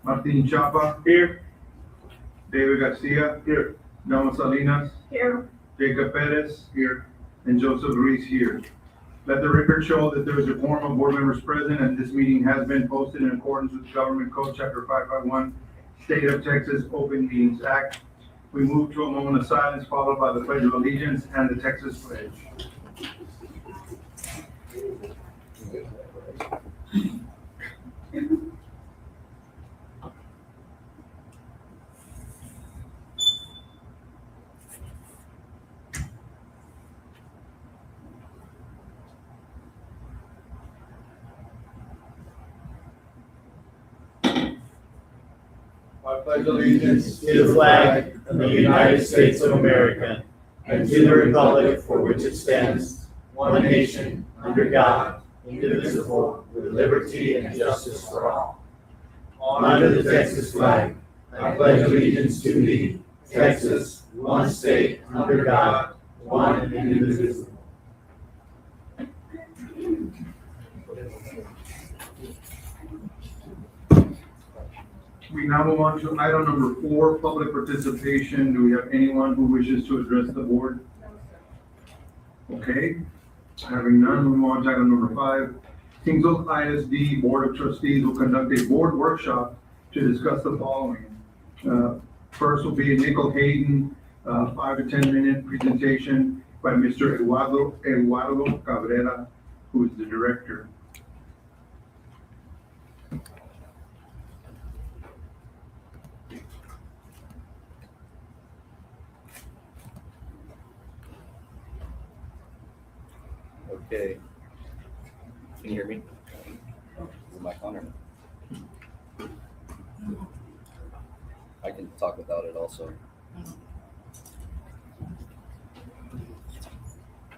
Martin Chapa. Here. David Garcia. Here. Norma Salinas. Here. Jacob Perez. Here. And Joseph Ruiz here. Let the record show that there is a quorum of board members present and this meeting has been posted in accordance with Government Code Chapter 551, State of Texas Open Meetings Act. We move to a moment of silence followed by the Pledge of Allegiance and the Texas Pledge. I pledge allegiance to the flag of the United States of America and to the republic for which it stands, one nation, under God, indivisible, with liberty and justice for all. Under the Texas flag, I pledge allegiance to thee, Texas, one state, under God, one and indivisible. We now move on to item number 4, public participation. Do we have anyone who wishes to address the board? Okay, having none, we move on to item number 5. Kingsville ISD Board of Trustees will conduct a board workshop to discuss the following. First will be a Nickel Hayden 5 to 10 minute presentation by Mr. Eduardo Cabrera, who is the director. Okay. Can you hear me? Is the mic on or no? I can talk without it also.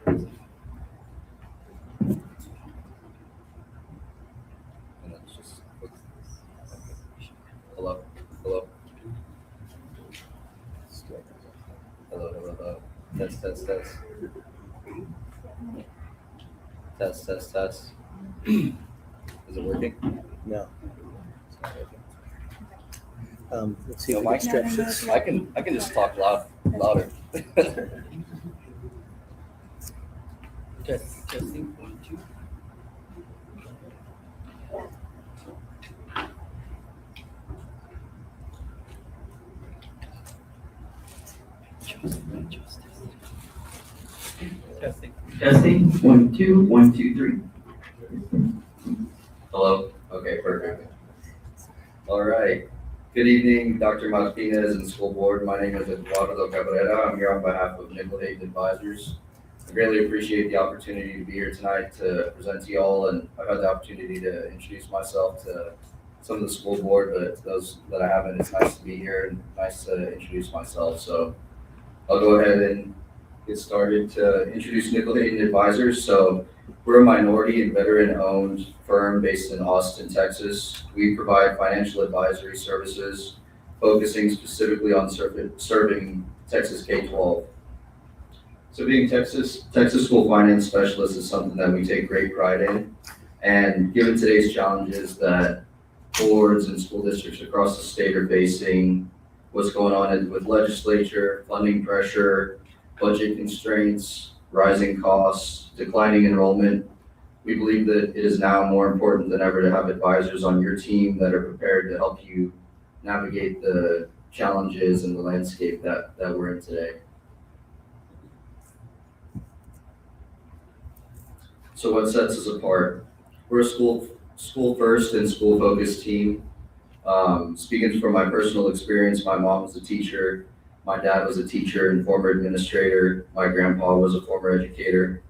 And then just hello, hello. Hello, hello, hello. Test, test, test. Test, test, test. Is it working? No. Let's see No if we mic? can stretch this. I can just talk louder. Testing 1, 2. Testing 1 2 1 2 3. Hello? Okay, perfect. All right. Good evening, Dr. Martinez and school board. My name is Eduardo Cabrera. I'm here on behalf of Nickel Hayden Advisors. I greatly appreciate the opportunity to be here tonight to present to you all, and I've had the opportunity to introduce myself to some of the school board, but those that I haven't, it's nice to be here and nice to introduce myself. So I'll go ahead and get started to introduce Nickel Hayden Advisors. So we're a minority and veteran-owned firm based in Austin, Texas. We provide financial advisory services, focusing specifically on serving Texas K-12. So being Texas school finance specialist is something that we take great pride in. And given today's challenges that boards and school districts across the state are facing, what's going on with legislature, funding pressure, budget constraints, rising costs, declining enrollment, we believe that it is now more important than ever to have advisors on your team that are prepared to help you navigate the challenges and the landscape that we're in today. So what sets us apart? We're a school first and school focused team. Speaking from my personal experience, my mom was a teacher. My dad was a teacher and former administrator. My grandpa was a former educator.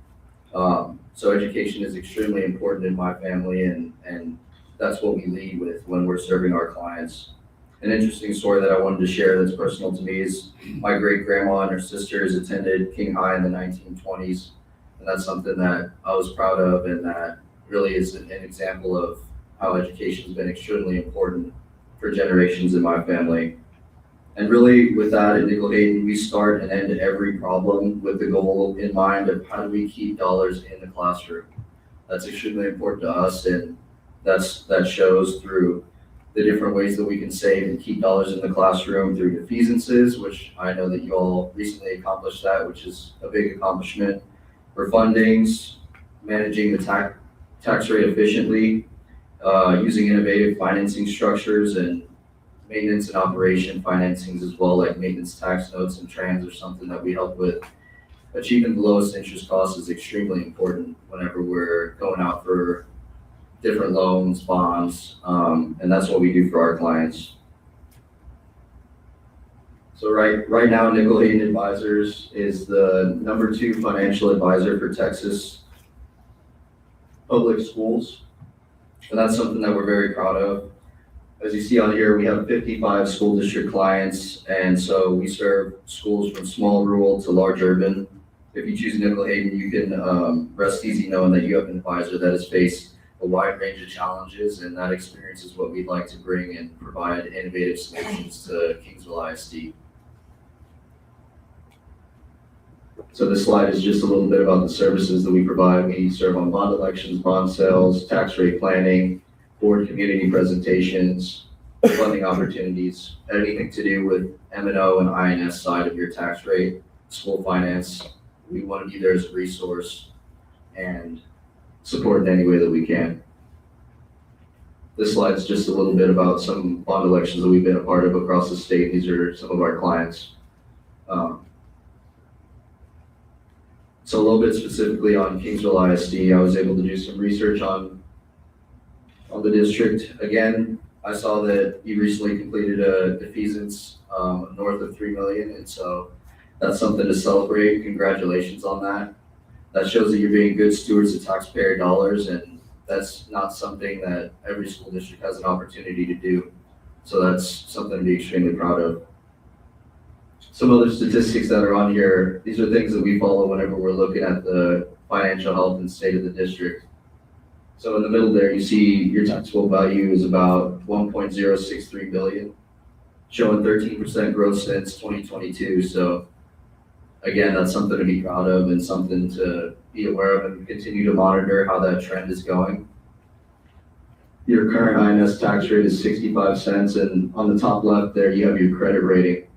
So education is extremely important in my family, and that's what we lead with when we're serving our clients. An interesting story that I wanted to share that's personal to me is my great grandma and her sisters attended King High in the 1920s. And that's something that I was proud of, and that really is an example of how education has been extremely important for generations in my family. And really with that at Nickel Hayden, we start and end every problem with the goal in mind of how do we keep dollars in the classroom. That's extremely important to us, and that shows through the different ways that we can save and keep dollars in the classroom through defeasances, which I know that you all recently accomplished that, which is a big accomplishment. Refundings, managing the tax rate efficiently, using innovative financing structures and maintenance and operation financings as well, like maintenance tax notes and trans or something that we help with. Achieving the lowest interest cost is extremely important whenever we're going out for different loans, bonds, and that's what we do for our clients. So right now, Nickel Hayden Advisors is the #2 financial advisor for Texas public schools. And that's something that we're very proud of. As you see on here, we have 55 school district clients, and so we serve schools from small rural to large urban. If you choose Nickel Hayden, you can rest easy knowing that you have an advisor that has faced a wide range of challenges, and that experience is what we'd like to bring and provide innovative solutions to Kingsville ISD. So this slide is just a little bit about the services that we provide. We serve on bond elections, bond sales, tax rate planning, board community presentations, funding opportunities, anything to do with M&O and INS side of your tax rate, school finance. We want to be there as a resource and support in any way that we can. This slide is just a little bit about some bond elections that we've been a part of across the state. These are some of our clients. So a little bit specifically on Kingsville ISD, I was able to do some research on the district. Again, I saw that you recently completed a defeasance north of $3 million, and so that's something to celebrate. Congratulations on that. That shows that you're being good stewards of taxpayer dollars, and that's not something that every school district has an opportunity to do. So that's something to be extremely proud of. Some other statistics that are on here, these are things that we follow whenever we're looking at the financial health and state of the district. So in the middle there, you see your taxable value is about $1.063 billion, showing 13% growth since 2022. So again, that's something to be proud of and something to be aware of and continue to monitor how that trend is going. Your current INS tax rate is 65 cents, and on the top left there, you have your credit rating.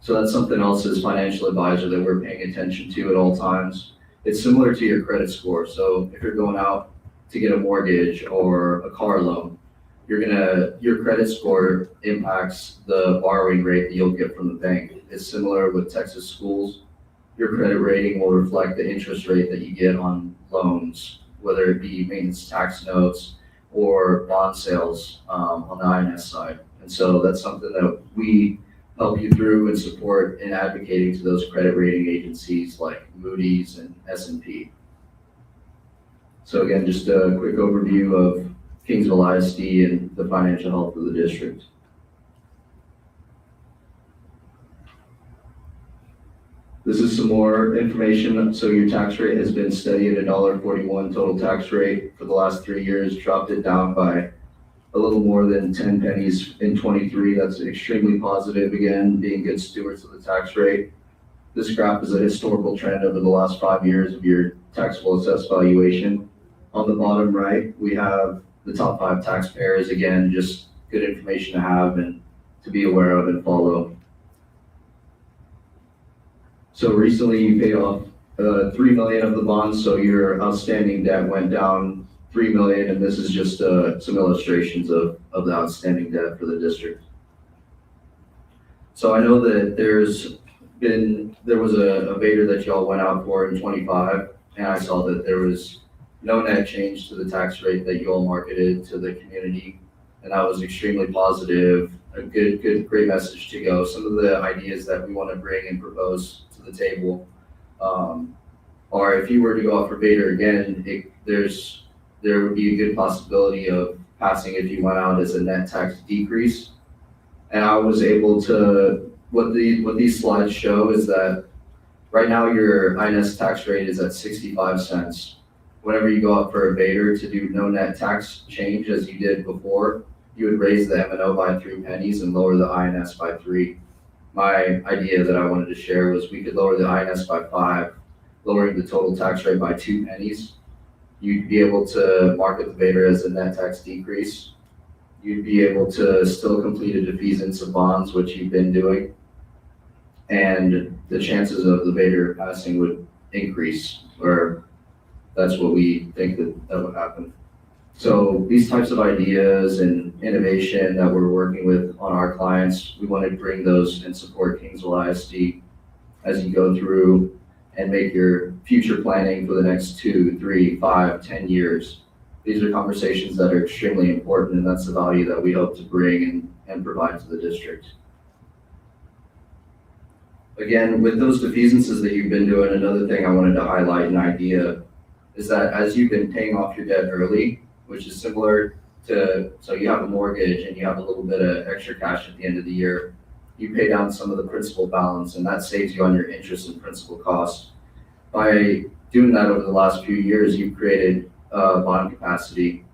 So that's something else as financial advisor that we're paying attention to at all times. It's similar to your credit score. So if you're going out to get a mortgage or a car loan, your credit score impacts the borrowing rate that you'll get from the bank. It's similar with Texas schools. Your credit rating will reflect the interest rate that you get on loans, whether it be maintenance tax notes or bond sales on the INS side. And so that's something that we help you through and support in advocating to those credit rating agencies like Moody's and S&P. So again, just a quick overview of Kingsville ISD and the financial health of the district. This is some more information. So your tax rate has been steady at $1.41 total tax rate for the last 3 years, dropped it down by a little more than 10 pennies in 23. That's extremely positive. Again, being good stewards of the tax rate. This graph is a historical trend over the last 5 years of your taxable assessed valuation. On the bottom right, we have the top 5 taxpayers. Again, just good information to have and to be aware of and follow. So recently you paid off $3 million of the bonds, so your outstanding debt went down $3 million, and this is just some illustrations of the outstanding debt for the district. So I know that there was a Vader that y'all went out for in 25, and I saw that there was no net change to the tax rate that you all marketed to the community, and that was extremely positive, a great message to go. Some of the ideas that we want to bring and propose to the table are, if you were to go out for Vader again, there would be a good possibility of passing if you went out as a net tax decrease. And I was able to, what these slides show is that right now your INS tax rate is at 65 cents. Whenever you go out for a Vader to do no net tax change as you did before, you would raise the M&O by 3 pennies and lower the INS by 3. My idea that I wanted to share was we could lower the INS by 5, lowering the total tax rate by 2 pennies. You'd be able to market the Vader as a net tax decrease. you'd be able to still complete a defeasance of bonds, which you've been doing. And the chances of the beta passing would increase, or that's what we think that would happen. So these types of ideas and innovation that we're working with on our clients, we want to bring those and support Kingsville ISD as you go through and make your future planning for the next 2, 3, 5, 10 years. These are conversations that are extremely important, and that's the value that we hope to bring and provide to the district. Again, with those defeasances that you've been doing, another thing I wanted to highlight an idea is that as you've been paying off your debt early, which is similar to, so you have a mortgage and you have a little bit of extra cash at the end of the year, you pay down some of the principal balance, and that saves you on your interest and principal costs. By doing that over the last few years, you've created bond capacity.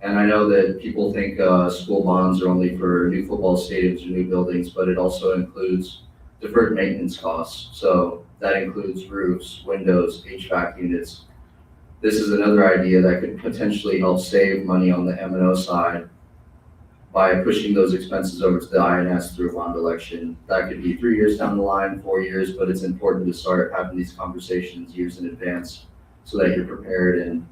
And I know that people think school bonds are only for new football stadiums or new buildings, but it also includes deferred maintenance costs. So that includes roofs, windows, HVAC units. This is another idea that could potentially help save money on the M&O side by pushing those expenses over to the INS through a bond election. That could be 3 years down the line, 4 years, but it's important to start having these conversations years in advance so that you're prepared and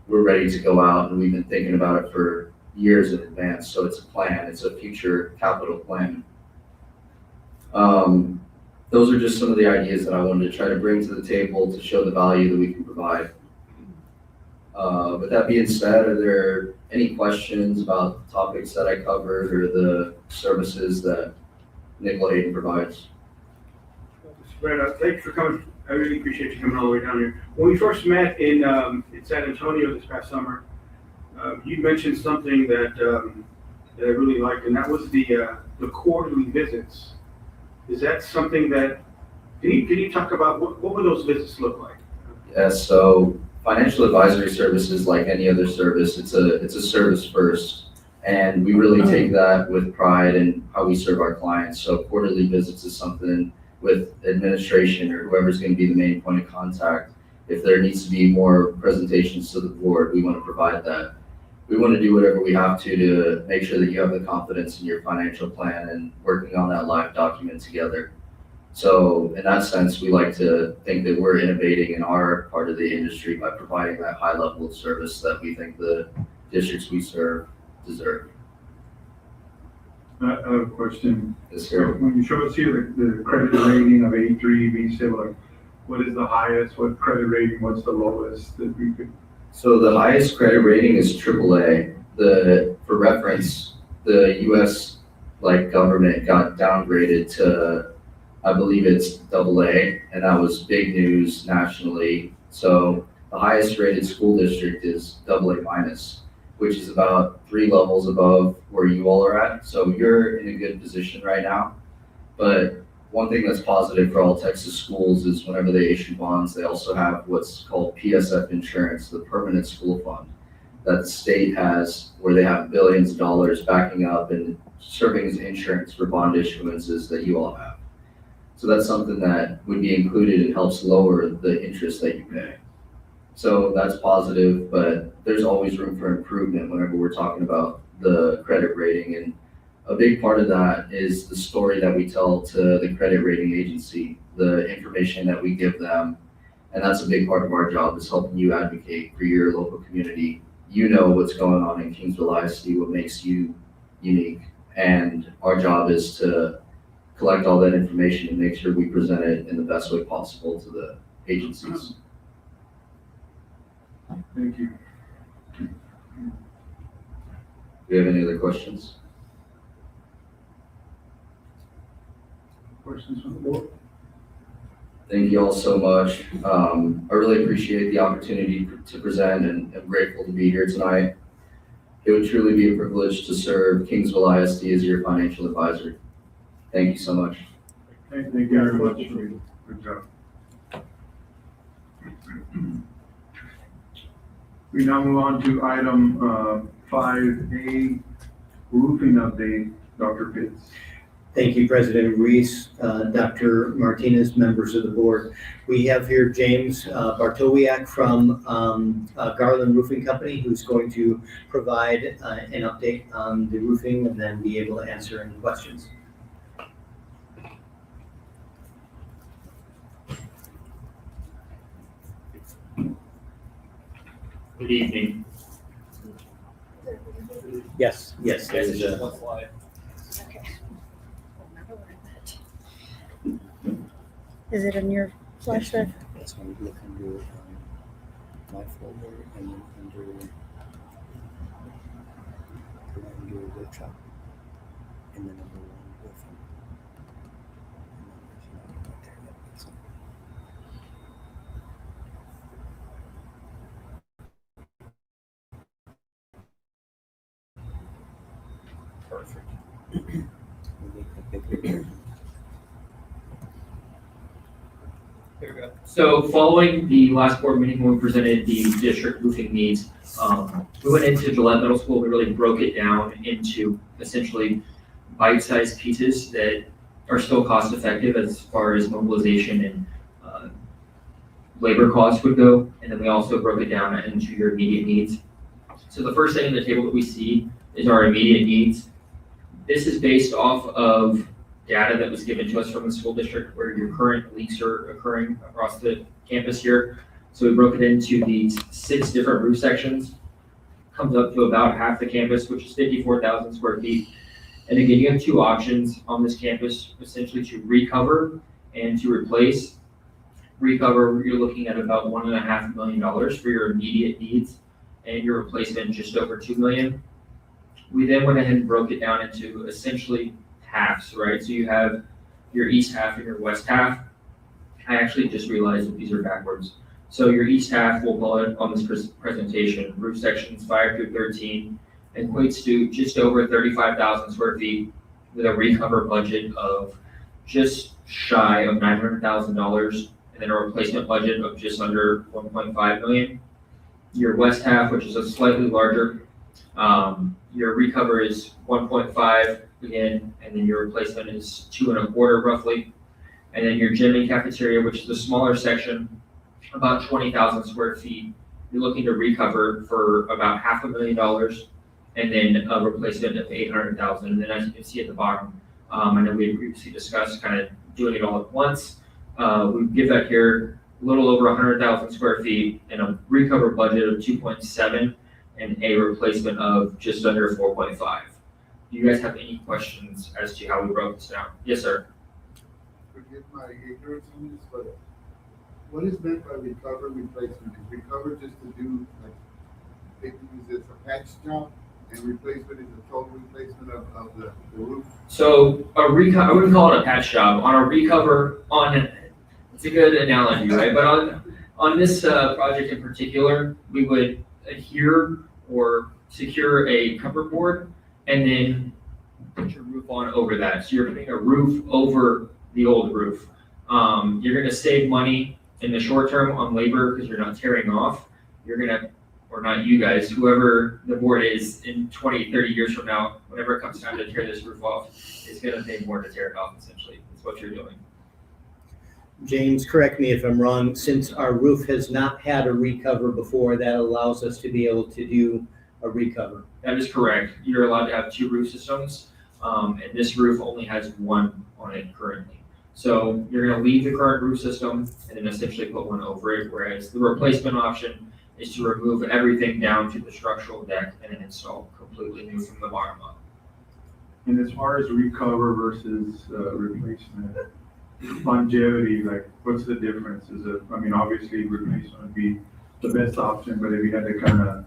we're ready to go out, and we've been thinking about it for years in advance. So it's a plan, it's a future capital plan. Those are just some of the ideas that I wanted to try to bring to the table to show the value that we can provide. With that being said, are there any questions about the topics that I covered or the services that Nickel Hayden provides? Mr. Breda, thank you for coming. I really appreciate you coming all the way down here. When we first met in San Antonio this past summer, you mentioned something that I really liked, and that was the quarterly visits. Is that something that, can you talk about what would those visits look like? Yes, so financial advisory services, like any other service, it's a service first. And we really take that with pride in how we serve our clients. So quarterly visits is something with administration or whoever's going to be the main point of contact. If there needs to be more presentations to the board, we want to provide that. We want to do whatever we have to make sure that you have the confidence in your financial plan and working on that live document together. So in that sense, we like to think that we're innovating in our part of the industry by providing that high level of service that we think the districts we serve deserve. I have a question. Yes, So sir. when you show us here the credit rating of A3, B, like, what is the highest, what credit rating, what's the lowest that we could? So the highest credit rating is AAA. For reference, the U.S. government got downgraded to, I believe it's AA, and that was big news nationally. So the highest rated school district is AA minus, which is about 3 levels above where you all are at. So you're in a good position right now. But one thing that's positive for all Texas schools is whenever they issue bonds, they also have what's called PSF insurance, the permanent school fund that the state has, where they have billions of dollars backing up and serving as insurance for bond issuances that you all have. So that's something that would be included and helps lower the interest that you pay. So that's positive, but there's always room for improvement whenever we're talking about the credit rating. And a big part of that is the story that we tell to the credit rating agency, the information that we give them. And that's a big part of our job, is helping you advocate for your local community. You know what's going on in Kingsville ISD, what makes you unique. And our job is to collect all that information and make sure we present it in the best way possible to the agencies. Thank you. Do you have any other questions? Questions from the board? Thank you all so much. I really appreciate the opportunity to present, and I'm grateful to be here tonight. It would truly be a privilege to serve Kingsville ISD as your financial advisor. Thank you so much. Thank you very much. Good job. We now move on to item 5A, roofing update. Dr. Pitts. Thank you, President Reese, Dr. Martinez, members of the board. We have here James Bartowiak from Garland Roofing Company, who's going to provide an update on the roofing and then be able to answer any questions. Good evening. Yes, yes. Yes, there's just a- one slide. Is it in your flash drive? That's when you look under my folder and then under workshop and then number one roofing. And then there's another right there that makes sense. Perfect. We'll make that bigger. There we go. So following the last board meeting when we presented the district roofing needs, we went into Gillette Middle School, we really broke it down into essentially bite-sized pieces that are still cost-effective as far as mobilization and labor costs would go. And then we also broke it down into your immediate needs. So the first thing in the table that we see is our immediate needs. This is based off of data that was given to us from the school district where your current leaks are occurring across the campus here. So we broke it into these 6 different roof sections. Comes up to about half the campus, which is 54,000 square feet. And again, you have 2 options on this campus, essentially to recover and to replace. Recover, you're looking at about $1.5 million for your immediate needs, and your replacement just over $2 million. We then went ahead and broke it down into essentially halves, right? So you have your east half and your west half. I actually just realized that these are backwards. So your east half, we'll call it on this presentation, roof sections 5 through 13, equates to just over 35,000 square feet with a recover budget of just shy of $900,000, and then a replacement budget of just under 1.5 million. Your west half, which is a slightly larger, your recover is 1.5 again, and then your replacement is 2.25 roughly. And then your gym and cafeteria, which is a smaller section, about 20,000 square feet. You're looking to recover for about $500,000, and then a replacement of 800,000. And then as you can see at the bottom, I know we had previously discussed kind of doing it all at once. We give that here a little over 100,000 square feet and a recover budget of 2.7 and a replacement of just under 4.5. Do you guys have any questions as to how we broke this down? Yes, sir. Forgive my ignorance on this, but what is meant by recover replacement? Is recover just to do, like, is it a patch job, and replacement is a total replacement of the roof? So I wouldn't call it a patch job. On a recover, it's a good analogy, right? But on this project in particular, we would adhere or secure a cover board and then put your roof on over that. So you're putting a roof over the old roof. You're gonna save money in the short term on labor because you're not tearing off. You're gonna, or not you guys, whoever the board is in 20, 30 years from now, whenever it comes time to tear this roof off, is gonna pay more to tear it off essentially. That's what you're doing. James, correct me if I'm wrong, since our roof has not had a recover before, that allows us to be able to do a recover. That is correct. You're allowed to have 2 roof systems, and this roof only has 1 on it currently. So you're gonna leave the current roof system and then essentially put 1 over it, whereas the replacement option is to remove everything down to the structural deck and then install completely new from the bottom up. And as far as recover versus replacement, longevity, like, what's the difference? Is it, I mean, obviously replacement would be the best option, but if you had to kind of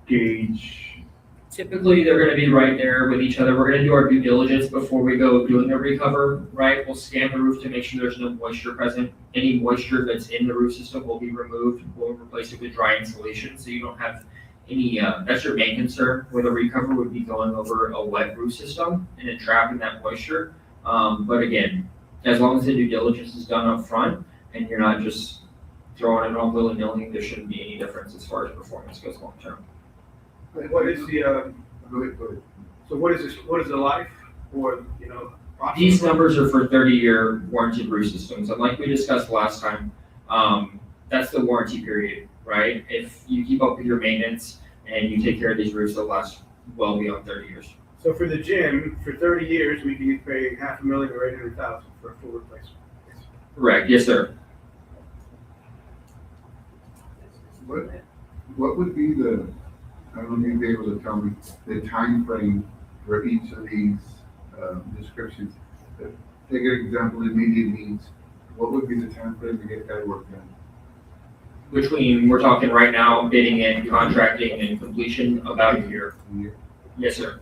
gauge. Typically, they're gonna be right there with each other. We're gonna do our due diligence before we go doing the recover, right? We'll scan the roof to make sure there's no moisture present. Any moisture that's in the roof system will be removed. We'll replace it with dry insulation, so you don't have any, that's your main concern, where the recover would be going over a wet roof system and then trapping that moisture. But again, as long as the due diligence is done up front and you're not just throwing it on willy-nilly, there shouldn't be any difference as far as performance goes long term. What is the, Go ahead. so what is this, what is the life or, These numbers are for 30-year warranted roof systems, and like we discussed last time, that's the warranty period, right? If you keep up with your maintenance and you take care of these roofs, they'll last well beyond 30 years. So for the gym, for 30 years, we can pay $500,000 or $800,000 for a full replacement. Correct, yes, sir. What would be the, I don't know if you'd be able to tell me, the time frame for each of these descriptions? Take an example, immediate needs. What would be the time frame to get that work done? Between, we're talking right now, bidding and contracting and completion, about a year. Yes, sir.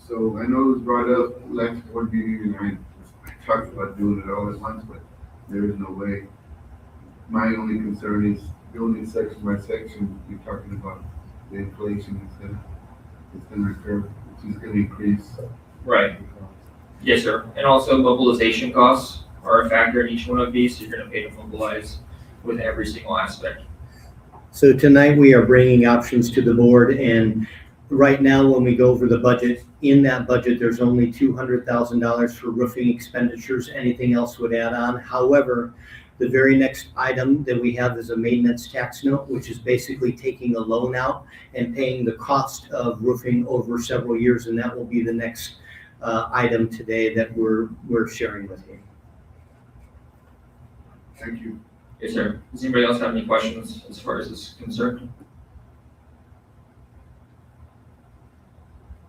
So I know it was brought up last board meeting, and I talked about doing it all at once, but there is no way. My only concern is building section by section. You're talking about the inflation it's gonna occur, which is gonna increase. Right. Yes, sir. And also mobilization costs are a factor in each one of these, so you're gonna pay to mobilize with every single aspect. So tonight we are bringing options to the board, and right now when we go over the budget, in that budget, there's only $200,000 for roofing expenditures. Anything else would add on. However, the very next item that we have is a maintenance tax note, which is basically taking a loan out and paying the cost of roofing over several years, and that will be the next item today that we're sharing with you. Thank you. Yes, sir. Does anybody else have any questions as far as this is concerned?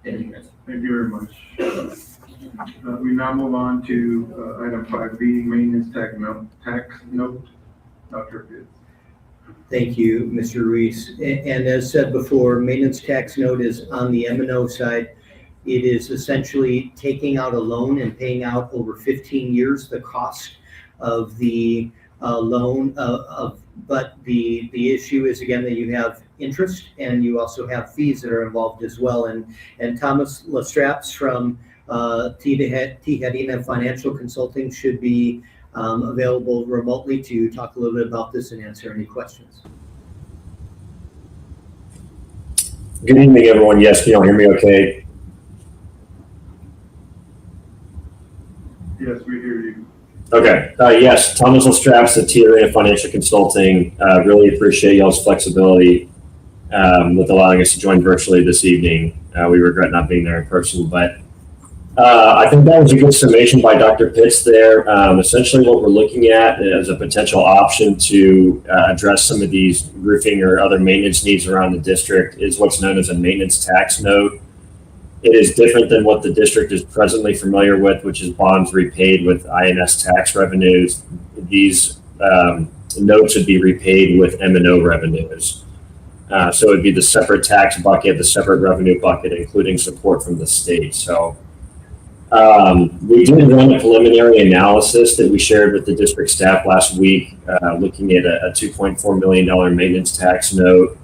Thank you, guys. Thank you very much. We now move on to item 5B, maintenance tax note. Dr. Pitts. Thank you, Mr. Reese. And as said before, maintenance tax note is on the M&O side. It is essentially taking out a loan and paying out over 15 years the cost of the loan but the issue is again that you have interest and you also have fees that are involved as well. And Thomas Lestraps from T. Hadina Financial Consulting should be available remotely to talk a little bit about this and answer any questions. Good evening, everyone. Yes, can you all hear me okay? Yes, we hear you. Okay. Yes, Thomas Lestraps at TRA Financial Consulting. Really appreciate y'all's flexibility with allowing us to join virtually this evening. We regret not being there in person, but I think that was a good summation by Dr. Pitts there. Essentially what we're looking at as a potential option to address some of these roofing or other maintenance needs around the district is what's known as a maintenance tax note. It is different than what the district is presently familiar with, which is bonds repaid with INS tax revenues. These notes would be repaid with M&O revenues. So it would be the separate tax bucket, the separate revenue bucket, including support from the state. So we did run a preliminary analysis that we shared with the district staff last week, looking at a $2.4 million maintenance tax note.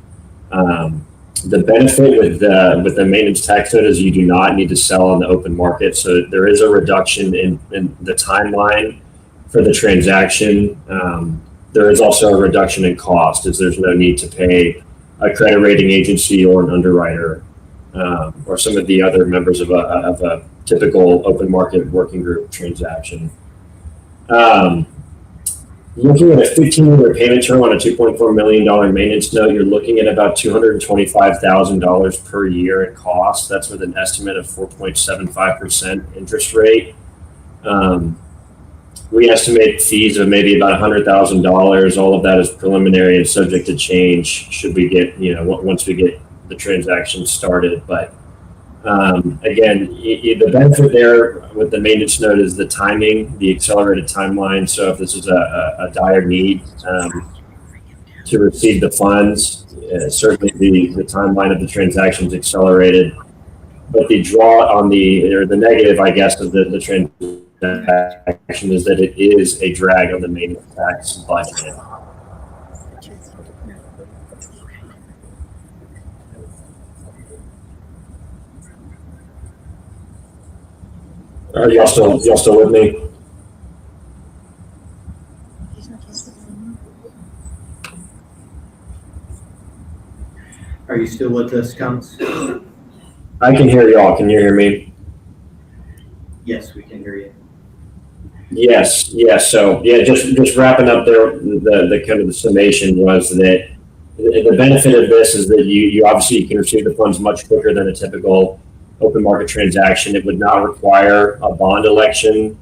The benefit with the maintenance tax note is you do not need to sell on the open market. So there is a reduction in the timeline for the transaction. There is also a reduction in cost, as there's no need to pay a credit rating agency or an underwriter or some of the other members of a typical open market working group transaction. Looking at a 15-year payment term on a $2.4 million maintenance note, you're looking at about $225,000 per year in cost. That's with an estimate of 4.75% interest rate. We estimate fees of maybe about $100,000. All of that is preliminary and subject to change should we get, once we get the transaction started. But again, the benefit there with the maintenance note is the timing, the accelerated timeline. So if this is a dire need to receive the funds, certainly the timeline of the transaction is accelerated. But the draw on the negative, I guess, of the transaction is that it is a drag on the maintenance tax budget. Are y'all still with me? Are you still with us, Thomas? I can hear y'all. Can you hear me? Yes, we can hear you. Yes, yes. So yeah, just wrapping up there, the kind of the summation was that the benefit of this is that you obviously can receive the funds much quicker than a typical open market transaction. It would not require a bond election,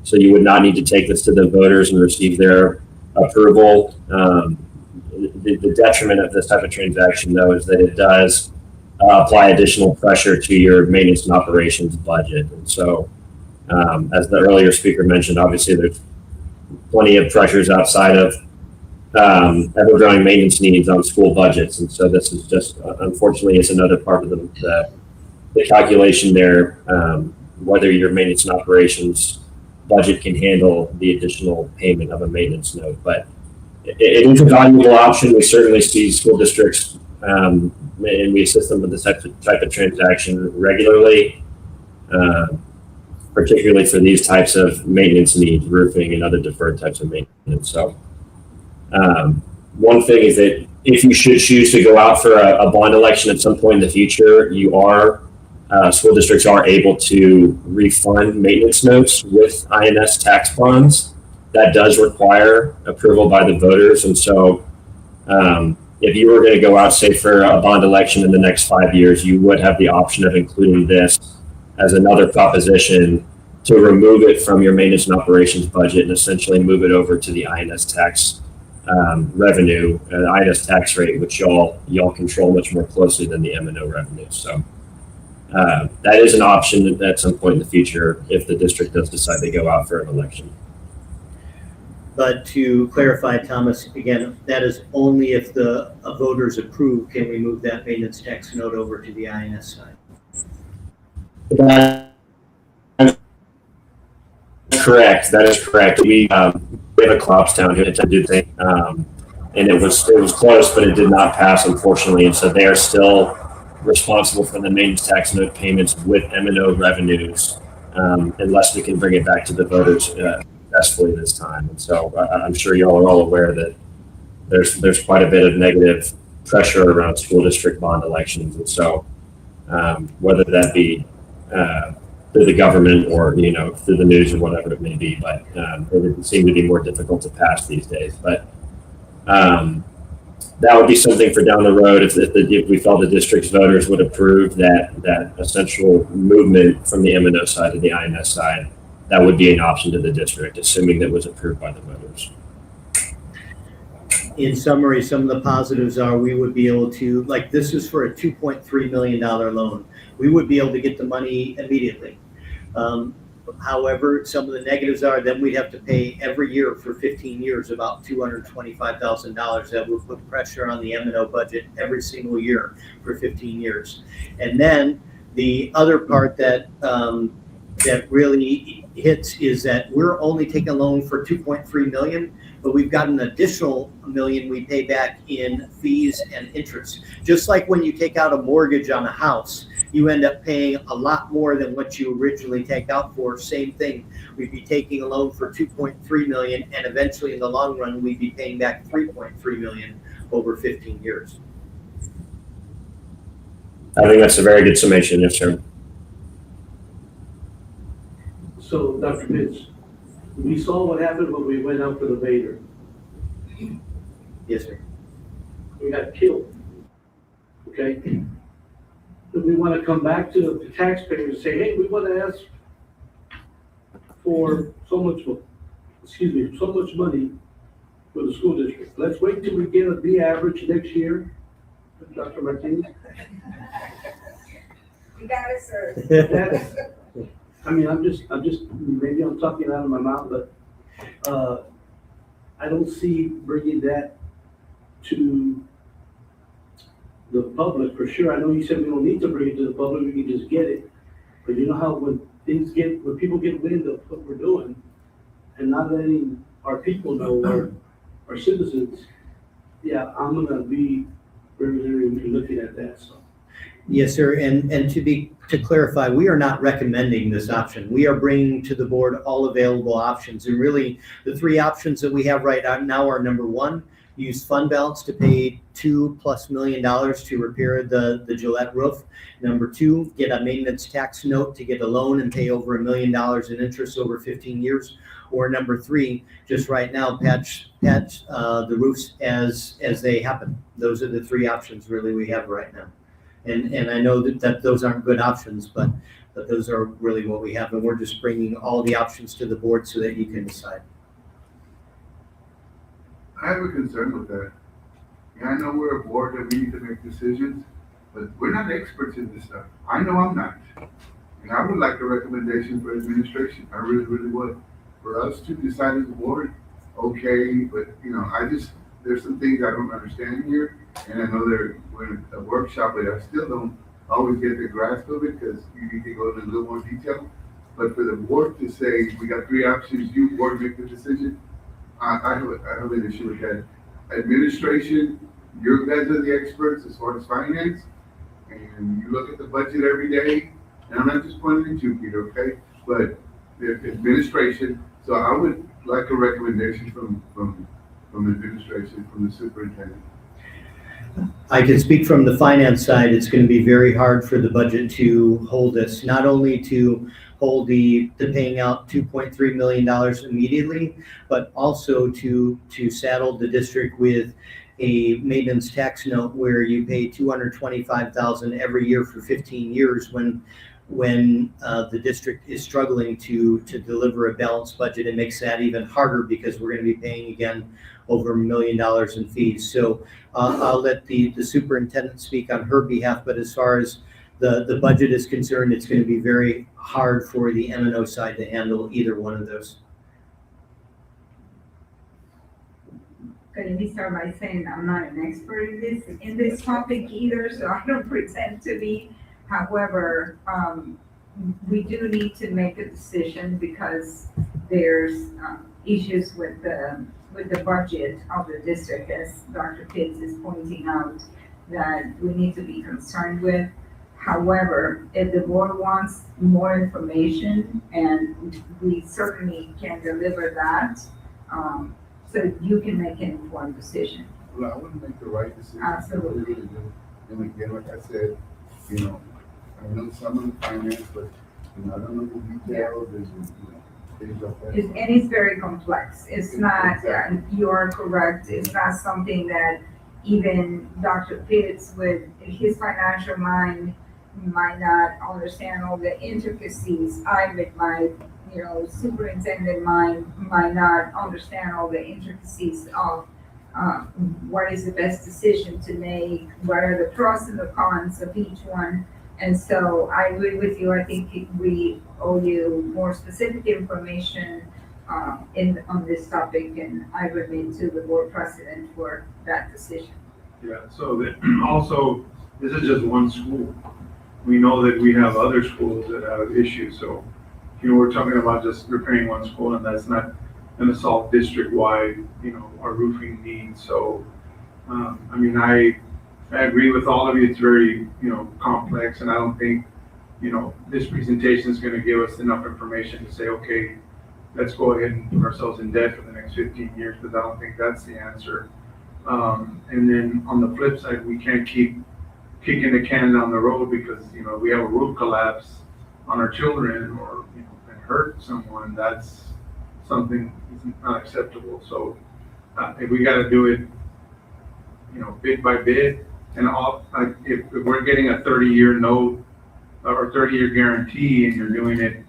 so you would not need to take this to the voters and receive their approval. The detriment of this type of transaction, though, is that it does apply additional pressure to your maintenance and operations budget. And so, as the earlier speaker mentioned, obviously there's plenty of pressures outside of ever-growing maintenance needs on school budgets. And so this is just, unfortunately, is another part of the calculation there, whether your maintenance and operations budget can handle the additional payment of a maintenance note. But it is a valuable option. We certainly see school districts, and we assist them with this type of transaction regularly, particularly for these types of maintenance needs, roofing and other deferred types of maintenance. So one thing is that if you should choose to go out for a bond election at some point in the future, school districts are able to refund maintenance notes with INS tax bonds. That does require approval by the voters. And so if you were going to go out, say, for a bond election in the next 5 years, you would have the option of including this as another proposition to remove it from your maintenance and operations budget and essentially move it over to the INS tax revenue, INS tax rate, which y'all control much more closely than the M&O revenue. So that is an option at some point in the future if the district does decide to go out for an election. But to clarify, Thomas, again, that is only if the voters approve, can we move that maintenance tax note over to the INS side? That is correct. That is correct. We have a Clopstown who attempted to, and it was close, but it did not pass, unfortunately. And so they are still responsible for the maintenance tax note payments with M&O revenues, unless we can bring it back to the voters successfully this time. And so I'm sure y'all are all aware that there's quite a bit of negative pressure around school district bond elections. And so whether that be through the government or, through the news or whatever it may be, but it would seem to be more difficult to pass these days. But that would be something for down the road if we felt the district's voters would approve that essential movement from the M&O side to the INS side. That would be an option to the district, assuming that was approved by the voters. In summary, some of the positives are we would be able to, like this is for a $2.3 million loan. We would be able to get the money immediately. However, some of the negatives are then we'd have to pay every year for 15 years about $225,000. That would put pressure on the M&O budget every single year for 15 years. And then the other part that really hits is that we're only taking a loan for $2.3 million, but we've got an additional $1 million we pay back in fees and interest. Just like when you take out a mortgage on a house, you end up paying a lot more than what you originally take out for. Same thing. We'd be taking a loan for $2.3 million, and eventually in the long run, we'd be paying back $3.3 million over 15 years. I think that's a very good summation, yes, sir. So, Dr. Pitts, we saw what happened when we went out for the Vader. Yes, sir. We got killed. Okay? Do we want to come back to the taxpayers and say, hey, we want to ask for so much money for the school district? Let's wait till we get a B average next year, Dr. Martinez. You got it, sir. That's, I'm just, maybe I'm talking out of my mouth, but I don't see bringing that to the public for sure. I know you said we don't need to bring it to the public, we can just get it. But you know how when people get wind of what we're doing and not letting our people know, our citizens, yeah, I'm gonna be very, very looking at that, so. Yes, sir. And to clarify, we are not recommending this option. We are bringing to the board all available options. And really, the three options that we have right now are: number one, use fund balance to pay $2+ million to repair the Gillette roof. Number two, get a maintenance tax note to get a loan and pay over $1 million in interest over 15 years. Or number three, just right now, patch the roofs as they happen. Those are the three options really we have right now. And I know that those aren't good options, but those are really what we have. And we're just bringing all the options to the board so that you can decide. I have a concern with that. Yeah, I know we're a board that we need to make decisions, but we're not experts in this stuff. I know I'm not. And I would like a recommendation for administration. I really, really would. For us to decide as a board, okay, but there's some things I don't understand here. And I know we're in a workshop, but I still don't always get the grasp of it because you need to go into a little more detail. But for the board to say, we got three options, you board make the decision, I have an issue with that. Administration, you guys are the experts as far as finance, and you look at the budget every day, and I'm not just pointing at you, Peter, okay? But the administration, so I would like a recommendation from administration, from the superintendent. I can speak from the finance side. It's going to be very hard for the budget to hold us, not only to hold the paying out $2.3 million immediately, but also to saddle the district with a maintenance tax note where you pay $225,000 every year for 15 years when the district is struggling to deliver a balanced budget. It makes that even harder because we're going to be paying again over $1 million in fees. So I'll let the superintendent speak on her behalf, but as far as the budget is concerned, it's going to be very hard for the M&O side to handle either one of those. Okay, let me start by saying I'm not an expert in this topic either, so I don't pretend to be. However, we do need to make a decision because there's issues with the budget of the district, as Dr. Pitts is pointing out, that we need to be concerned with. However, if the board wants more information, and we certainly can deliver that, so you can make an informed decision. Well, I wouldn't make the right decision. Absolutely. I really do. And again, like I said, I know some of the finance, but I don't know the details. There's things like that. And it's very complex. It's not, Exactly. you are correct, it's not something that even Dr. Pitts with his financial mind might not understand all the intricacies. I with my, superintendent mind might not understand all the intricacies of what is the best decision to make, what are the pros and the cons of each one. And so I agree with you. I think we owe you more specific information on this topic, and I remain to the board president for that decision. Yeah, so that also, this is just one school. We know that we have other schools that have issues, so, we're talking about just repairing one school, and that's not gonna solve district-wide, our roofing needs, so, I agree with all of you, it's very, complex, and I don't think, this presentation is gonna give us enough information to say, okay, let's go ahead and put ourselves in debt for the next 15 years, because I don't think that's the answer. And then on the flip side, we can't keep kicking the can down the road because, we have a roof collapse on our children or, and hurt someone, that's something that's not acceptable. So if we gotta do it, bid by bid, and if we're getting a 30-year note or 30-year guarantee and you're doing it,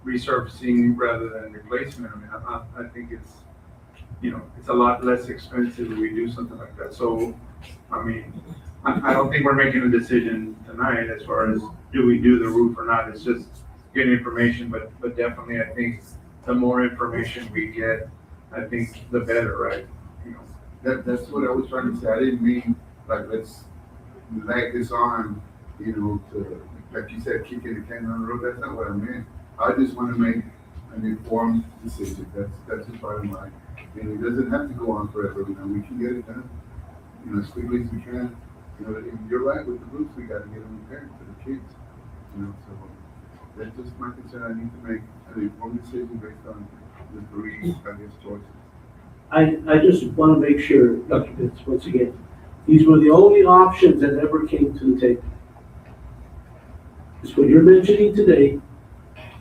resurfacing rather than replacement, I think it's, it's a lot less expensive if we do something like that. So, I don't think we're making a decision tonight as far as do we do the roof or not. It's just getting information, but definitely I think the more information we get, I think the better, right? That's what I was trying to say. I didn't mean like let's lag this on, to like you said, kicking the can down the road. That's not what I meant. I just want to make an informed decision. That's the bottom line. And it doesn't have to go on forever. We can get it done, as quickly as we can. And you're right with the roofs. We got to get them repaired for the kids. So that's just my concern. I need to make an informed decision based on the three, choices. I just want to make sure, Dr. Pitts, once again, these were the only options that ever came to the table. It's what you're mentioning today.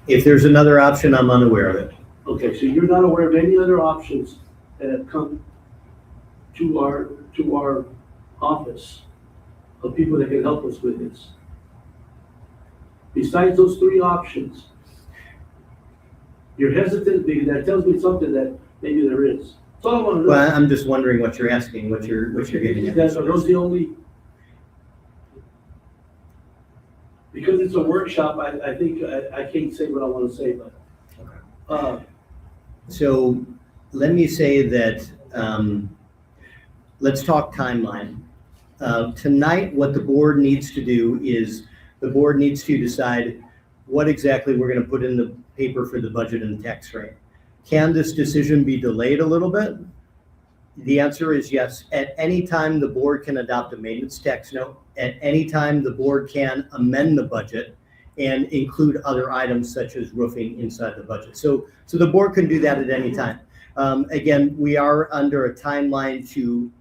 If there's another option, I'm unaware of it. Okay, so you're not aware of any other options that have come to our office of people that can help us with this? Besides those three options, you're hesitant because that tells me something that maybe there is. That's all I want to know. Well, I'm just wondering what you're asking, what you're getting at. Are those the only? Because it's a workshop, I think, I can't say what I want to say, but, So let me say that, let's talk timeline. Tonight, what the board needs to do is the board needs to decide what exactly we're going to put in the paper for the budget and tax rate. Can this decision be delayed a little bit? The answer is yes. At any time, the board can adopt a maintenance tax note. At any time, the board can amend the budget and include other items such as roofing inside the budget. So the board can do that at any time. Again, we are under a timeline to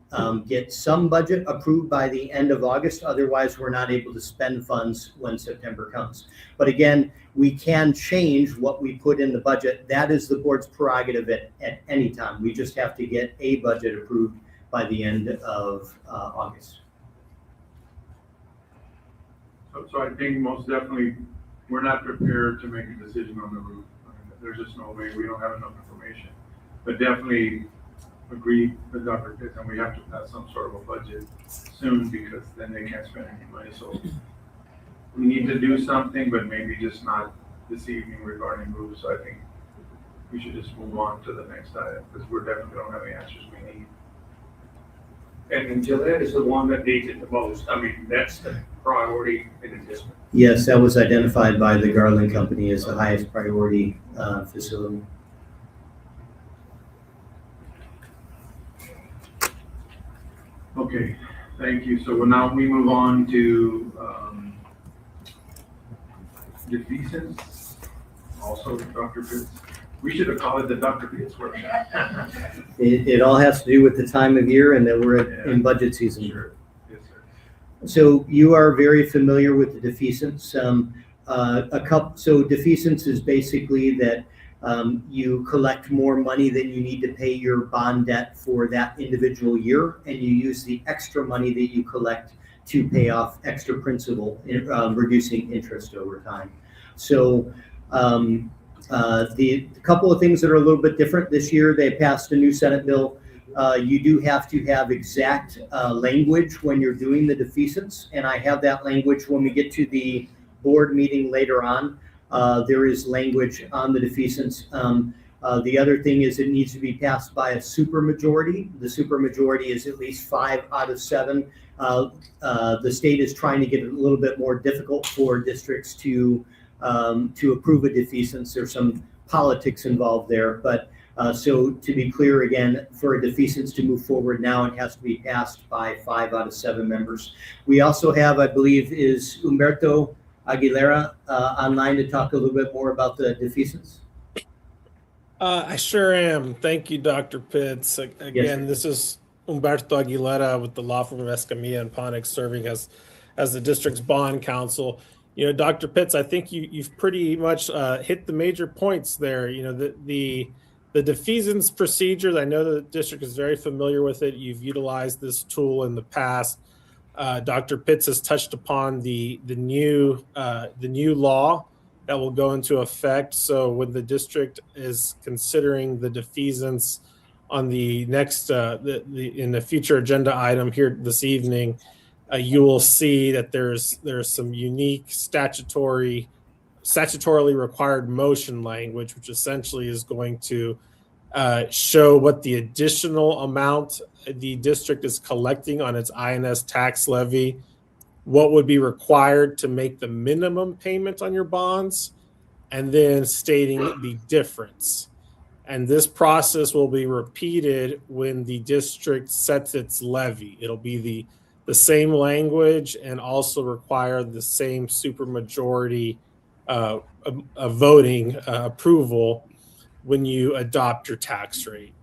get some budget approved by the end of August. Otherwise, we're not able to spend funds when September comes. But again, we can change what we put in the budget. That is the board's prerogative at any time. We just have to get a budget approved by the end of August. So I think most definitely, we're not prepared to make a decision on the roof. I mean, there's just no way, we don't have enough information. But definitely agree with Dr. Pitts, and we have to pass some sort of a budget soon, because then they can't spend any money. So we need to do something, but maybe just not this evening regarding roofs. So I think we should just move on to the next item, because we're definitely don't have the answers we need. And Gillette is the one that needs it the most. I mean, that's the priority in the district. Yes, that was identified by the Garland Company as the highest priority facility. Okay, thank you. So now we move on to defeasance. Also, Dr. Pitts. We should have called it the Dr. Pitts workshop. It all has to do with the time of year and that we're in budget season. Sure. Yes, sir. So you are very familiar with the defeasance. So defeasance is basically that you collect more money than you need to pay your bond debt for that individual year, and you use the extra money that you collect to pay off extra principal, reducing interest over time. So the couple of things that are a little bit different this year, they passed a new Senate bill. You do have to have exact language when you're doing the defeasance, and I have that language when we get to the board meeting later on. There is language on the defeasance. The other thing is it needs to be passed by a supermajority. The supermajority is at least 5 out of 7. The state is trying to get it a little bit more difficult for districts to approve a defeasance. There's some politics involved there, but so to be clear again, for a defeasance to move forward now, it has to be passed by 5 out of 7 members. We also have, I believe, is Humberto Aguilera online to talk a little bit more about the defeasance. I sure am. Thank you, Dr. Pitts. Again, This is Humberto Aguilera with the law firm of Escamilla and Ponix, serving as the district's bond counsel. You know, Dr. Pitts, I think you've pretty much hit the major points there. You know, the defeasance procedures, I know the district is very familiar with it. You've utilized this tool in the past. Dr. Pitts has touched upon the new law that will go into effect. So when the district is considering the defeasance on the next in the future agenda item here this evening, you will see that there's some unique statutorily required motion language, which essentially is going to show what the additional amount the district is collecting on its INS tax levy, what would be required to make the minimum payment on your bonds, and then stating the difference. And this process will be repeated when the district sets its levy. It'll be the same language and also require the same supermajority voting approval when you adopt your tax rate.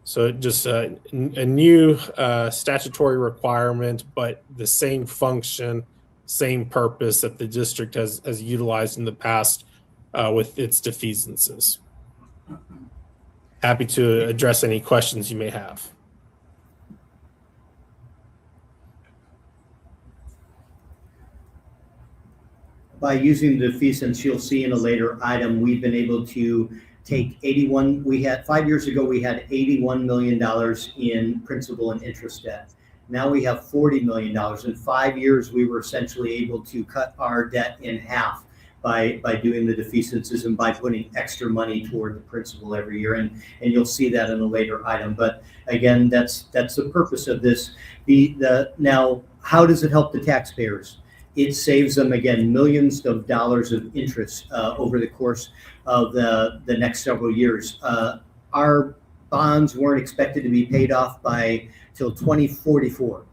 So just a new statutory requirement, but the same function, same purpose that the district has utilized in the past with its defeasances. Happy to address any questions you may have. By using the defeasance, you'll see in a later item, we've been able to take 5 years ago, we had $81 million in principal and interest debt. Now we have $40 million. In 5 years, we were essentially able to cut our debt in half by doing the defeasances and by putting extra money toward the principal every year. And you'll see that in a later item. But again, that's the purpose of this. Now, how does it help the taxpayers? It saves them, again, millions of dollars of interest over the course of the next several years. Our bonds weren't expected to be paid off till 2044.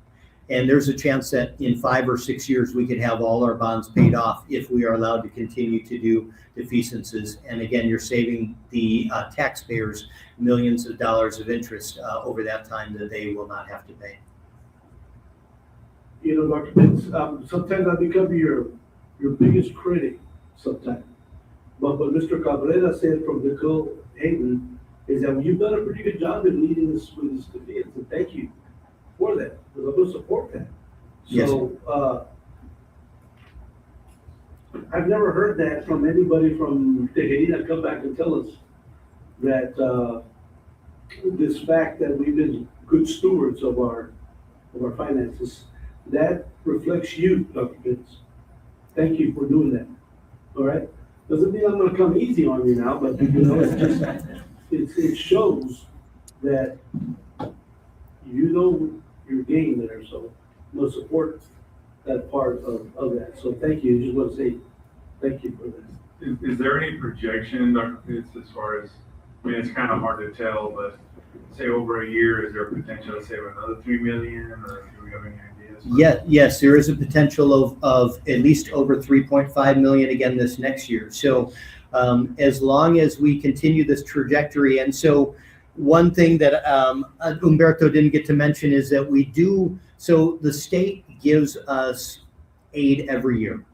And there's a chance that in 5 or 6 years, we could have all our bonds paid off if we are allowed to continue to do defeasances. And again, you're saving the taxpayers millions of dollars of interest over that time that they will not have to pay. You know, Dr. Pitts, sometimes I become your biggest critic sometimes. But what Mr. Cabrera said from Nicole Hayden is that you've done a pretty good job in leading this with this defense, and thank you for that, because I'm going to support that. Yes. So, I've never heard that from anybody from Tejerina come back and tell us that this fact that we've been good stewards of our finances. That reflects you, Dr. Pitts. Thank you for doing that. All right? Doesn't mean I'm gonna come easy on you now, but you know, it shows that you know your game there, so I'm gonna support that part of that. So thank you. I just want to say thank you for that. Is there any projection, Dr. Pitts, as far as, I mean, it's kind of hard to tell, but say over a year, is there potential to save another 3 million, or do we have any ideas? Yes, there is a potential of at least over 3.5 million again this next year. So as long as we continue this trajectory, and so one thing that Humberto didn't get to mention is that we do, so the state gives us aid every year.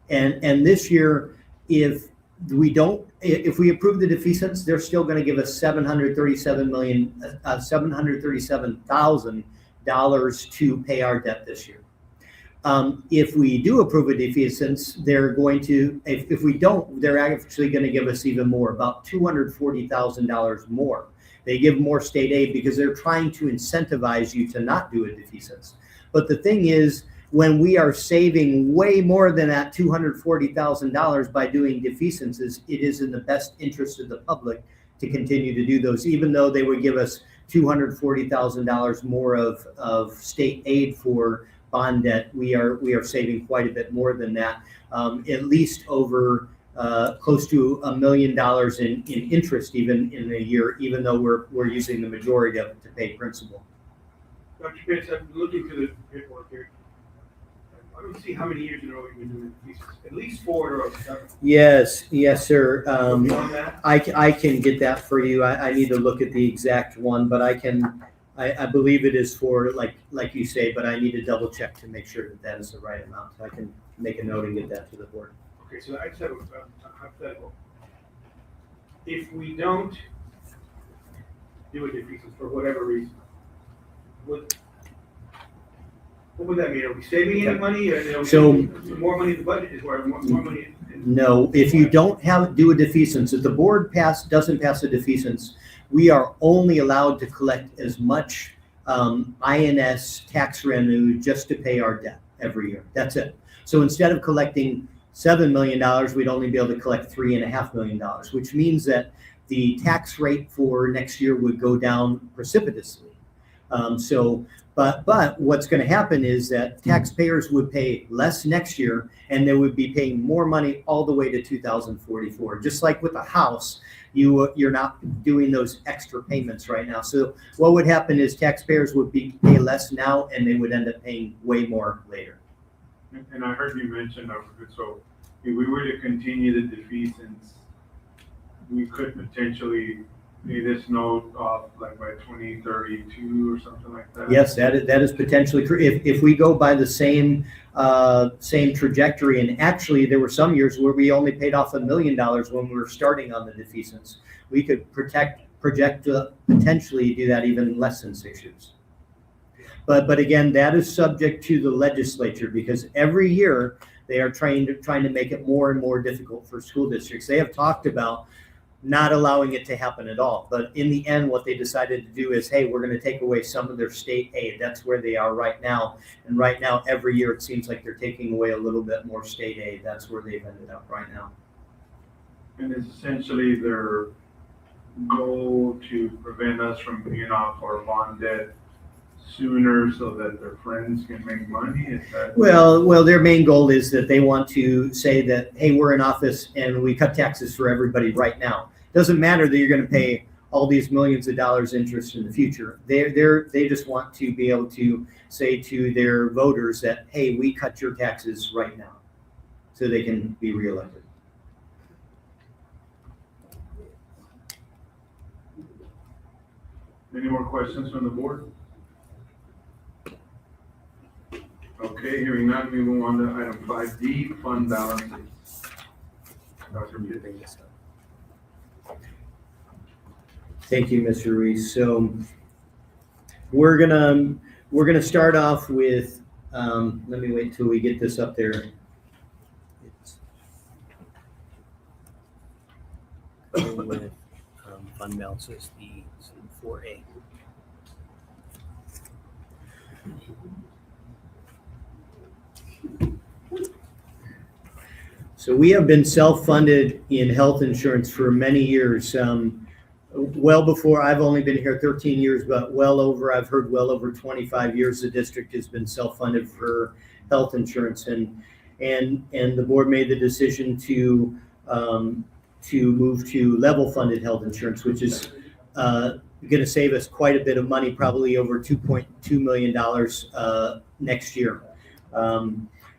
And this year, if we approve the defeasance, they're still going to give us $737,000 to pay our debt this year. If we do approve a defeasance, they're going to, if we don't, they're actually going to give us even more, about $240,000 more. They give more state aid because they're trying to incentivize you to not do a defeasance. But the thing is, when we are saving way more than that $240,000 by doing defeasances, it is in the best interest of the public to continue to do those, even though they would give us $240,000 more of state aid for bond debt. We are saving quite a bit more than that, at least over close to $1 million in interest even in a year, even though we're using the majority of it to pay principal. Dr. Pitts, I'm looking through the paperwork here. I don't see how many years in a row you've been doing these. At least 4 or 7. Yes, sir. Beyond that? I can get that for you. I need to look at the exact one, but I believe it is for, like you say, but I need to double check to make sure that is the right amount. So I can make a note and get that to the board. Okay, so I just have a hypothetical. If we don't do a defeasance for whatever reason, what would that mean? Are we saving any money? So- More money in the budget is where more money. No, if you don't do a defeasance, if the board doesn't pass a defeasance, we are only allowed to collect as much INS tax revenue just to pay our debt every year. That's it. So instead of collecting $7 million, we'd only be able to collect $3.5 million, which means that the tax rate for next year would go down precipitously. But what's going to happen is that taxpayers would pay less next year, and they would be paying more money all the way to 2044. Just like with a house, you're not doing those extra payments right now. So what would happen is taxpayers would pay less now, and they would end up paying way more later. And I heard you mention, so if we were to continue the defeasance, we could potentially pay this note off like by 2032 or something like that? Yes, that is potentially true. If we go by the same trajectory, and actually there were some years where we only paid off $1 million when we were starting on the defeasance. We could project to potentially do that even less than 6 years. But again, that is subject to the legislature, because every year they are trying to make it more and more difficult for school districts. They have talked about not allowing it to happen at all. But in the end, what they decided to do is, hey, we're going to take away some of their state aid. That's where they are right now. And right now, every year, it seems like they're taking away a little bit more state aid. That's where they've ended up right now. And it's essentially their goal to prevent us from paying off our bond debt sooner so that their friends can make money? Is that? Well, their main goal is that they want to say that, hey, we're in office and we cut taxes for everybody right now. Doesn't matter that you're going to pay all these millions of dollars interest in the future. They just want to be able to say to their voters that, hey, we cut your taxes right now, so they can be reelected. Any more questions from the board? Okay, hearing none, we move on to item 5D, fund balances. Dr. Pitt. Thank you, Mr. Ruiz. So we're gonna start off with, let me wait till we get this up there. With fund balances, the 4A. So we have been self-funded in health insurance for many years. Well before, I've only been here 13 years, but I've heard well over 25 years the district has been self-funded for health insurance, and the board made the decision to move to level funded health insurance, which is going to save us quite a bit of money, probably over $2.2 million next year.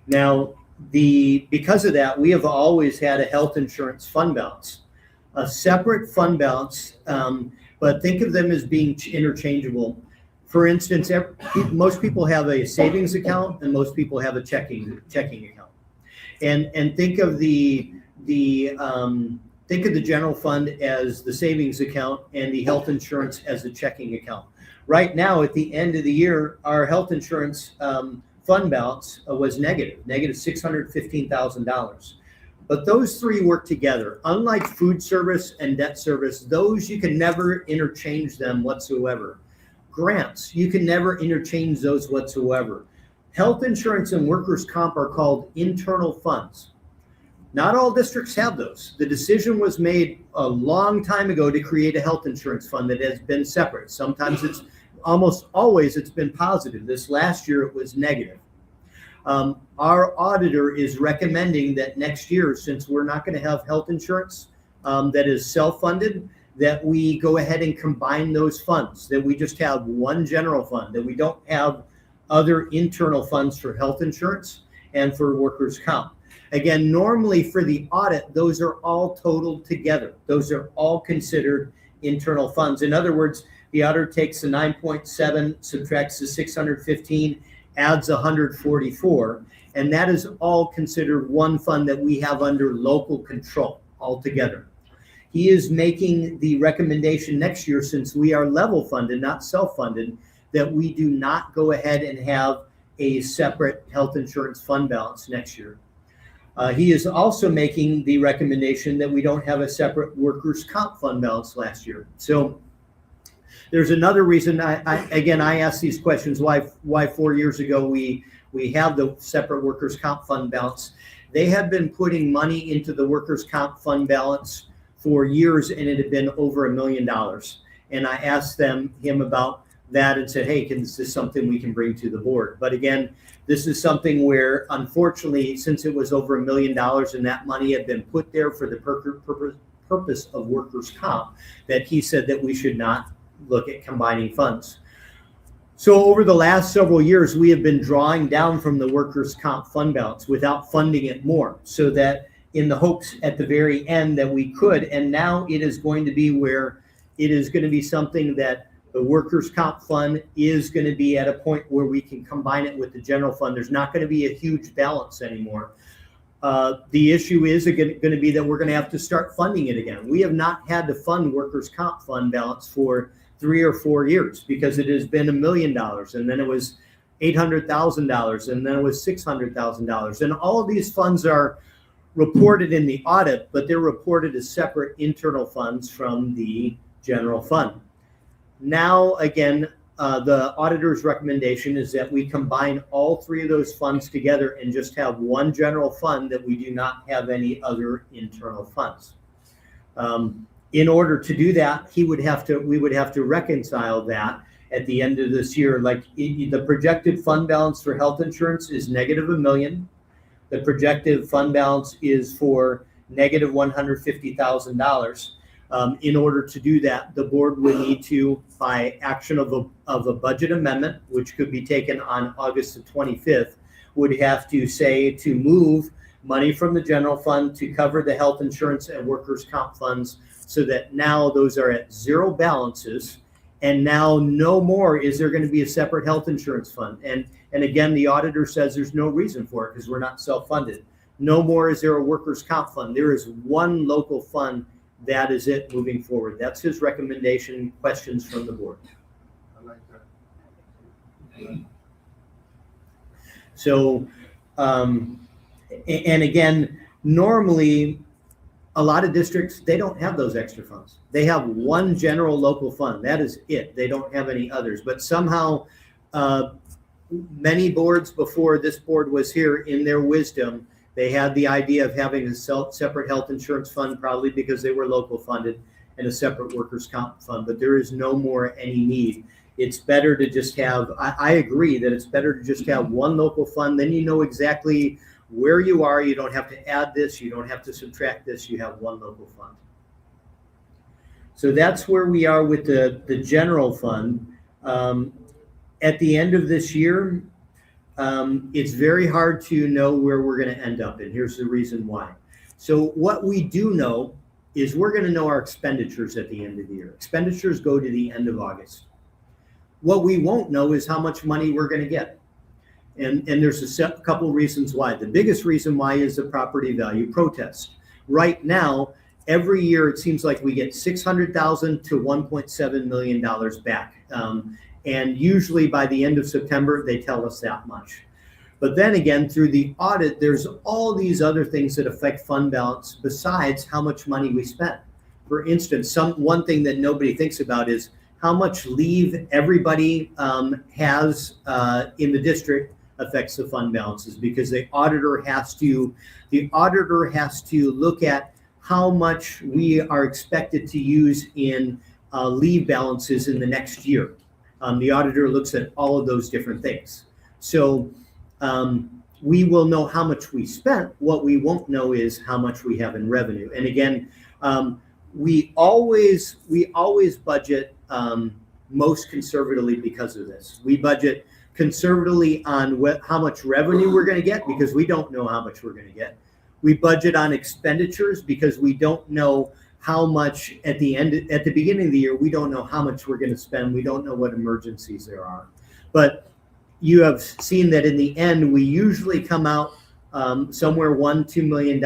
Now, because of that, we have always had a health insurance fund balance, a separate fund balance, but think of them as being interchangeable. For instance, most people have a savings account and most people have a checking account. And think of the general fund as the savings account and the health insurance as the checking account. Right now, at the end of the year, our health insurance fund balance was negative $615,000. But those three work together. Unlike food service and debt service, those you can never interchange them whatsoever. Grants, you can never interchange those whatsoever. Health insurance and workers' comp are called internal funds. Not all districts have those. The decision was made a long time ago to create a health insurance fund that has been separate. Sometimes almost always it's been positive. This last year it was negative. Our auditor is recommending that next year, since we're not going to have health insurance that is self-funded, that we go ahead and combine those funds, that we just have one general fund, that we don't have other internal funds for health insurance and for workers' comp. Again, normally for the audit, those are all totaled together. Those are all considered internal funds. In other words, the auditor takes the 9.7, subtracts the 615, adds 144, and that is all considered one fund that we have under local control altogether. He is making the recommendation next year, since we are level funded, not self-funded, that we do not go ahead and have a separate health insurance fund balance next year. He is also making the recommendation that we don't have a separate workers' comp fund balance last year. So there's another reason I asked these questions, why 4 years ago we have the separate workers' comp fund balance. They had been putting money into the workers' comp fund balance for years, and it had been over $1 million. And I asked him about that and said, hey, is this something we can bring to the board? But again, this is something where, unfortunately, since it was over $1 million and that money had been put there for the purpose of workers' comp, that he said that we should not look at combining funds. So over the last several years, we have been drawing down from the workers' comp fund balance without funding it more, so that in the hopes at the very end that we could, and now it is going to be where it is going to be something that the workers' comp fund is going to be at a point where we can combine it with the general fund. There's not going to be a huge balance anymore. The issue is going to be that we're going to have to start funding it again. We have not had to fund workers' comp fund balance for 3 or 4 years because it has been $1 million, and then it was $800,000, and then it was $600,000. And all of these funds are reported in the audit, but they're reported as separate internal funds from the general fund. Now, again, the auditor's recommendation is that we combine all 3 of those funds together and just have one general fund, that we do not have any other internal funds. In order to do that, we would have to reconcile that at the end of this year. Like the projected fund balance for health insurance is negative $1 million. The projected fund balance is for negative $150,000. In order to do that, the board would need to, by action of a budget amendment, which could be taken on August the 25th, would have to say to move money from the general fund to cover the health insurance and workers' comp funds, so that now those are at 0 balances. And now no more is there going to be a separate health insurance fund. And again, the auditor says there's no reason for it because we're not self-funded. No more is there a workers' comp fund. There is one local fund. That is it moving forward. That's his recommendation. Questions from the board? I like that. So, and again, normally a lot of districts, they don't have those extra funds. They have one general local fund. That is it. They don't have any others. But somehow, many boards before this board was here, in their wisdom, they had the idea of having a separate health insurance fund, probably because they were local funded, and a separate workers' comp fund. But there is no more any need. It's better to just have, I agree that it's better to just have one local fund. Then you know exactly where you are. You don't have to add this. You don't have to subtract this. You have one local fund. So that's where we are with the general fund. At the end of this year, it's very hard to know where we're going to end up. And here's the reason why. So what we do know is we're going to know our expenditures at the end of the year. Expenditures go to the end of August. What we won't know is how much money we're going to get. And there's a couple reasons why. The biggest reason why is the property value protest. Right now, every year it seems like we get $600,000 to $1.7 million back. And usually by the end of September, they tell us that much. But then again, through the audit, there's all these other things that affect fund balance besides how much money we spent. For instance, one thing that nobody thinks about is how much leave everybody has in the district affects the fund balances, because the auditor has to look at how much we are expected to use in leave balances in the next year. The auditor looks at all of those different things. So we will know how much we spent. What we won't know is how much we have in revenue. And again, we always budget most conservatively because of this. We budget conservatively on how much revenue we're going to get, because we don't know how much we're going to get. We budget on expenditures because we don't know how much at the beginning of the year. We don't know how much we're going to spend. We don't know what emergencies there are. But you have seen that in the end, we usually come out somewhere $1-2 million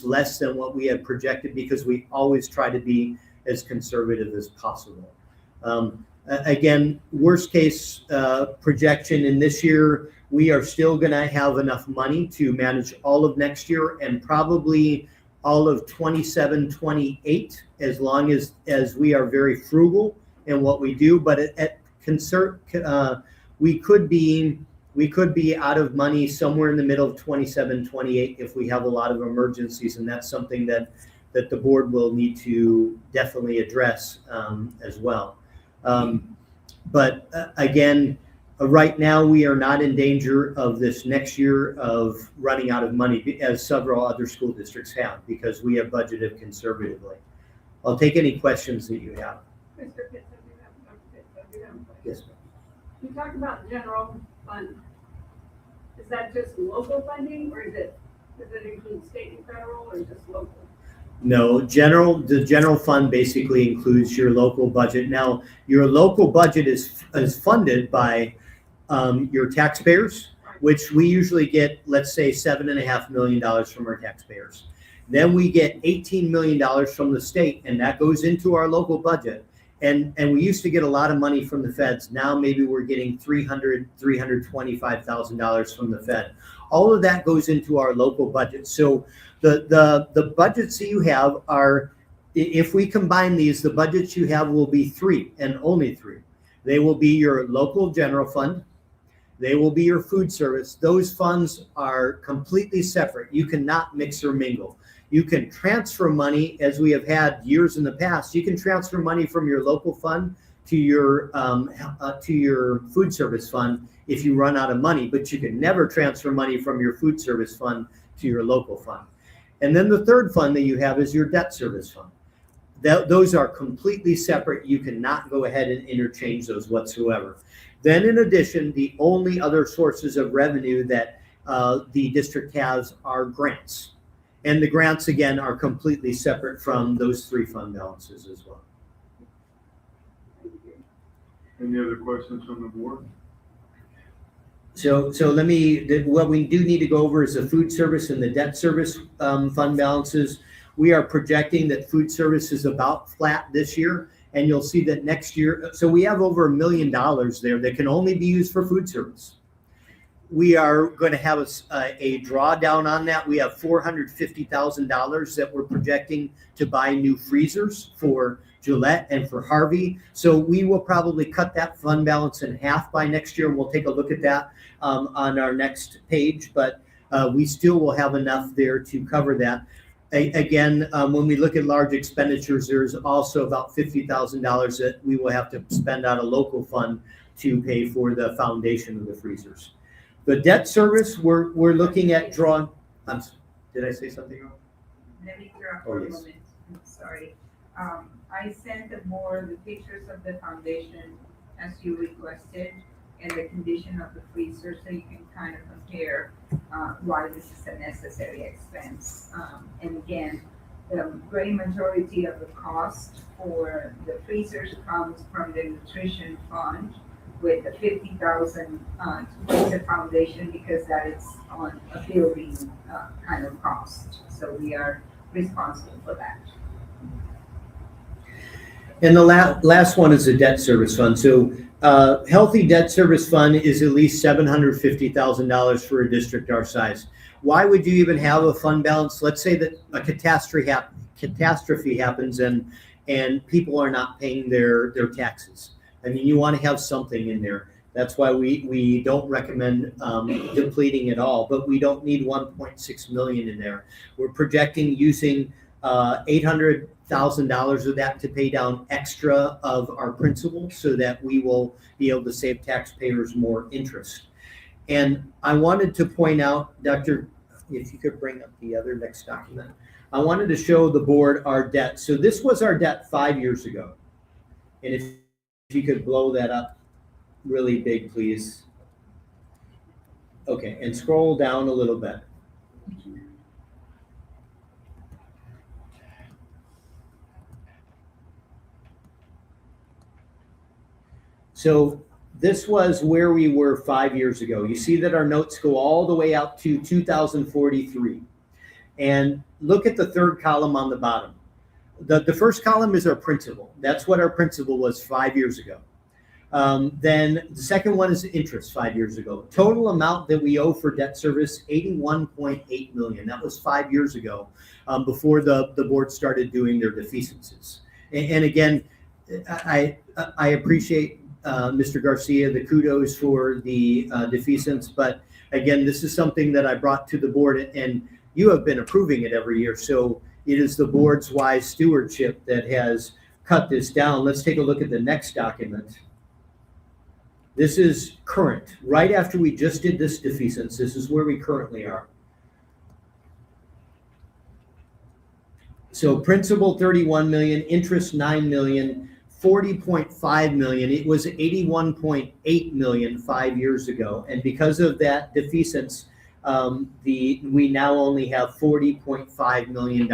less than what we had projected, because we always try to be as conservative as possible. Again, worst case projection in this year, we are still going to have enough money to manage all of next year and probably all of 27, 28, as long as we are very frugal in what we do. But we could be out of money somewhere in the middle of 27, 28 if we have a lot of emergencies, and that's something that the board will need to definitely address as well. But again, right now we are not in danger of this next year of running out of money, as several other school districts have, because we have budgeted conservatively. I'll take any questions that you have. Mr. Pitts, I do have a question. Yes, ma'am. You talked about general fund. Is that just local funding, or does it include state and federal, or just local? No, the general fund basically includes your local budget. Now, your local budget is funded by your taxpayers, which we usually get, let's say, $7.5 million from our taxpayers. Then we get $18 million from the state, and that goes into our local budget. And we used to get a lot of money from the feds. Now maybe we're getting $325,000 from the Fed. All of that goes into our local budget. So the budgets that you have are, if we combine these, the budgets you have will be three and only three. They will be your local general fund. They will be your food service. Those funds are completely separate. You cannot mix or mingle. You can transfer money, as we have had years in the past. You can transfer money from your local fund to your food service fund if you run out of money, but you can never transfer money from your food service fund to your local fund. And then the third fund that you have is your debt service fund. Those are completely separate. You cannot go ahead and interchange those whatsoever. Then in addition, the only other sources of revenue that the district has are grants. And the grants, again, are completely separate from those three fund balances as well. Any other questions from the board? So what we do need to go over is the food service and the debt service fund balances. We are projecting that food service is about flat this year, and you'll see that next year, so we have over $1 million there that can only be used for food service. We are going to have a drawdown on that. We have $450,000 that we're projecting to buy new freezers for Gillette and for Harvey. So we will probably cut that fund balance in half by next year. We'll take a look at that on our next page, but we still will have enough there to cover that. Again, when we look at large expenditures, there's also about $50,000 that we will have to spend out of local fund to pay for the foundation of the freezers. The debt service, we're looking at drawing. Did I say something wrong? Let me interrupt for a moment. I'm sorry. I sent the board the pictures of the foundation as you requested and the condition of the freezer, so you can kind of compare why this is a necessary expense. And again, the great majority of the cost for the freezers comes from the nutrition fund, with the $50,000 towards the foundation, because that is on a building kind of cost. So we are responsible for that. And the last one is the debt service fund. So healthy debt service fund is at least $750,000 for a district our size. Why would you even have a fund balance? Let's say that a catastrophe happens and people are not paying their taxes. I mean, you want to have something in there. That's why we don't recommend depleting it all, but we don't need 1.6 million in there. We're projecting using $800,000 of that to pay down extra of our principal, so that we will be able to save taxpayers more interest. And I wanted to point out, Doctor, if you could bring up the other next document. I wanted to show the board our debt. So this was our debt 5 years ago. And if you could blow that up really big, please. Okay, and scroll down a little bit. So this was where we were 5 years ago. You see that our notes go all the way out to 2043. And look at the third column on the bottom. The first column is our principal. That's what our principal was 5 years ago. Then the second one is interest 5 years ago. Total amount that we owe for debt service, $81.8 million. That was 5 years ago, before the board started doing their defeasances. And again, I appreciate Mr. Garcia, the kudos for the defeasance, but again, this is something that I brought to the board, and you have been approving it every year. So it is the board's wise stewardship that has cut this down. Let's take a look at the next document. This is current. Right after we just did this defeasance, this is where we currently are. So principal 31 million, interest 9 million, 40.5 million. It was 81.8 million 5 years ago. And because of that defeasance, we now only have $40.5 million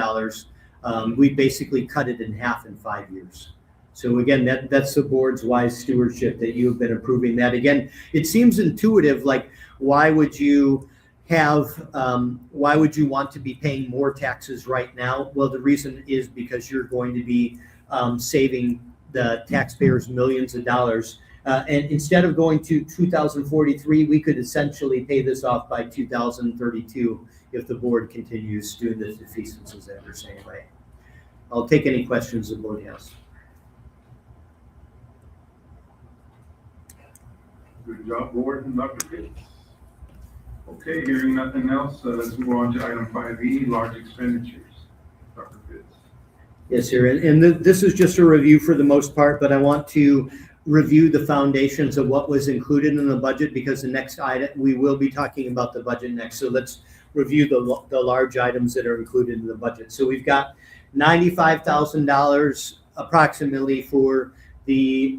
We basically cut it in half in 5 years. So again, that's the board's wise stewardship that you have been approving that. Again, it seems intuitive, like why would you want to be paying more taxes right now? Well, the reason is because you're going to be saving the taxpayers millions of dollars. And instead of going to 2043, we could essentially pay this off by 2032 if the board continues doing the defeasances that they're saying, right? I'll take any questions the board has. Good job, board and Dr. Pitts. Okay, hearing nothing else, let's move on to item 5E, large expenditures. Dr. Pitts. Yes, sir. And this is just a review for the most part, but I want to review the foundations of what was included in the budget because the next item, we will be talking about the budget next. So let's review the large items that are included in the budget. So we've got $95,000 approximately for the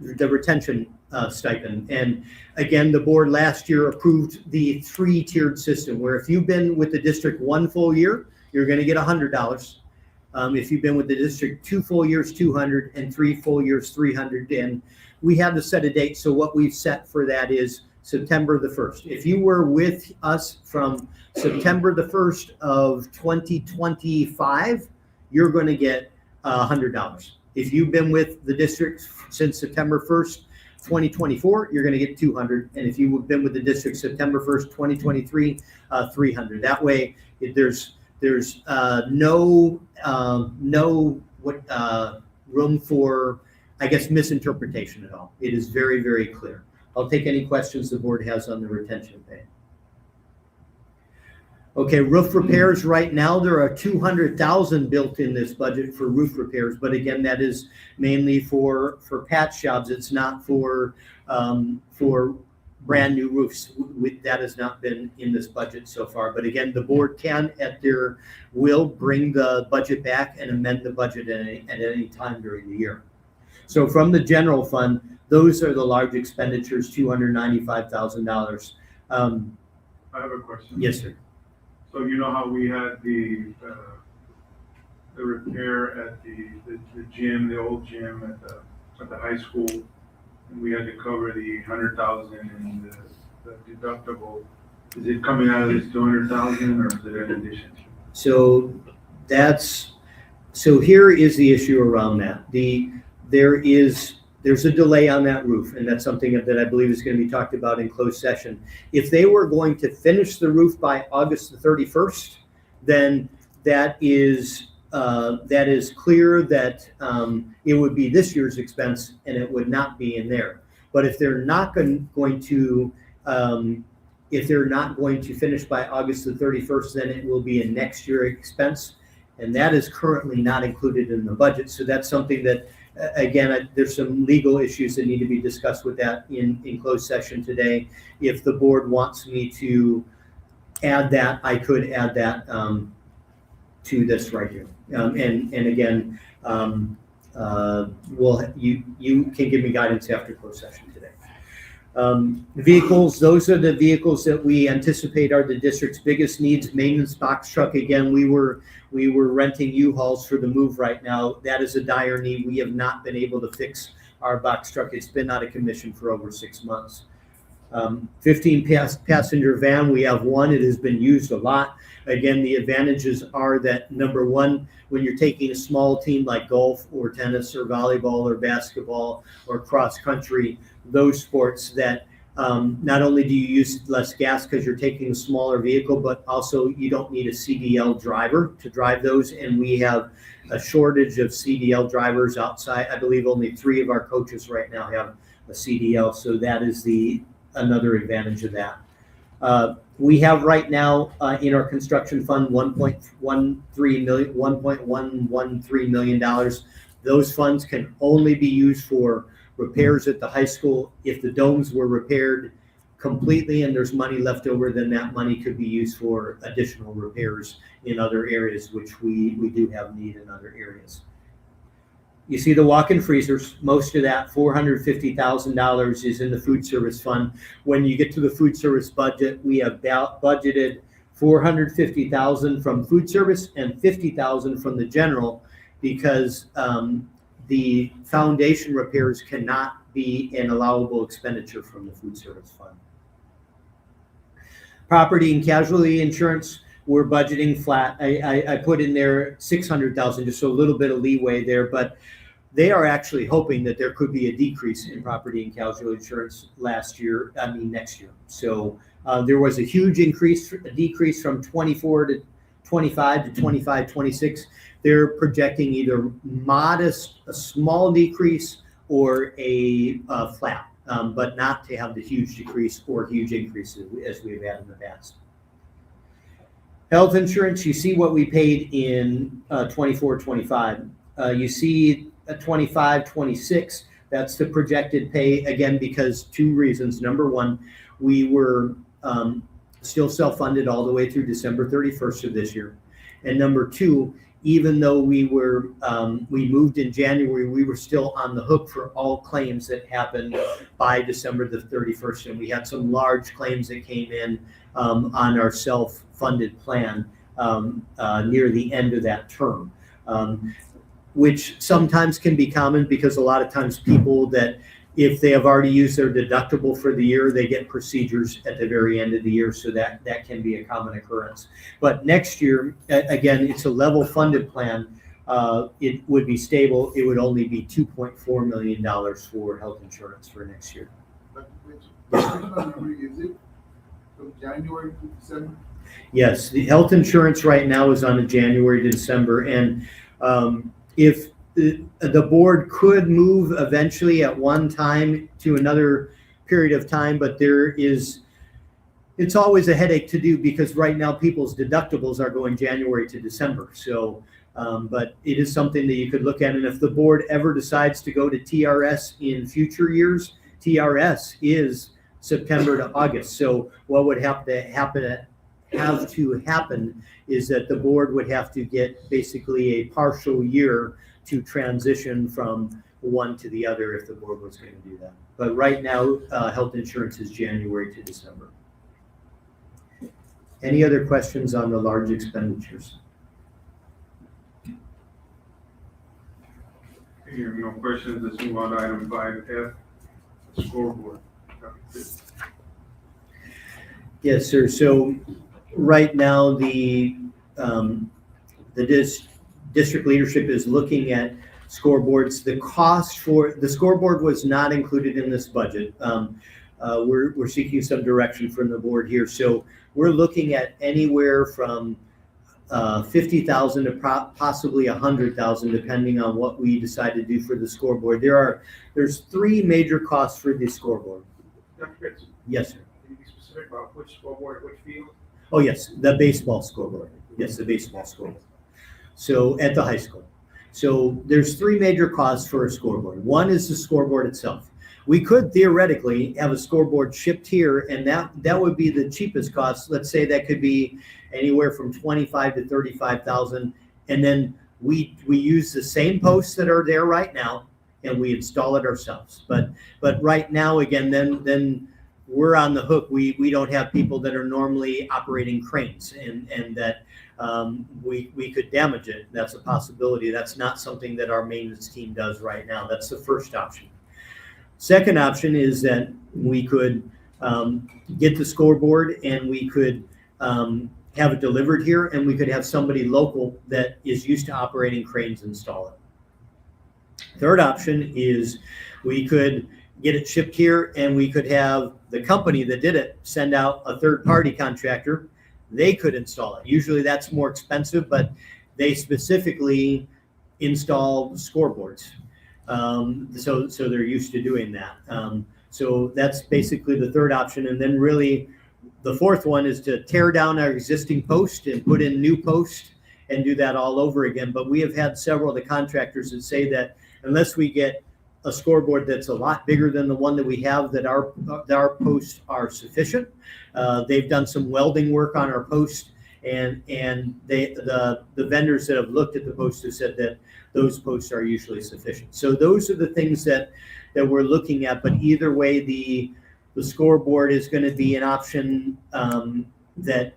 retention stipend. And again, the board last year approved the 3-tiered system where if you've been with the district 1 full year, you're going to get $100. If you've been with the district 2 full years, $200, and 3 full years, $300. And we have to set a date. So what we've set for that is September the 1st. If you were with us from September the 1st of 2025, you're going to get $100. If you've been with the district since September 1st, 2024, you're going to get $200. And if you've been with the district September 1st, 2023, $300. That way, there's no room for, I guess, misinterpretation at all. It is very, very clear. I'll take any questions the board has on the retention pay. Okay, roof repairs right now, there are $200,000 built in this budget for roof repairs, but again, that is mainly for patch jobs. It's not for brand new roofs. That has not been in this budget so far. But again, the board can, at their will, bring the budget back and amend the budget at any time during the year. So from the general fund, those are the large expenditures, $295,000. I have a question. Yes, sir. So you know how we had the repair at the gym, the old gym at the high school, and we had to cover the $100,000 in the deductible. Is it coming out of this $200,000 or is it in addition? So here is the issue around that. There's a delay on that roof, and that's something that I believe is going to be talked about in closed session. If they were going to finish the roof by August the 31st, then that is clear that it would be this year's expense and it would not be in there. But if they're not going to finish by August the 31st, then it will be a next year expense, and that is currently not included in the budget. So that's something that, again, there's some legal issues that need to be discussed with that in closed session today. If the board wants me to add that, I could add that to this right here. And again, you can give me guidance after closed session today. Vehicles, those are the vehicles that we anticipate are the district's biggest needs. Maintenance box truck, again, we were renting U-Hauls for the move right now. That is a dire need. We have not been able to fix our box truck. It's been out of commission for over 6 months. 15 passenger van, we have one. It has been used a lot. Again, the advantages are that, number one, when you're taking a small team like golf or tennis or volleyball or basketball or cross country, those sports that not only do you use less gas because you're taking a smaller vehicle, but also you don't need a CDL driver to drive those. And we have a shortage of CDL drivers outside. I believe only 3 of our coaches right now have a CDL. So that is another advantage of that. We have right now in our construction fund $1.113 million. Those funds can only be used for repairs at the high school. If the domes were repaired completely and there's money left over, then that money could be used for additional repairs in other areas, which we do have need in other areas. You see the walk-in freezers, most of that, $450,000, is in the food service fund. When you get to the food service budget, we have budgeted $450,000 from food service and $50,000 from the general, because the foundation repairs cannot be an allowable expenditure from the food service fund. Property and casualty insurance, we're budgeting flat. I put in there 600,000, just so a little bit of leeway there, but they are actually hoping that there could be a decrease in property and casualty insurance next year. So there was a huge decrease from 24 to 25 to 25, 26. They're projecting either a small decrease or a flat, but not to have the huge decrease or huge increases as we've had in the past. Health insurance, you see what we paid in 24, 25. You see 25, 26, that's the projected pay, again, because two reasons. Number one, we were still self-funded all the way through December 31st of this year. And number two, even though we moved in January, we were still on the hook for all claims that happened by December the 31st. And we had some large claims that came in on our self-funded plan near the end of that term, which sometimes can be common because a lot of times people that, if they have already used their deductible for the year, they get procedures at the very end of the year, so that can be a common occurrence. But next year, again, it's a level funded plan. It would be stable. It would only be $2.4 million for health insurance for next year. But which number is it? From January to December? Yes, the health insurance right now is on a January to December, and if the board could move eventually at one time to another period of time, but it's always a headache to do because right now people's deductibles are going January to December. So, but it is something that you could look at. And if the board ever decides to go to TRS in future years, TRS is September to August. So what would have to happen is that the board would have to get basically a partial year to transition from one to the other if the board was going to do that. But right now, health insurance is January to December. Any other questions on the large expenditures? Hearing no questions, let's move on to item 5F, scoreboard. Yes, sir. So right now, the district leadership is looking at scoreboards. The cost for the scoreboard was not included in this budget. We're seeking some direction from the board here. So we're looking at anywhere from 50,000 to possibly 100,000, depending on what we decide to do for the scoreboard. There's three major costs for the scoreboard. Dr. Pitts, Yes, sir. can you be specific about which scoreboard, which field? Oh, yes, the baseball scoreboard. Yes, the baseball scoreboard. So at the high school. So there's three major costs for a scoreboard. One is the scoreboard itself. We could theoretically have a scoreboard shipped here, and that would be the cheapest cost. Let's say that could be anywhere from 25 to 35,000, and then we use the same posts that are there right now, and we install it ourselves. But right now, again, then we're on the hook. We don't have people that are normally operating cranes, and that we could damage it. That's a possibility. That's not something that our maintenance team does right now. That's the first option. Second option is that we could get the scoreboard and we could have it delivered here, and we could have somebody local that is used to operating cranes install it. Third option is we could get it shipped here, and we could have the company that did it send out a third-party contractor. They could install it. Usually that's more expensive, but they specifically install scoreboards. So they're used to doing that. So that's basically the third option. And then really the fourth one is to tear down our existing post and put in new post and do that all over again. But we have had several of the contractors that say that unless we get a scoreboard that's a lot bigger than the one that we have, that our posts are sufficient. They've done some welding work on our post, and the vendors that have looked at the posts have said that those posts are usually sufficient. So those are the things that we're looking at. But either way, the scoreboard is going to be an option that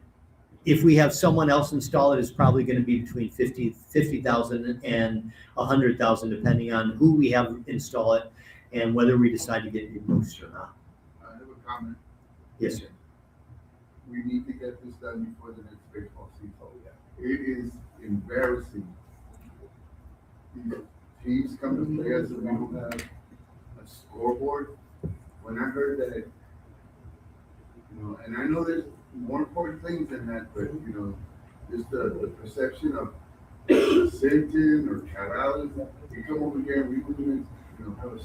If we have someone else install it, it's probably gonna be between 50,000 and 100,000, depending on who we have install it and whether we decide to get new posts or not. I have a comment. Yes, sir. We need to get this done before the next baseball season. It is embarrassing. These teams come to play us and we don't have a scoreboard. When I heard that, and I know there's more important things than that, but, just the perception of Sinton or Charales, we come over here and we wouldn't, have a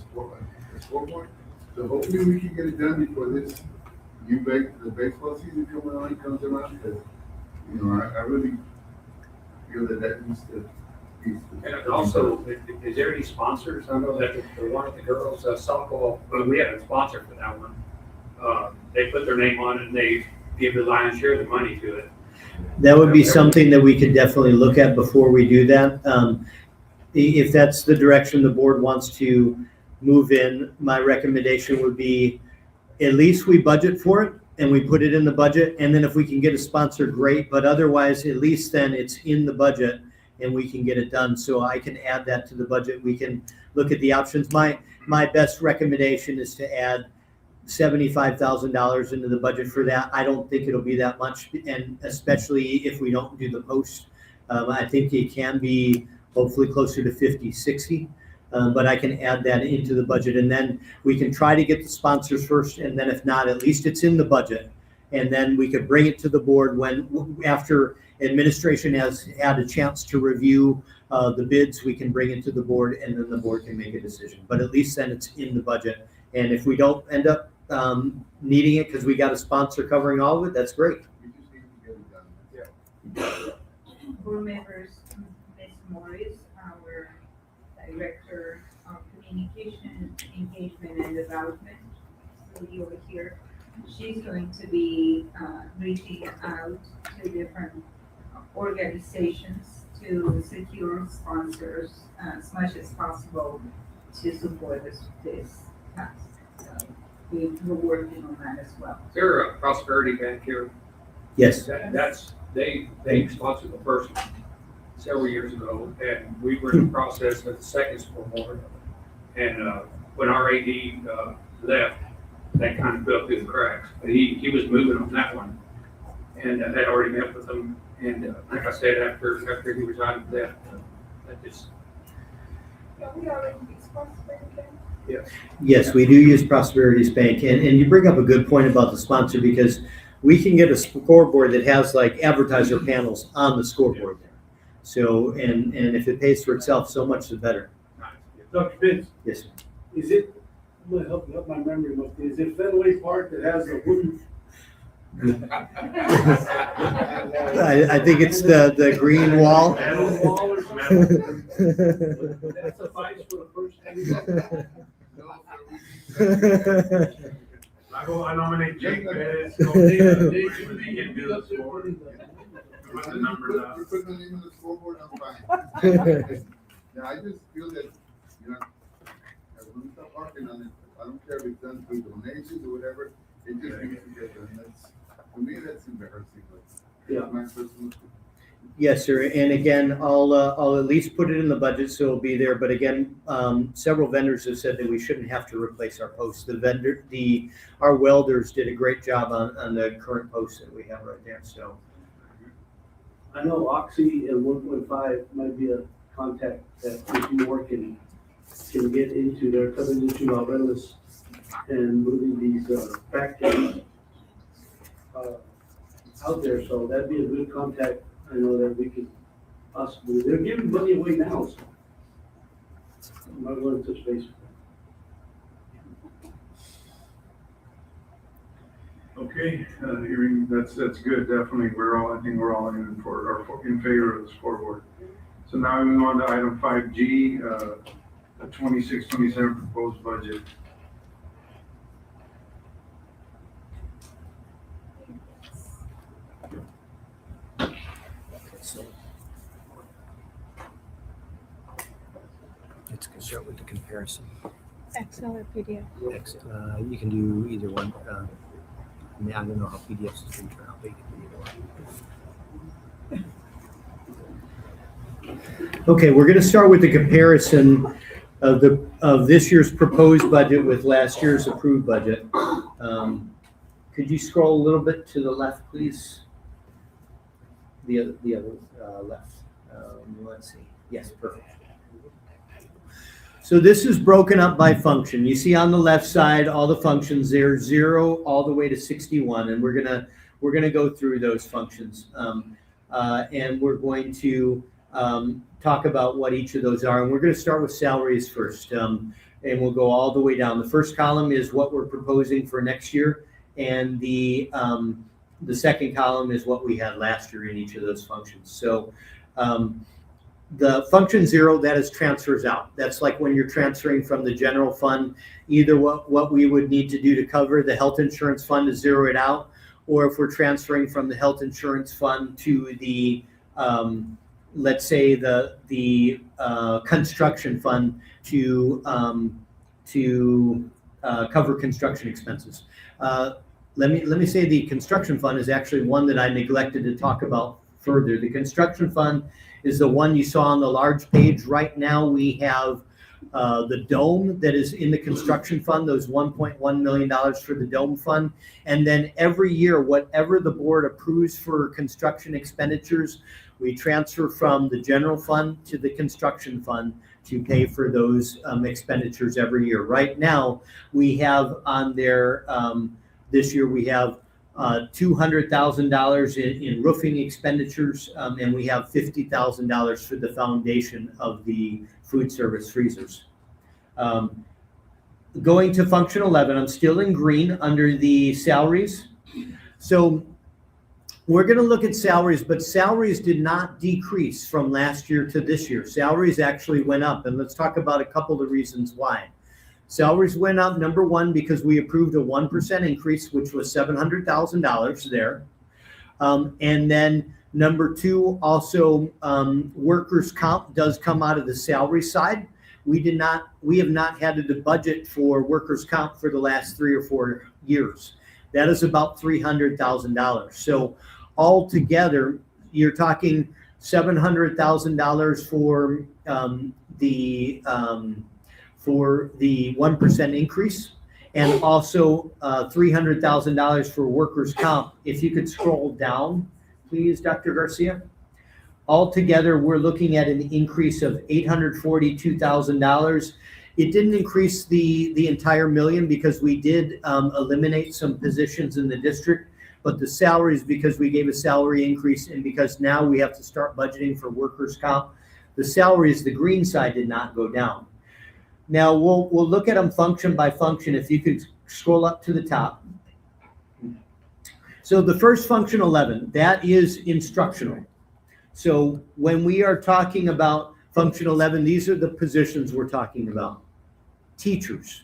scoreboard. So hopefully we can get it done before this the baseball season comes around, because, I really feel that needs to be. And also, is there any sponsors? I know that the one of the girls softball, well, we had a sponsor for that one. They put their name on it and they give the lion's share of the money to it. That would be something that we could definitely look at before we do that. If that's the direction the board wants to move in, my recommendation would be at least we budget for it and we put it in the budget. And then if we can get a sponsor, great. But otherwise, at least then it's in the budget and we can get it done. So I can add that to the budget. We can look at the options. My best recommendation is to add $75,000 into the budget for that. I don't think it'll be that much, and especially if we don't do the post. I think it can be hopefully closer to 50, 60, but I can add that into the budget, and then we can try to get the sponsors first, and then if not, at least it's in the budget. And then we could bring it to the board after administration has had a chance to review the bids, we can bring it to the board, and then the board can make a decision. But at least then it's in the budget. And if we don't end up needing it because we got a sponsor covering all of it, that's great. We just need to get it done. Board members, Ms. Morris, our Director of Communication, Engagement and Development, will be over here. She's going to be reaching out to different organizations to secure sponsors as much as possible to support this task. So we're working on that as well. Is there a Prosperity Bank here? Yes. They sponsored the first one several years ago, and we were in the process of the second scoreboard. And when our AD left, that kind of fell through the cracks. But he was moving on that one, and had already met with them. And like I said, after he resigned, that just. We already discussed that. Yes. Yes, we do use Prosperities Bank, and you bring up a good point about the sponsor, because we can get a scoreboard that has like advertiser panels on the scoreboard there. So, and if it pays for itself, so much the better. Dr. Pitts, Yes, sir. is it, I'm gonna help my memory, but is it Fenway Park that has the wooden? I think it's the green wall. Metal wall or something? That suffice for the first thing. I nominate Jake Perez. They should be Get to the score. Put the numbers up. We're putting the name on the scoreboard, I'm fine. Yeah, I just feel that, as we start working on it, I don't care if it's done through donations or whatever, it just needs to get done. For me, that's embarrassing, but. Yeah. My personal. Yes, sir. And again, I'll at least put it in the budget, so it'll be there. But again, several vendors have said that we shouldn't have to replace our posts. Our welders did a great job on the current posts that we have right there. So I know Oxy and 1.5 might be a contact that if you work can get into, they're coming into Morelos and moving these factories out there. So that'd be a good contact. I know that we could possibly, they're giving money away now, so I'm not going to touch base with them. Okay, hearing, that's good, definitely, I think we're all in favor of the scoreboard. So now we move on to item 5G, the 26-27 proposed budget. Let's start with the comparison. Excel or PDF? You can do either one. I don't know how PDFs is going to turn out, but you can do either one. Okay, we're going to start with the comparison of this year's proposed budget with last year's approved budget. Could you scroll a little bit to the left, please? The other left. Let's see. Yes, perfect. So this is broken up by function. You see on the left side all the functions there, 0 all the way to 61, and we're gonna go through those functions, and we're going to talk about what each of those are. And we're going to start with salaries first, and we'll go all the way down. The first column is what we're proposing for next year, and the second column is what we had last year in each of those functions. So the function 0, that is transfers out. That's like when you're transferring from the general fund, either what we would need to do to cover the health insurance fund to zero it out, or if we're transferring from the health insurance fund to the let's say the construction fund to cover construction expenses. Let me say the construction fund is actually one that I neglected to talk about further. The construction fund is the one you saw on the large page. Right now we have the dome that is in the construction fund, those $1.1 million for the dome fund. And then every year, whatever the board approves for construction expenditures, we transfer from the general fund to the construction fund to pay for those expenditures every year. Right now, we have on there, this year we have $200,000 in roofing expenditures, and we have $50,000 for the foundation of the food service freezers. Going to function 11, I'm still in green under the salaries. So we're going to look at salaries, but salaries did not decrease from last year to this year. Salaries actually went up, and let's talk about a couple of reasons why. Salaries went up, number one, because we approved a 1% increase, which was $700,000 there. And then number two, also workers' comp does come out of the salary side. We have not had to budget for workers' comp for the last 3 or 4 years. That is about $300,000. So altogether, you're talking $700,000 for the 1% increase, and also $300,000 for workers' comp. If you could scroll down, please, Dr. Garcia. Altogether, we're looking at an increase of $842,000. It didn't increase the entire million because we did eliminate some positions in the district, but the salaries, because we gave a salary increase and because now we have to start budgeting for workers' comp, the salaries, the green side, did not go down. Now we'll look at them function by function. If you could scroll up to the top. So the first function 11, that is instructional. So when we are talking about function 11, these are the positions we're talking about. Teachers.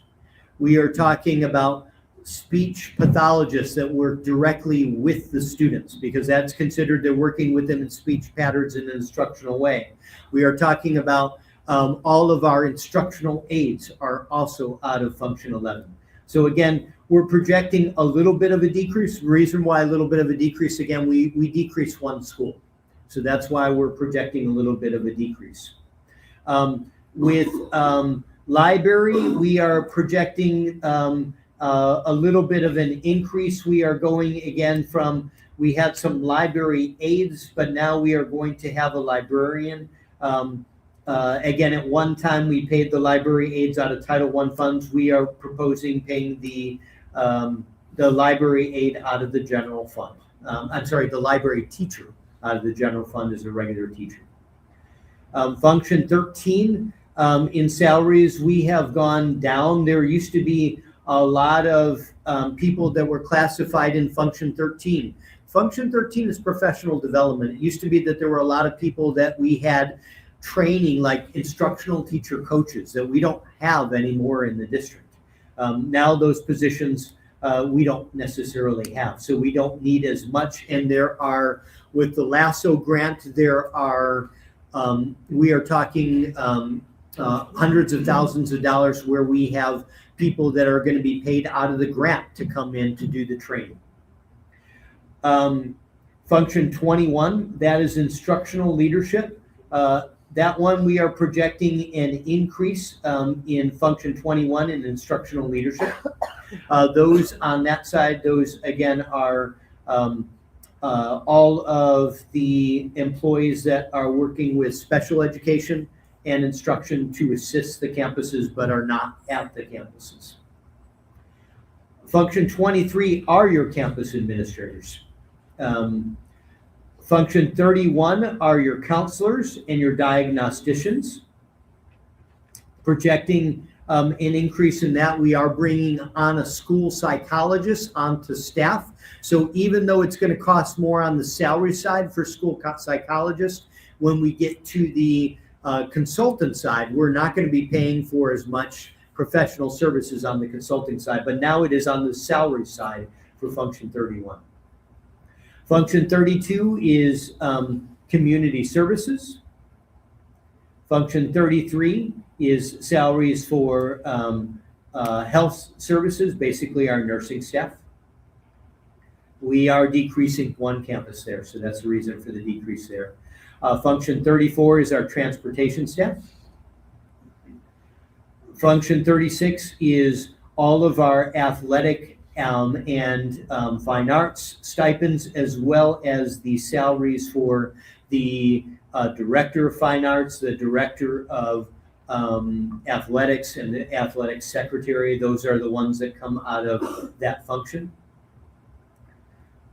We are talking about speech pathologists that work directly with the students because that's considered they're working with them in speech patterns in an instructional way. We are talking about all of our instructional aides are also out of function 11. So again, we're projecting a little bit of a decrease. The reason why a little bit of a decrease, again, we decreased one school. So that's why we're projecting a little bit of a decrease. With library, we are projecting a little bit of an increase. We are going again from, we had some library aides, but now we are going to have a librarian. Again, at one time we paid the library aides out of Title I funds. We are proposing paying the library aide out of the general fund. I'm sorry, the library teacher out of the general fund as a regular teacher. Function 13, in salaries, we have gone down. There used to be a lot of people that were classified in function 13. Function 13 is professional development. It used to be that there were a lot of people that we had training, like instructional teacher coaches, that we don't have anymore in the district. Now those positions we don't necessarily have, so we don't need as much. And there are, with the LASSO grant, there are, we are talking hundreds of thousands of dollars where we have people that are going to be paid out of the grant to come in to do the training. Function 21, that is instructional leadership. That one, we are projecting an increase in function 21 in instructional leadership. Those on that side, those again are all of the employees that are working with special education and instruction to assist the campuses but are not at the campuses. Function 23 are your campus administrators. Function 31 are your counselors and your diagnosticians. Projecting an increase in that, we are bringing on a school psychologist onto staff. So even though it's going to cost more on the salary side for school psychologists, when we get to the consultant side, we're not going to be paying for as much professional services on the consulting side, but now it is on the salary side for function 31. Function 32 is community services. Function 33 is salaries for health services, basically our nursing staff. We are decreasing one campus there, so that's the reason for the decrease there. Function 34 is our transportation staff. Function 36 is all of our athletic and fine arts stipends, as well as the salaries for the director of fine arts, the director of athletics, and the athletic secretary. Those are the ones that come out of that function.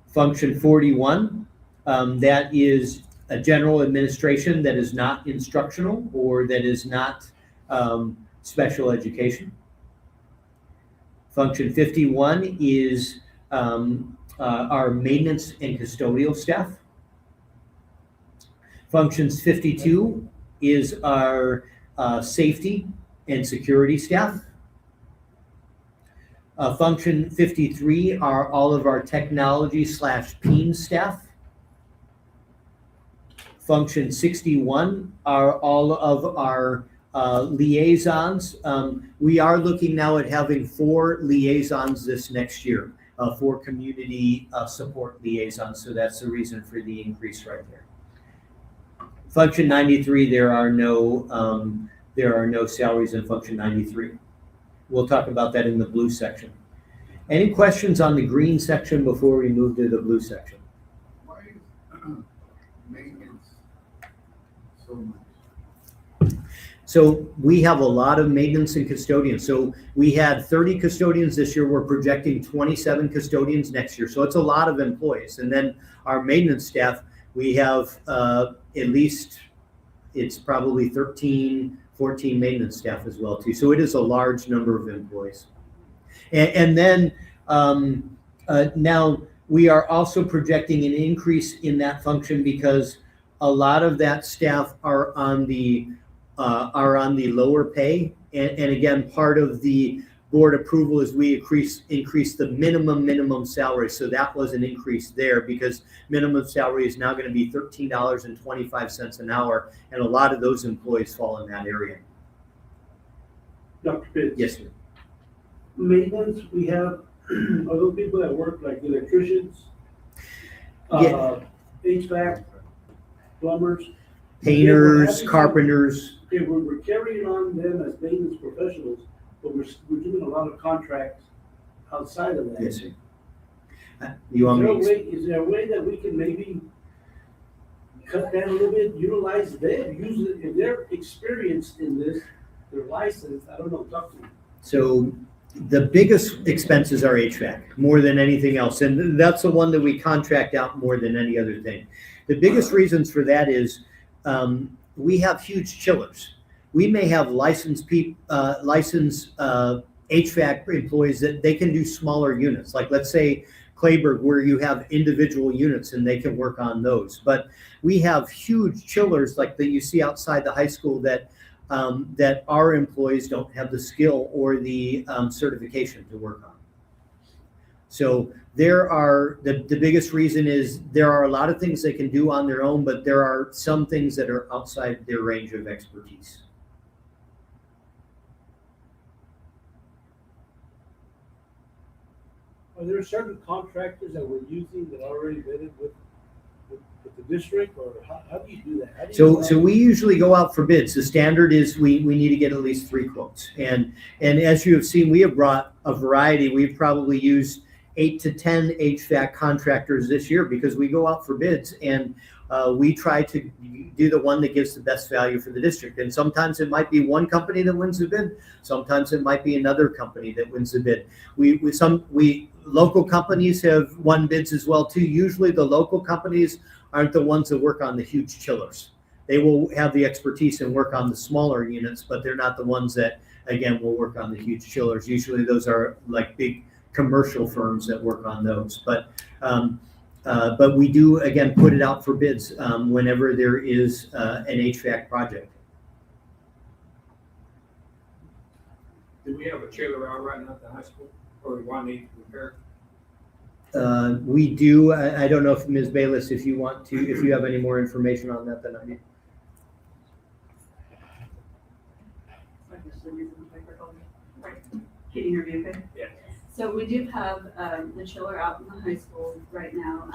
Function 41, that is a general administration that is not instructional or that is not special education. Function 51 is our maintenance and custodial staff. Functions 52 is our safety and security staff. Function 53 are all of our technology/PEAM staff. Function 61 are all of our liaisons. We are looking now at having 4 liaisons this next year, 4 community support liaisons. So that's the reason for the increase right there. Function 93, there are no salaries in function 93. We'll talk about that in the blue section. Any questions on the green section before we move to the blue section? Why is maintenance so much? So we have a lot of maintenance and custodians. So we had 30 custodians this year. We're projecting 27 custodians next year. So it's a lot of employees. And then our maintenance staff, we have at least, it's probably 13, 14 maintenance staff as well too. So it is a large number of employees. And then now we are also projecting an increase in that function because a lot of that staff are on the lower pay. And again, part of the board approval is we increase the minimum salary. So that was an increase there because minimum salary is now going to be $13.25 an hour. And a lot of those employees fall in that area. Dr. Pitts? Yes, sir. Maintenance, we have, are those people that work like electricians, Yeah. HVAC, plumbers? Painters, carpenters. Okay, we're carrying on them as maintenance professionals, but we're doing a lot of contracts outside of that. Yes, sir. You want me? Is there a way that we can maybe cut that a little bit, utilize them, use it, if they're experienced in this, they're licensed, I don't know, talk to me. So the biggest expenses are HVAC more than anything else. And that's the one that we contract out more than any other thing. The biggest reasons for that is we have huge chillers. We may have licensed HVAC employees that they can do smaller units. Like let's say Clayburgh, where you have individual units and they can work on those. But we have huge chillers like that you see outside the high school that our employees don't have the skill or the certification to work on. So there are, the biggest reason is there are a lot of things they can do on their own, but there are some things that are outside their range of expertise. Are there certain contractors that we're using that are already vetted with with the district, or how do you do that? How do you So we usually go out for bids. The standard is we need to get at least 3 quotes. And as you have seen, we have brought a variety. We've probably used 8 to 10 HVAC contractors this year because we go out for bids and we try to do the one that gives the best value for the district. And sometimes it might be one company that wins the bid. Sometimes it might be another company that wins the bid. Local companies have won bids as well too. Usually the local companies aren't the ones that work on the huge chillers. They will have the expertise and work on the smaller units, but they're not the ones that, again, will work on the huge chillers. Usually those are like big commercial firms that work on those. But we do, again, put it out for bids whenever there is an HVAC project. Do we have a chiller out right now at the high school, or do I need to repair? We do. I don't know if Ms. Bayless, if you have any more information on that than I do. Can you hear me okay? Yeah. So we do have the chiller out in the high school right now.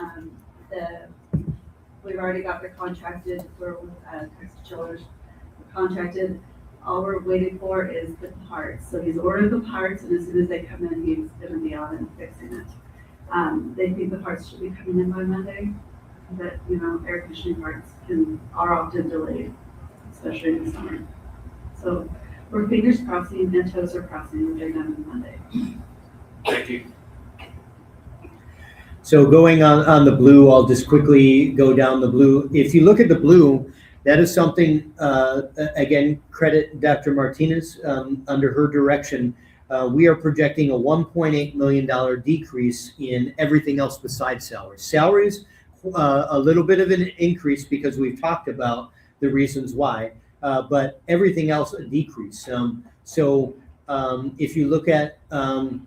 We've already got the contracted for Texas Chillers. Contracted. All we're waiting for is the parts. So he's ordered the parts, and as soon as they come in, he's going to be on and fixing it. They think the parts should be coming in by Monday, but air conditioning parts are often delayed, especially in the summer. So we're fingers crossing and toes are crossing that they're done on Monday. Thank you. So going on the blue, I'll just quickly go down the blue. If you look at the blue, that is something, again, credit Dr. Martinez under her direction. We are projecting a $1.8 million decrease in everything else besides salaries. Salaries, a little bit of an increase because we've talked about the reasons why, but everything else a decrease. If you look at, and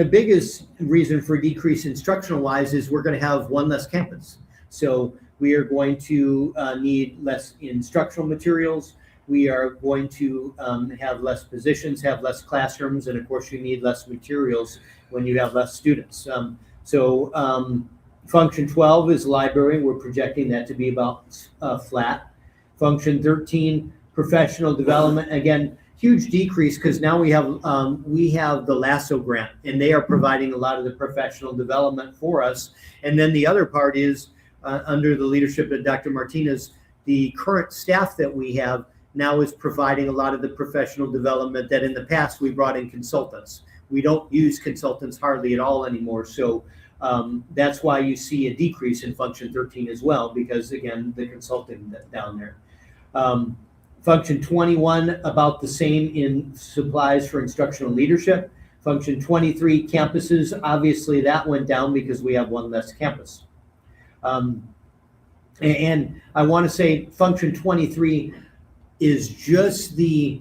the biggest reason for decrease instructional wise is we're going to have one less campus. So we are going to need less instructional materials. We are going to have less positions, have less classrooms, and of course you need less materials when you have less students. Function 12 is library. We're projecting that to be about flat. Function 13, professional development. Again, huge decrease because now we have the LASSO grant, and they are providing a lot of the professional development for us. And then the other part is under the leadership of Dr. Martinez, the current staff that we have now is providing a lot of the professional development that in the past we brought in consultants. We don't use consultants hardly at all anymore. So that's why you see a decrease in function 13 as well, because again, the consulting down there. Function 21, about the same in supplies for instructional leadership. Function 23, campuses, obviously that went down because we have one less campus. And I want to say function 23 is just the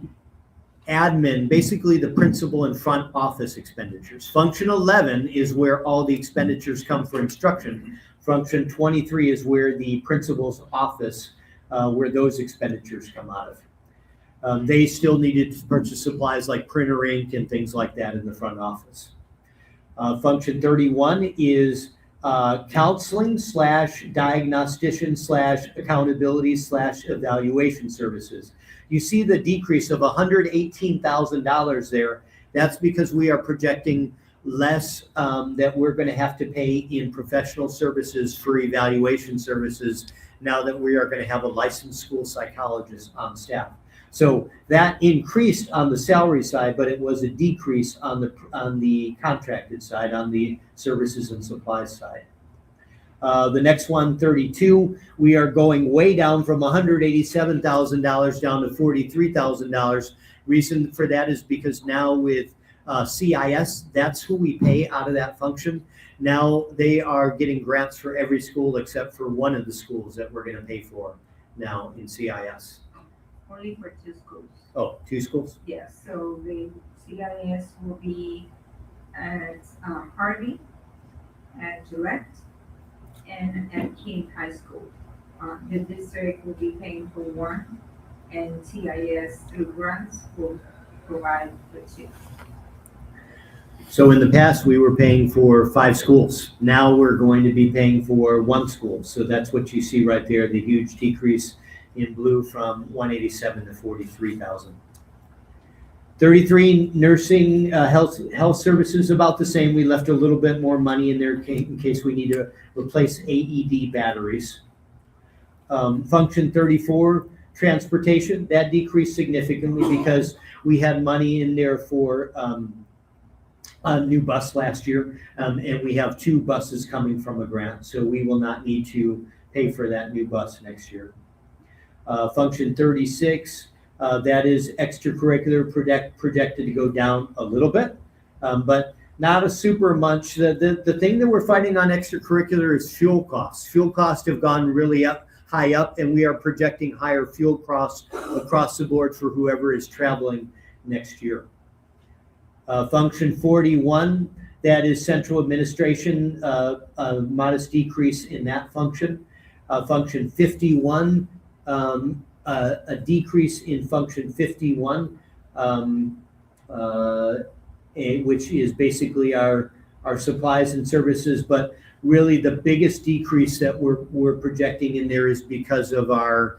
admin, basically the principal and front office expenditures. Function 11 is where all the expenditures come for instruction. Function 23 is where the principal's office, where those expenditures come out of. They still needed to purchase supplies like printer ink and things like that in the front office. Function 31 is counseling / diagnostician / accountability / evaluation services. You see the decrease of $118,000 there. That's because we are projecting less that we're going to have to pay in professional services for evaluation services now that we are going to have a licensed school psychologist on staff. So that increased on the salary side, but it was a decrease on the contracted side, on the services and supplies side. The next one, 32, we are going way down from $187,000 down to $43,000. Reason for that is because now with CIS, that's who we pay out of that function. Now they are getting grants for every school except for one of the schools that we're going to pay for now in CIS. Only for 2 schools. Oh, 2 schools? Yes, so the CIS will be at Harvey, at Gillette, and at King High School. The district will be paying for 1, and CIS through grants will provide for 2. So in the past, we were paying for 5 schools. Now we're going to be paying for 1 school. So that's what you see right there, the huge decrease in blue from 187 to 43,000. 33 nursing health services, about the same. We left a little bit more money in there in case we need to replace AED batteries. Function 34, transportation, that decreased significantly because we had money in there for a new bus last year, and we have 2 buses coming from a grant, so we will not need to pay for that new bus next year. Function 36, that is extracurricular, projected to go down a little bit, but not a super much. The thing that we're fighting on extracurricular is fuel costs. Fuel costs have gone really high up, and we are projecting higher fuel costs across the board for whoever is traveling next year. Function 41, that is central administration, a modest decrease in that function. Function 51, a decrease in function 51, which is basically our supplies and services, but really the biggest decrease that we're projecting in there is because of our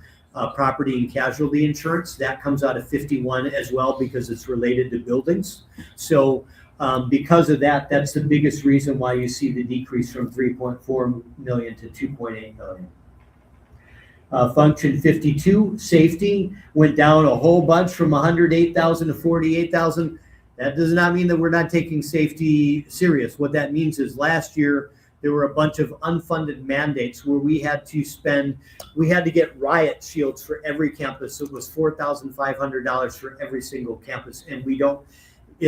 property and casualty insurance. That comes out of 51 as well because it's related to buildings. So because of that, that's the biggest reason why you see the decrease from 3.4 million to 2.8 million. Function 52, safety, went down a whole bunch from 108,000 to 48,000. That does not mean that we're not taking safety serious. What that means is last year, there were a bunch of unfunded mandates where we had to get riot shields for every campus. It was $4,500 for every single campus. And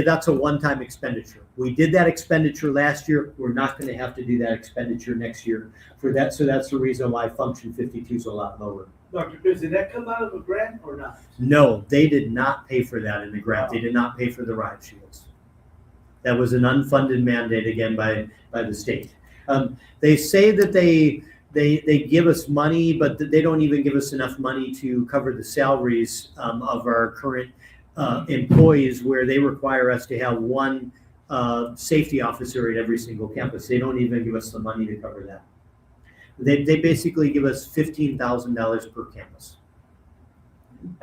that's a one-time expenditure. We did that expenditure last year. We're not going to have to do that expenditure next year for that. So that's the reason why function 52 is a lot lower. Dr. Pitts, did that come out of a grant or not? No, they did not pay for that in the grant. They did not pay for the riot shields. That was an unfunded mandate again by the state. They say that they give us money, but they don't even give us enough money to cover the salaries of our current employees, where they require us to have 1 safety officer at every single campus. They don't even give us the money to cover that. They basically give us $15,000 per campus.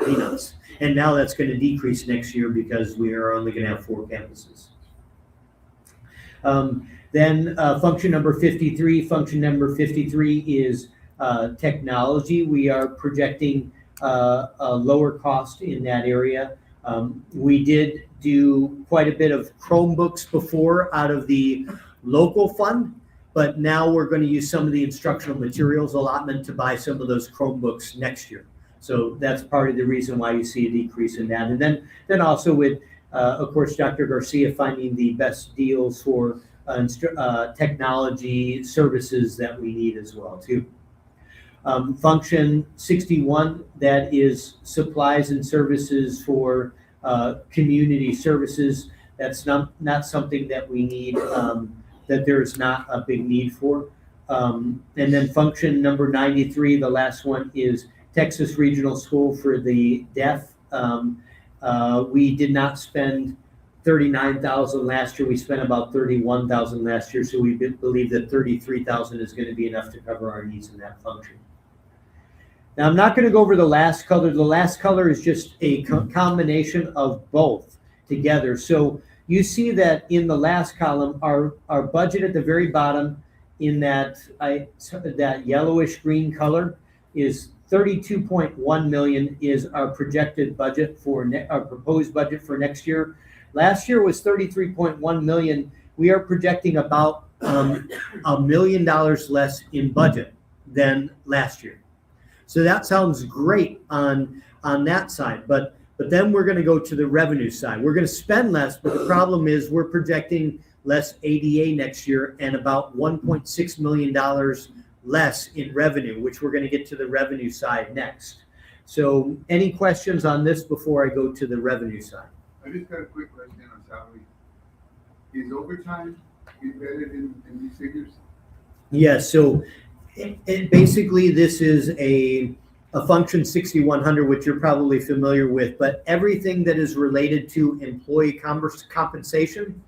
Peanuts. And now that's going to decrease next year because we are only going to have 4 campuses. Then function number 53. Function number 53 is technology. We are projecting a lower cost in that area. We did do quite a bit of Chromebooks before out of the local fund, but now we're going to use some of the instructional materials allotment to buy some of those Chromebooks next year. So that's part of the reason why you see a decrease in that. And then also with, of course, Dr. Garcia finding the best deals for technology services that we need as well too. Function 61, that is supplies and services for community services. That's not something that we need, that there's not a big need for. And then function number 93, the last one, is Texas Regional School for the Deaf. We did not spend $39,000 last year. We spent about $31,000 last year, so we believe that $33,000 is going to be enough to cover our needs in that function. Now, I'm not going to go over the last color. The last color is just a combination of both together. So you see that in the last column, our budget at the very bottom in that yellowish green color is 32.1 million is our projected budget for our proposed budget for next year. Last year was 33.1 million. We are projecting about $1 million less in budget than last year. So that sounds great on that side, but then we're going to go to the revenue side. We're going to spend less, but the problem is we're projecting less ADA next year and about $1.6 million less in revenue, which we're going to get to the revenue side next. So any questions on this before I go to the revenue side? I just got a quick question on salary. Is overtime embedded in these figures? Yes, so it basically this is a function 6100, which you're probably familiar with, but everything that is related to employee compensation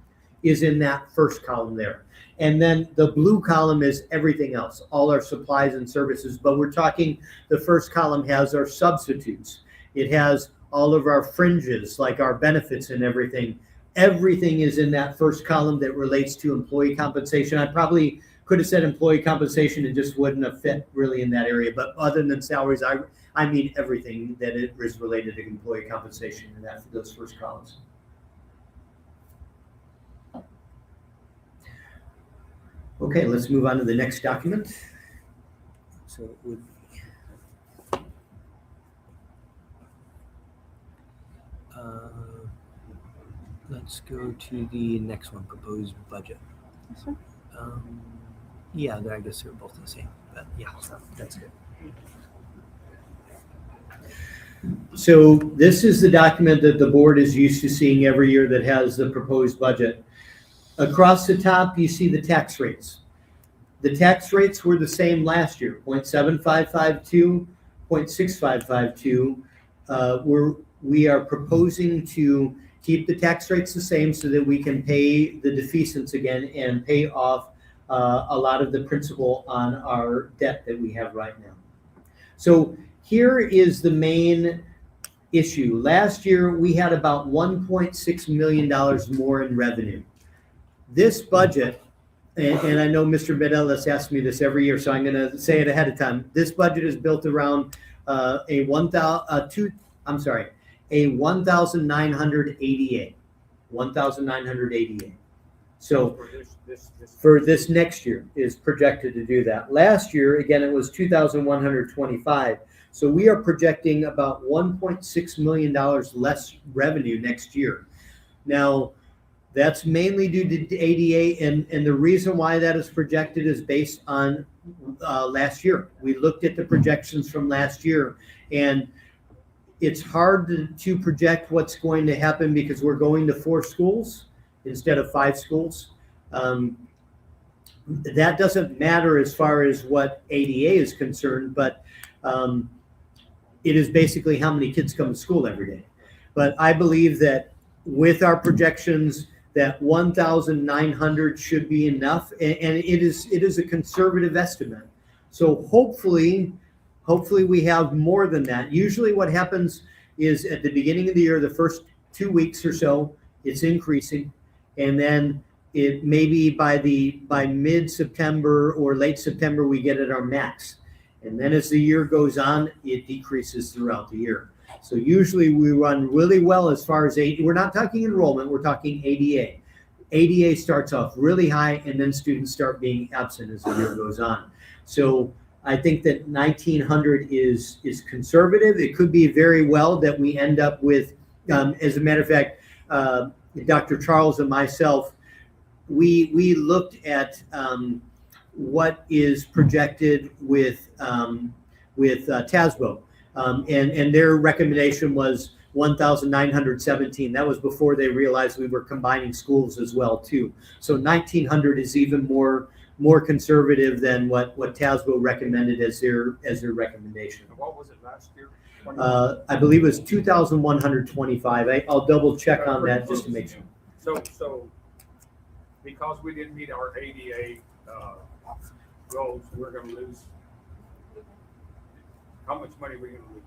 is in that first column there. And then the blue column is everything else, all our supplies and services. But we're talking, the first column has our substitutes. It has all of our fringes, like our benefits and everything. Everything is in that first column that relates to employee compensation. I probably could have said employee compensation and just wouldn't have fit really in that area. But other than salaries, I mean everything that is related to employee compensation in those first columns. Okay, let's move on to the next document. So it would let's go to the next one, proposed budget. Yeah, I guess they're both the same, but yeah, so that's good. So this is the document that the board is used to seeing every year that has the proposed budget. Across the top, you see the tax rates. The tax rates were the same last year, 0.7552, 0.6552. We are proposing to keep the tax rates the same so that we can pay the defeasance again and pay off a lot of the principal on our debt that we have right now. So here is the main issue. Last year, we had about $1.6 million more in revenue. This budget, and I know Mr. Medelis asks me this every year, so I'm going to say it ahead of time. This budget is built around a 1,988. 1,988. So for this next year is projected to do that. Last year, again, it was 2,125. So we are projecting about $1.6 million less revenue next year. Now, that's mainly due to ADA, and the reason why that is projected is based on last year. We looked at the projections from last year, and it's hard to project what's going to happen because we're going to 4 schools instead of 5 schools. That doesn't matter as far as what ADA is concerned, but it is basically how many kids come to school every day. But I believe that with our projections, that 1,900 should be enough, and it is a conservative estimate. So hopefully we have more than that. Usually what happens is at the beginning of the year, the first 2 weeks or so, it's increasing, and then it maybe by mid-September or late September, we get at our max. And then as the year goes on, it decreases throughout the year. So usually we run really well as far as we're not talking enrollment, we're talking ADA. ADA starts off really high, and then students start being absent as the year goes on. So I think that 1,900 is conservative. It could be very well that we end up with, as a matter of fact, Dr. Charles and myself, we looked at what is projected with TASBO, and their recommendation was 1,917. That was before they realized we were combining schools as well too. So 1,900 is even more conservative than what TASBO recommended as their recommendation. What was it last year? I believe it was 2,125. I'll double check on that just to make sure. So because we didn't meet our ADA goals, we're going to lose. How much money are we going to lose?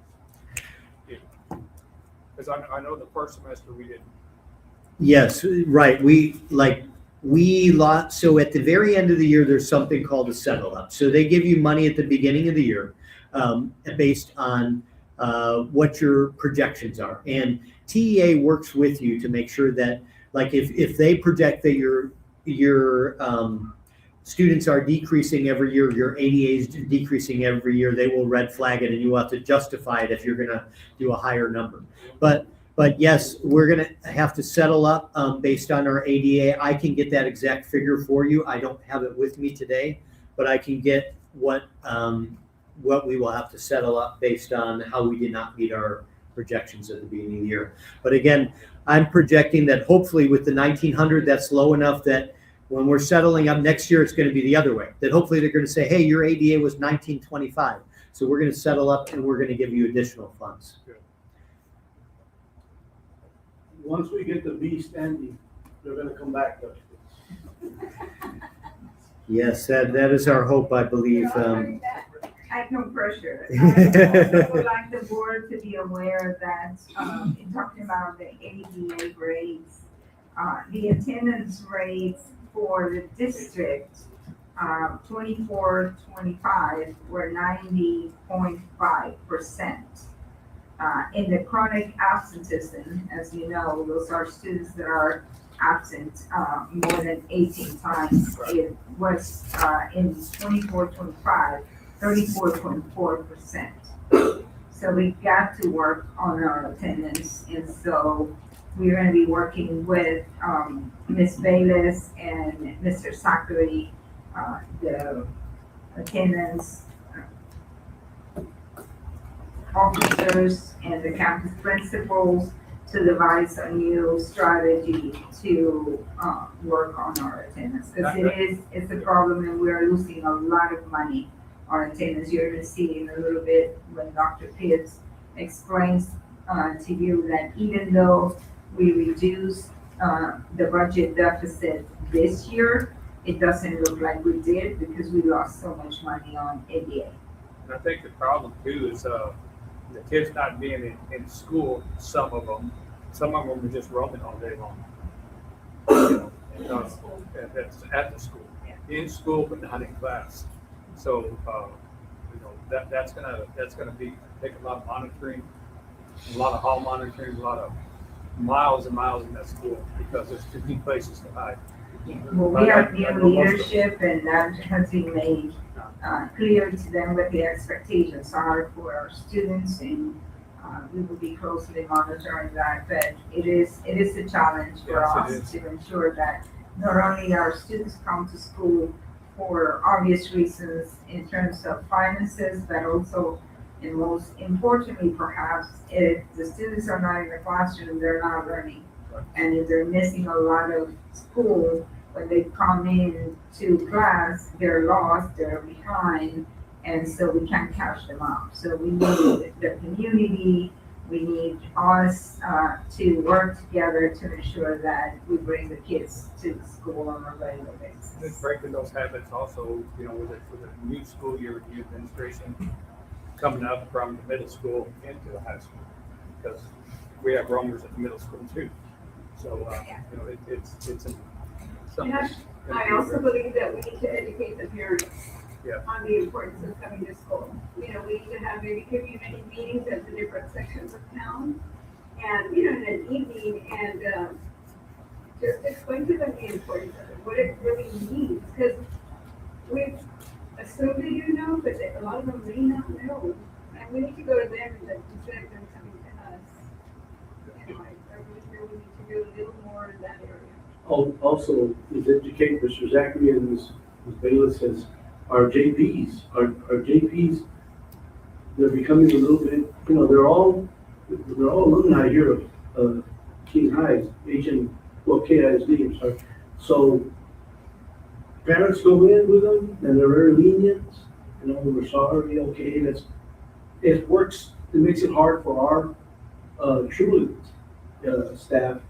Because I know the first semester we didn't. Yes, right. We lost. So at the very end of the year, there's something called a settle up. So they give you money at the beginning of the year based on what your projections are. And TEA works with you to make sure that, like, if they project that your students are decreasing every year, your ADA is decreasing every year, they will red flag it, and you have to justify it if you're going to do a higher number. But yes, we're going to have to settle up based on our ADA. I can get that exact figure for you. I don't have it with me today, but I can get what we will have to settle up based on how we did not meet our projections at the beginning of the year. But again, I'm projecting that hopefully with the 1,900, that's low enough that when we're settling up next year, it's going to be the other way. That hopefully they're going to say, hey, your ADA was 1,925. So we're going to settle up and we're going to give you additional funds. Once we get the B standing, they're gonna come back, Dr. Yes, that is our hope, I believe. I have no pressure. I would like the board to be aware that, in talking about the ADA rates, the attendance rates for the district, 24-25 were 90.5%. In the chronic absenteeism, as you know, those are students that are absent more than 18 times. It was in 24-25, 34.4%. So we've got to work on our attendance, and so we're going to be working with Ms. Bayless and Mr. Zachary, the attendance officers and the campus principals, to devise a new strategy to work on our attendance. Because it's a problem, and we're losing a lot of money on attendance. You're going to see in a little bit when Dr. Pitts explains to you that even though we reduced the budget deficit this year, it doesn't look like we did because we lost so much money on ADA. And I think the problem too is, the kids not being in school, some of them are just roaming all day long. And that's at the school, in school, but not in class. So, that's gonna take a lot of monitoring, a lot of hall monitoring, a lot of miles and miles in that school because there's too many places to hide. Well, we have new leadership, and that has been made clear to them what the expectations are for our students, and we will be closely monitoring that. But it is a challenge for us to ensure that not only our students come to school for obvious reasons in terms of finances, but also, and most importantly perhaps, if the students are not in the classroom, they're not learning. And if they're missing a lot of school, when they come in to class, they're lost, they're behind, and so we can't catch them up. So we need the community, we need us to work together to ensure that we bring the kids to the school on a regular basis. It's breaking those habits also, with the new school year with the administration coming up from the middle school into the high school, because we have roamers at the middle school too. So, it's something. I also believe that we need to educate the parents Yeah. on the importance of coming to school. We need to have maybe community meetings at the different sections of town, and, in an evening, and just explain to them the importance of it, what it really means, because we've assumed they do know, but a lot of them may not know, and we need to go to them instead of them coming to us. And I really feel we need to do a little more in that area. Also, is educate Mr. Zachary and Ms. Bayless says, our JPs, they're becoming a little bit, they're all alumni here of King Highs, KISD, I'm sorry. So parents go in with them and they're very lenient, we're sorry, okay, it works, it makes it hard for our truly staff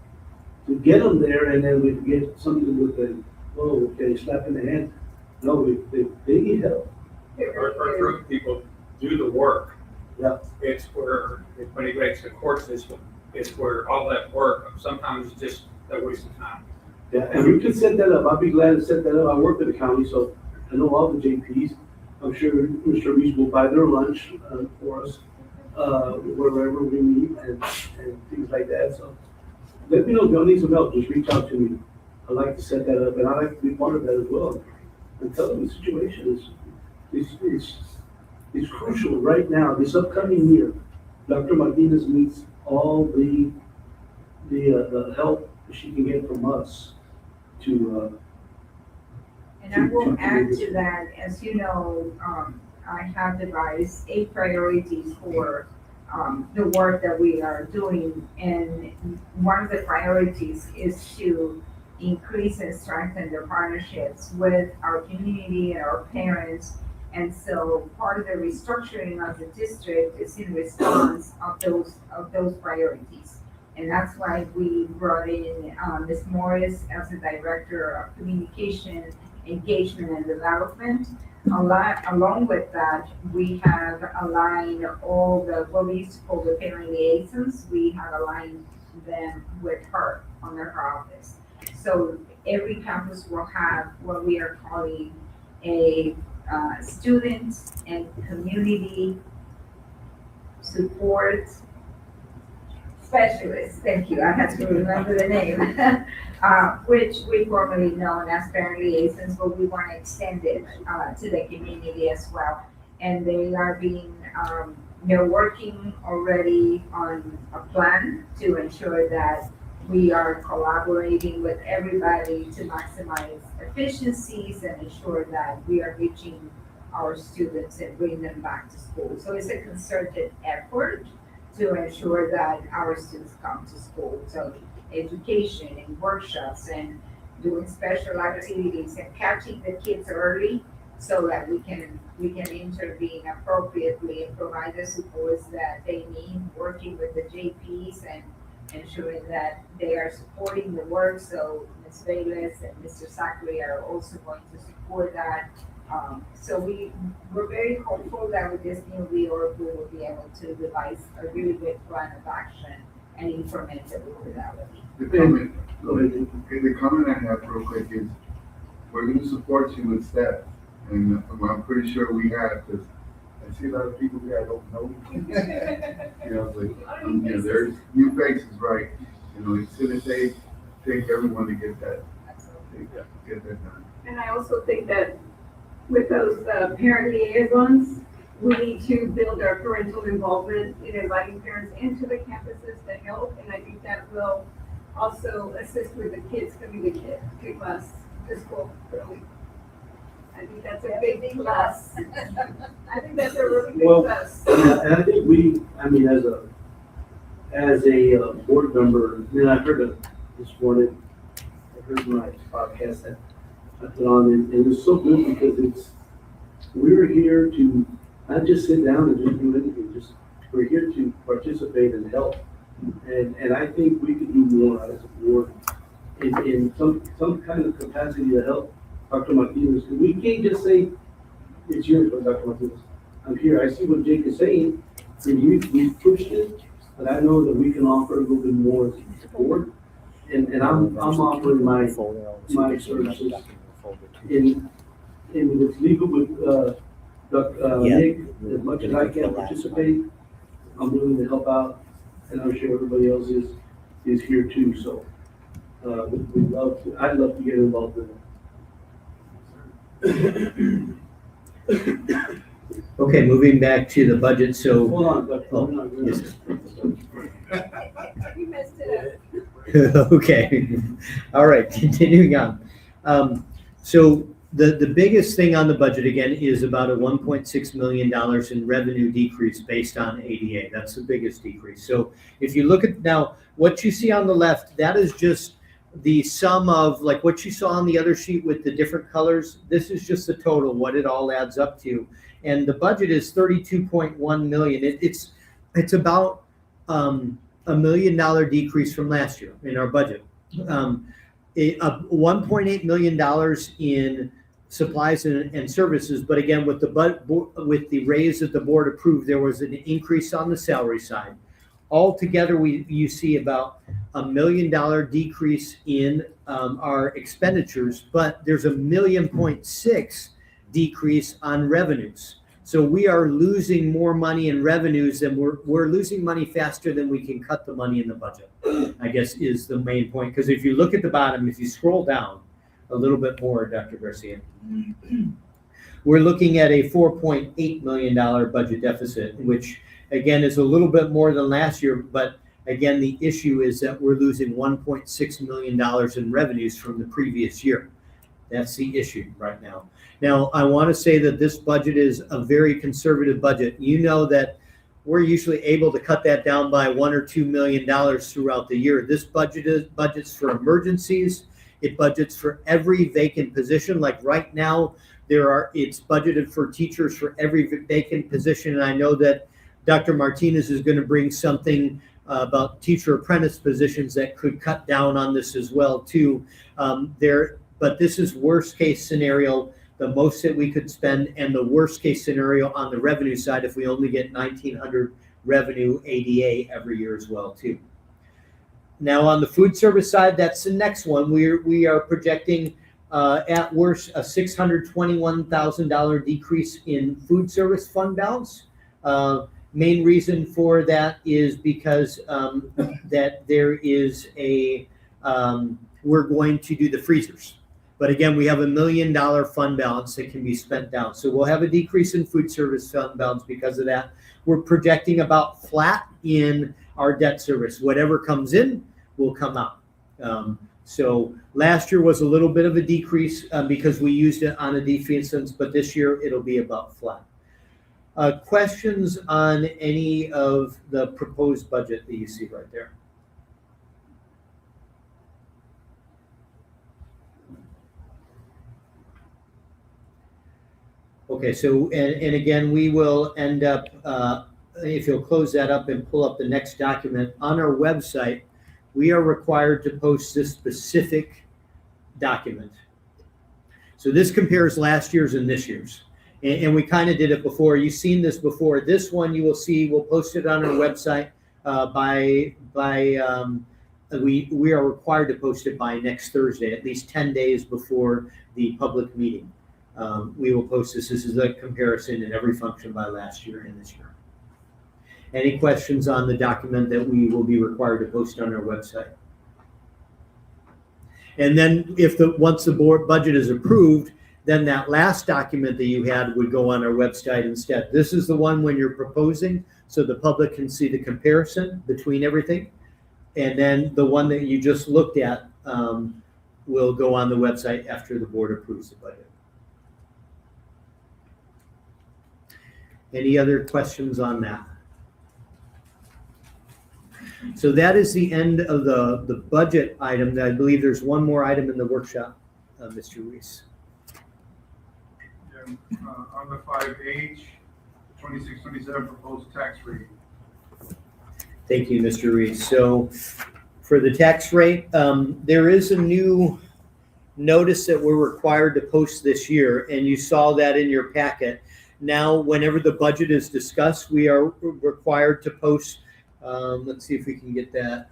to get them there, and then we get something with a, slap in the hand. No, they need help. Our group people do the work. Yeah. It's where, when he makes the court system, it's where all that work, sometimes it's just a waste of time. Yeah, and we can set that up. I'll be glad to set that up. I work with the county, so I know all the JPs. I'm sure Mr. Reese will buy their lunch for us wherever we meet and things like that. So let me know if y'all need some help. Just reach out to me. I'd like to set that up, and I'd like to be part of that as well. And tell them the situation is crucial right now. This upcoming year, Dr. Martinez needs all the help that she can get from us to. And I will add to that, as you know, I have devised 8 priorities for the work that we are doing. And one of the priorities is to increase and strengthen the partnerships with our community and our parents. And so part of the restructuring of the district is in response of those priorities. And that's why we brought in Ms. Morris as the Director of Communication, Engagement, and Development. Along with that, we have aligned all the, what we used to call the parent liaisons, we have aligned them with her under her office. So every campus will have what we are calling a student and community support specialist. Thank you, I had to remember the name. Which we formerly known as parent liaisons, but we want to extend it to the community as well. And they are being, they're working already on a plan to ensure that we are collaborating with everybody to maximize efficiencies and ensure that we are reaching our students and bring them back to school. So it's a concerted effort to ensure that our students come to school. So education and workshops and doing special activities and catching the kids early so that we can intervene appropriately and provide the supports that they need, working with the JPs and ensuring that they are supporting the work. So Ms. Bayless and Mr. Zachary are also going to support that. So we're very hopeful that with this new reorg, we will be able to devise a really good plan of action and implement it with fidelity. The comment I have real quick is, we're gonna support you with staff, and I'm pretty sure we have, because I see a lot of people here I don't know. You know, like, you know, there's new faces, right? You know, it's gonna take everyone to get that, get that done. And I also think that with those parent liaisons, we need to build our parental involvement in inviting parents into the campuses to help, and I think that will also assist with the kids coming to class, to school early. I think that's a big plus. I think that's a really big plus. And I think as a board member, I heard it this morning, I heard my podcast that I put on, and it was so good because we're here to not just sit down and just do anything, we're here to participate and help. And I think we could do more as a board in some kind of capacity to help Dr. Martinez. We can't just say, it's yours, but Dr. Martinez, I'm here. I see what Jake is saying, and we've pushed it, but I know that we can offer a little bit more as a board. And I'm offering my services in what's legal with Nick, as much as I can participate. I'm willing to help out, and I'm sure everybody else is here too. So I'd love to get involved in it. Okay, moving back to the budget. So hold on. Yes. You messed it up. Okay. All right. Continuing on. So the biggest thing on the budget again is about a $1.6 million in revenue decrease based on ADA. That's the biggest decrease. So if you look at now what you see on the left, that is just the sum of like what you saw on the other sheet with the different colors. This is just the total, what it all adds up to. And the budget is $32.1 million. It's about $1 million decrease from last year in our budget. $1.8 million in supplies and services, but again, with the raise that the board approved, there was an increase on the salary side. Altogether, you see about $1 million decrease in our expenditures, but there's $1.6 million decrease on revenues. So we are losing more money in revenues, and we're losing money faster than we can cut the money in the budget, I guess is the main point. Because if you look at the bottom, if you scroll down a little bit more, Dr. Garcia, we're looking at a $4.8 million budget deficit, which again is a little bit more than last year. But again, the issue is that we're losing $1.6 million in revenues from the previous year. That's the issue right now. Now, I want to say that this budget is a very conservative budget. You know that we're usually able to cut that down by $1 or $2 million throughout the year. This budgets for emergencies. It budgets for every vacant position. Like right now, it's budgeted for teachers for every vacant position. And I know that Dr. Martinez is going to bring something about teacher apprentice positions that could cut down on this as well too. But this is worst case scenario, the most that we could spend, and the worst case scenario on the revenue side if we only get 1,900 revenue ADA every year as well too. Now on the food service side, that's the next one. We are projecting at worst a $621,000 decrease in food service fund balance. Main reason for that is because that there is we're going to do the freezers. But again, we have $1 million fund balance that can be spent down. So we'll have a decrease in food service fund balance because of that. We're projecting about flat in our debt service. Whatever comes in will come out. So last year was a little bit of a decrease because we used it on a defense, but this year it'll be about flat. Questions on any of the proposed budget that you see right there? Okay, so, and again, we will end up, if you'll close that up and pull up the next document, on our website, we are required to post this specific document. So this compares last year's and this year's. And we kind of did it before. You've seen this before. This one you will see, we'll post it on our website we are required to post it by next Thursday, at least 10 days before the public meeting. We will post this. This is a comparison in every function by last year and this year. Any questions on the document that we will be required to post on our website? And then once the board budget is approved, then that last document that you had would go on our website instead. This is the one when you're proposing, so the public can see the comparison between everything. And then the one that you just looked at will go on the website after the board approves the budget. Any other questions on that? So that is the end of the budget item. I believe there's one more item in the workshop, Mr. Reese. On the 5H, 2627 proposed tax rate. Thank you, Mr. Reese. So for the tax rate, there is a new notice that we're required to post this year, and you saw that in your packet. Now, whenever the budget is discussed, we are required to post, let's see if we can get that.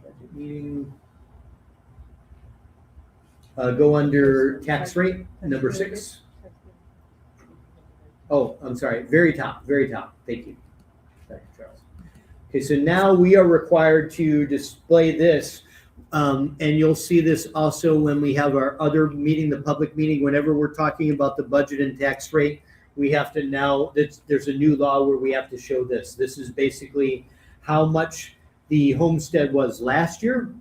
Budget meeting. Go under tax rate, number 6. Oh, I'm sorry, very top. Thank you. Thank you, Charles. Okay, so now we are required to display this, and you'll see this also when we have our other meeting, the public meeting. Whenever we're talking about the budget and tax rate, we have to now, there's a new law where we have to show this. This is basically how much the homestead was last year,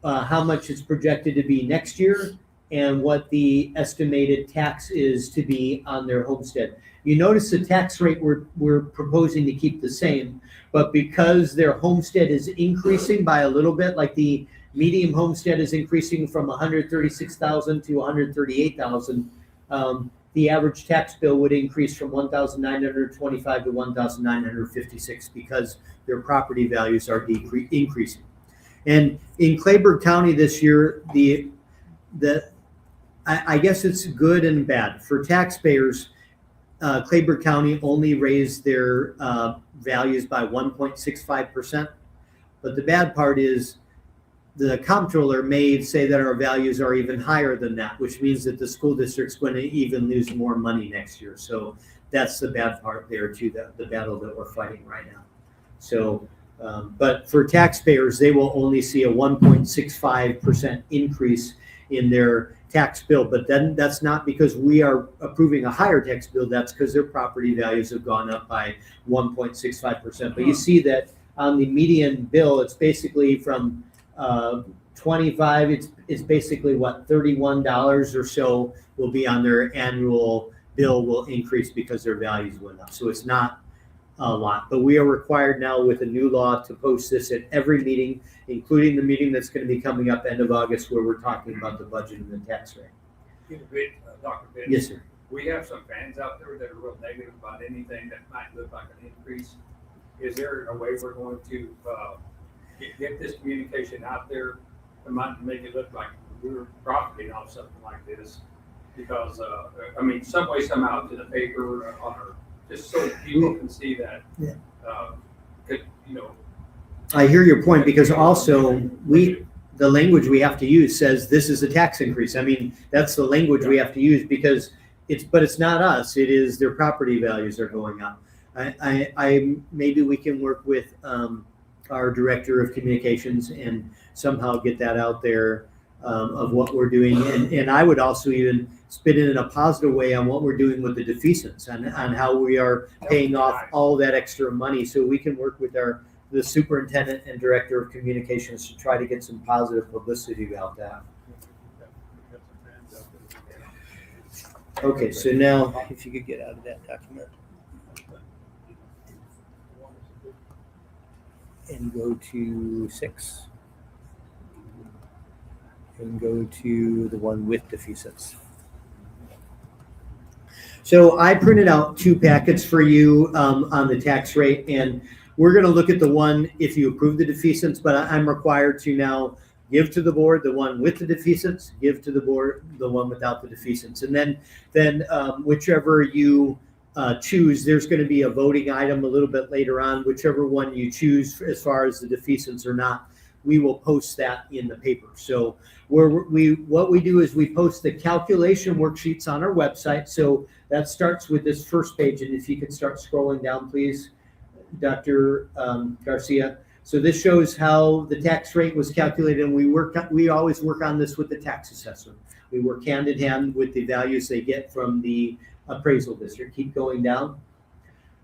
how much it's projected to be next year, and what the estimated tax is to be on their homestead. You notice the tax rate we're proposing to keep the same, but because their homestead is increasing by a little bit, like the medium homestead is increasing from 136,000 to 138,000, the average tax bill would increase from 1,925 to 1,956 because their property values are increasing. And in Clayburgh County this year, I guess it's good and bad. For taxpayers, Clayburgh County only raised their values by 1.65%. But the bad part is the comptroller may say that our values are even higher than that, which means that the school district's going to even lose more money next year. So that's the bad part there too, the battle that we're fighting right now. So, but for taxpayers, they will only see a 1.65% increase in their tax bill. But then that's not because we are approving a higher tax bill. That's because their property values have gone up by 1.65%. But you see that on the median bill, it's basically from 25, it's basically what, $31 or so will be on their annual bill will increase because their values went up. So it's not a lot, but we are required now with a new law to post this at every meeting, including the meeting that's going to be coming up end of August where we're talking about the budget and the tax rate. Dr. Pitts. Yes, sir. We have some fans out there that are real negative about anything that might look like an increase. is there a way we're going to, get this communication out there and might make it look like we're profiting off something like this? Because, I mean, some way, somehow to the paper or just so people can see that, Yeah. could, you know. I hear your point, because also the language we have to use says this is a tax increase. I mean, that's the language we have to use, because it's not us, it is their property values are going up. I maybe we can work with our director of communications and somehow get that out there of what we're doing. And I would also even spit it in a positive way on what we're doing with the defeasance and on how we are paying off all that extra money. So we can work with the superintendent and director of communications to try to get some positive publicity about that. Okay, so now if you could get out of that document and go to 6 and go to the one with defeasance. So I printed out 2 packets for you on the tax rate, and we're going to look at the one if you approve the defeasance, but I'm required to now give to the board the one with the defeasance, give to the board the one without the defeasance. And then whichever you choose, there's going to be a voting item a little bit later on. Whichever one you choose as far as the defeasance or not, we will post that in the paper. So what we do is we post the calculation worksheets on our website. So that starts with this first page. And if you could start scrolling down, please, Dr. Garcia. So this shows how the tax rate was calculated, and we always work on this with the tax assessor. We work hand in hand with the values they get from the appraisal district. Keep going down.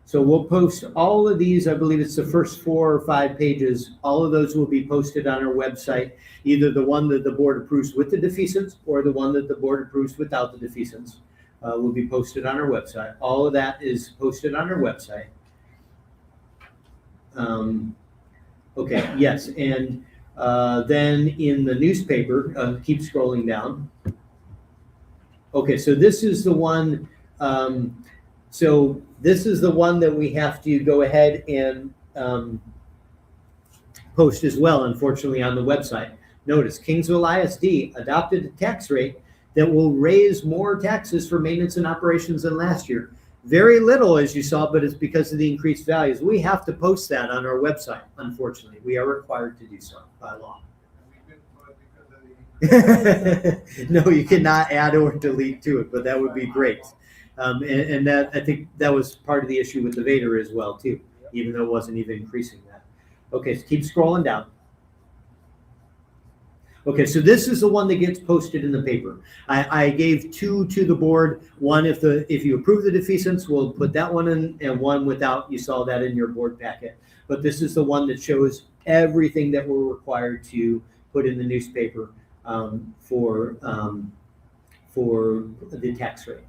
So we'll post all of these. I believe it's the first 4 or 5 pages. All of those will be posted on our website, either the one that the board approves with the defeasance or the one that the board approves without the defeasance will be posted on our website. All of that is posted on our website. Okay, yes, and then in the newspaper, keep scrolling down. Okay, so this is the one, this is the one that we have to go ahead and post as well, unfortunately, on the website. Notice Kingsville ISD adopted a tax rate that will raise more taxes for maintenance and operations than last year. Very little, as you saw, but it's because of the increased values. We have to post that on our website, unfortunately. We are required to do so by law. No, you cannot add or delete to it, but that would be great. And that, I think that was part of the issue with the Vader as well, too, even though it wasn't even increasing that. Okay, so keep scrolling down. Okay, so this is the one that gets posted in the paper. I gave 2 to the board. One, if you approve the defeasance, we'll put that one in, and one without. You saw that in your board packet. But this is the one that shows everything that we're required to put in the newspaper for the tax rate.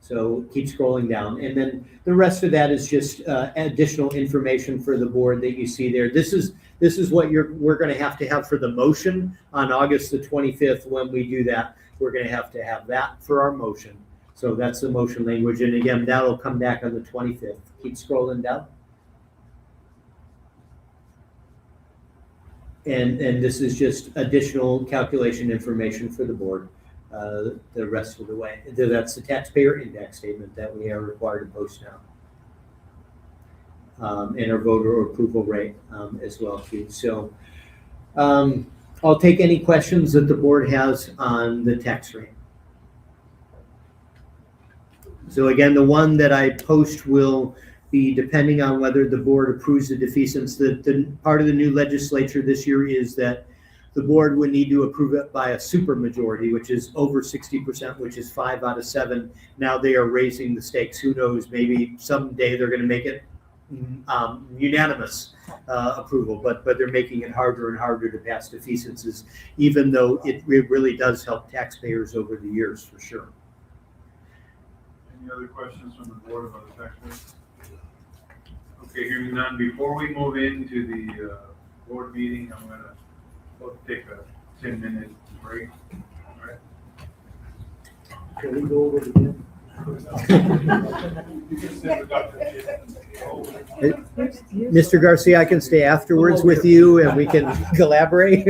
So keep scrolling down. And then the rest of that is just additional information for the board that you see there. This is what we're going to have for the motion on August the 25th. When we do that, we're going to have that for our motion. So that's the motion language. And again, that'll come back on the 25th. Keep scrolling down. And this is just additional calculation information for the board. The rest of the way. That's the taxpayer index statement that we are required to post now. And our voter approval rate as well, too. So I'll take any questions that the board has on the tax rate. So again, the one that I post will be depending on whether the board approves the defeasance. The part of the new legislature this year is that the board would need to approve it by a supermajority, which is over 60%, which is 5 out of 7. Now they are raising the stakes. Who knows? Maybe someday they're going to make it unanimous approval, but they're making it harder and harder to pass defeasances, even though it really does help taxpayers over the years, for sure. Any other questions from the board about the tax rate? Okay, hearing none. Before we move into the board meeting, I'm going to take a 10-minute break. All right. Can we go over it again? Mr. Garcia, I can stay afterwards with you and we can collaborate.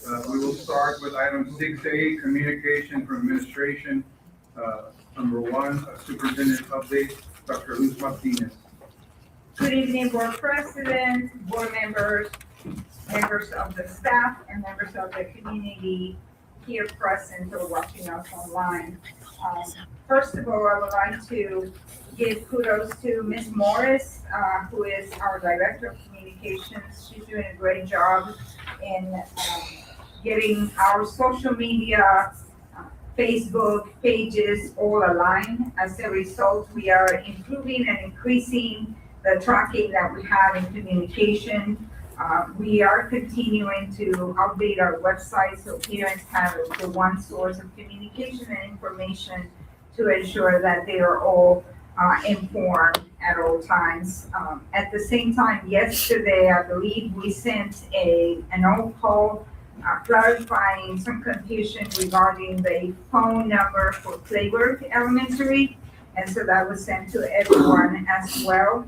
We will start with item 6A, communication from administration. Number 1, superintendent update, Dr. Luz Martinez. Good evening, board president, board members, members of the staff, and members of the community here present or watching us online. First of all, I would like to give kudos to Ms. Morris, who is our Director of Communications. She's doing a great job in getting our social media, Facebook pages all aligned. As a result, we are improving and increasing the tracking that we have in communication. We are continuing to update our website so parents have the one source of communication and information to ensure that they are all informed at all times. At the same time, yesterday, I believe we sent an old call clarifying some confusion regarding the phone number for Clayburg Elementary, and so that was sent to everyone as well.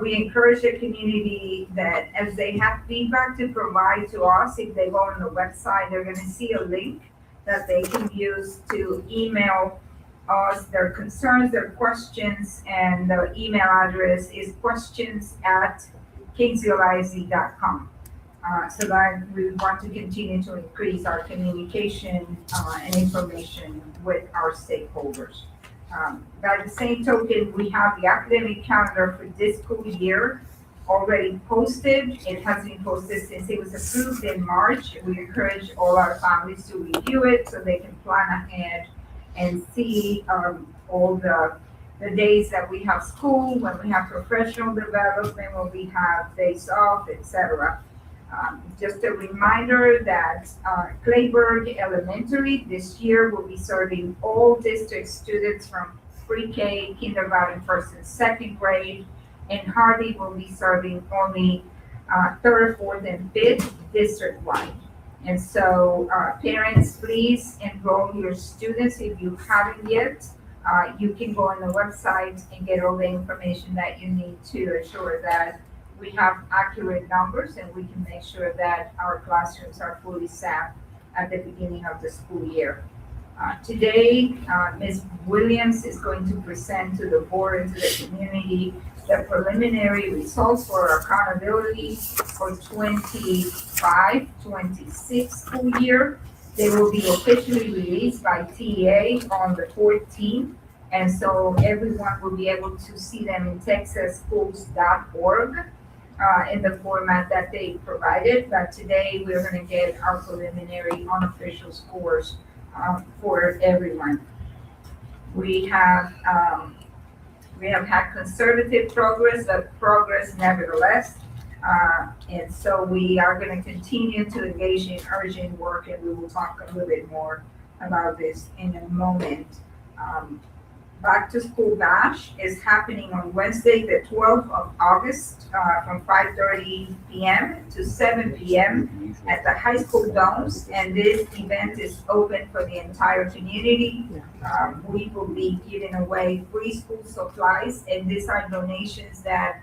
We encourage the community that as they have feedback to provide to us, if they go on the website, they're gonna see a link that they can use to email us their concerns, their questions, and the email address is questions@kingsvilleic.com. So that we want to continue to increase our communication and information with our stakeholders. By the same token, we have the academic calendar for this school year already posted. It has been posted since it was approved in March. We encourage all our families to review it so they can plan ahead and see all the days that we have school, when we have professional development, when we have days off, etc. Just a reminder that Clayburg Elementary this year will be serving all district students from pre-K, kindergarten, first and second grade, and Harvey will be serving only third, fourth, and fifth district-wide. And so parents, please enroll your students if you haven't yet. You can go on the website and get all the information that you need to ensure that we have accurate numbers and we can make sure that our classrooms are fully staffed at the beginning of the school year. Today, Ms. Williams is going to present to the board and to the community the preliminary results for accountability for 25-26 school year. They will be officially released by TEA on the 14th. And so everyone will be able to see them in texasschools.org in the format that they provided. But today we're going to get our preliminary unofficial scores for everyone. We have had conservative progress, but progress nevertheless. And so we are going to continue to engage in urgent work, and we will talk a little bit more about this in a moment. Back to School Bash is happening on Wednesday, the 12th of August, from 5:30 p.m. to 7 p.m. at the high school domes. And this event is open for the entire community. We will be giving away free school supplies, and these are donations that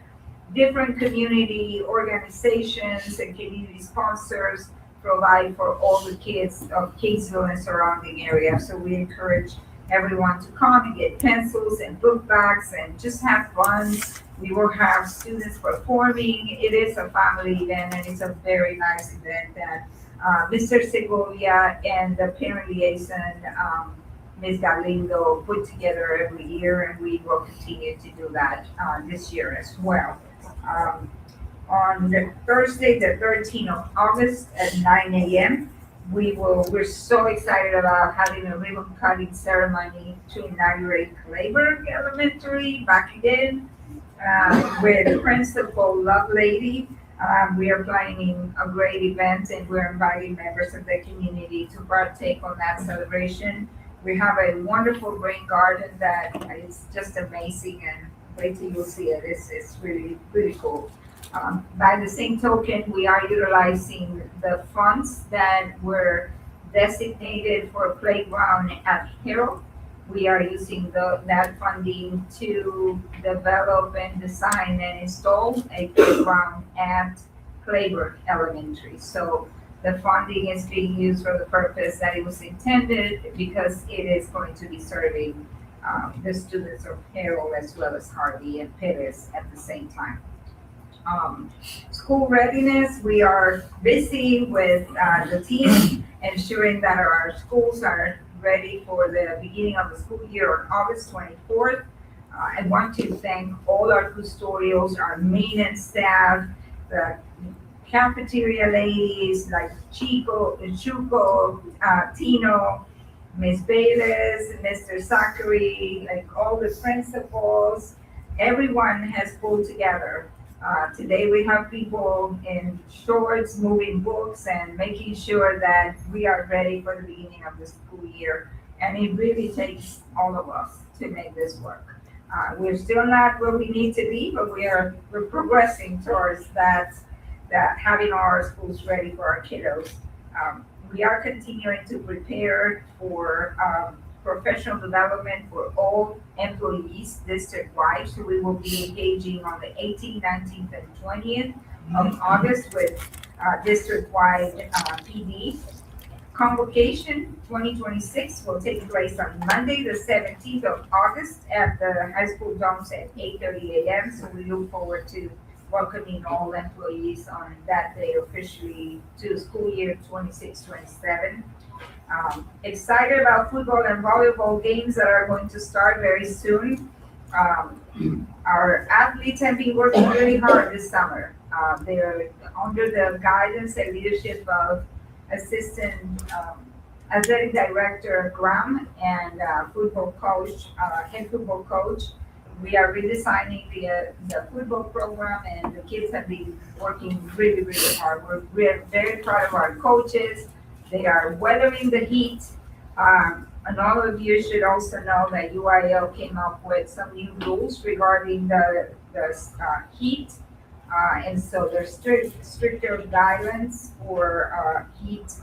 different community organizations and community sponsors provide for all the kids of Kingsville and surrounding area. So we encourage everyone to come and get pencils and book bags and just have fun. We will have students performing. It is a family event, and it's a very nice event that Mr. Segovia and the parent liaison, Ms. Galindo, put together every year, and we will continue to do that this year as well. On the Thursday, the 13th of August at 9 a.m., we're so excited about having a ribbon cutting ceremony to inaugurate Clayburg Elementary back again with Principal Lovelady. We are planning a great event, and we're inviting members of the community to partake on that celebration. We have a wonderful rain garden that is just amazing, and wait till you see it. It's really, really cool. By the same token, we are utilizing the funds that were designated for a playground at Herald. We are using that funding to develop and design and install a playground at Clayburg Elementary. So The funding is being used for the purpose that it was intended because it is going to be serving the students of Carroll as well as Harvey and Pettis at the same time. School readiness, we are busy with the team ensuring that our schools are ready for the beginning of the school year on August 24th. I want to thank all our custodials, our maintenance staff, the cafeteria ladies like Chuco, Tino, Ms. Bayless, Mr. Zachary, like all the principals. Everyone has pulled together. Today we have people in shorts moving books and making sure that we are ready for the beginning of the school year. And it really takes all of us to make this work. We're still not where we need to be, but we're progressing towards that having our schools ready for our kiddos. We are continuing to prepare for professional development for all employees district-wide. So we will be engaging on the 18th, 19th, and 20th of August with district-wide PD. Convocation 2026 will take place on Monday, the 17th of August at the high school dorms at 8:30 a.m. So we look forward to welcoming all employees on that day officially to school year 26-27. Excited about football and volleyball games that are going to start very soon. Our athletes have been working really hard this summer. They're under the guidance and leadership of Assistant Athletic Director Graham and football coach, head football coach. We are redesigning the football program, and the kids have been working really, really hard. We're very proud of our coaches. They are weathering the heat. And all of you should also know that UIL came up with some new rules regarding the heat. And so there's stricter guidelines for heat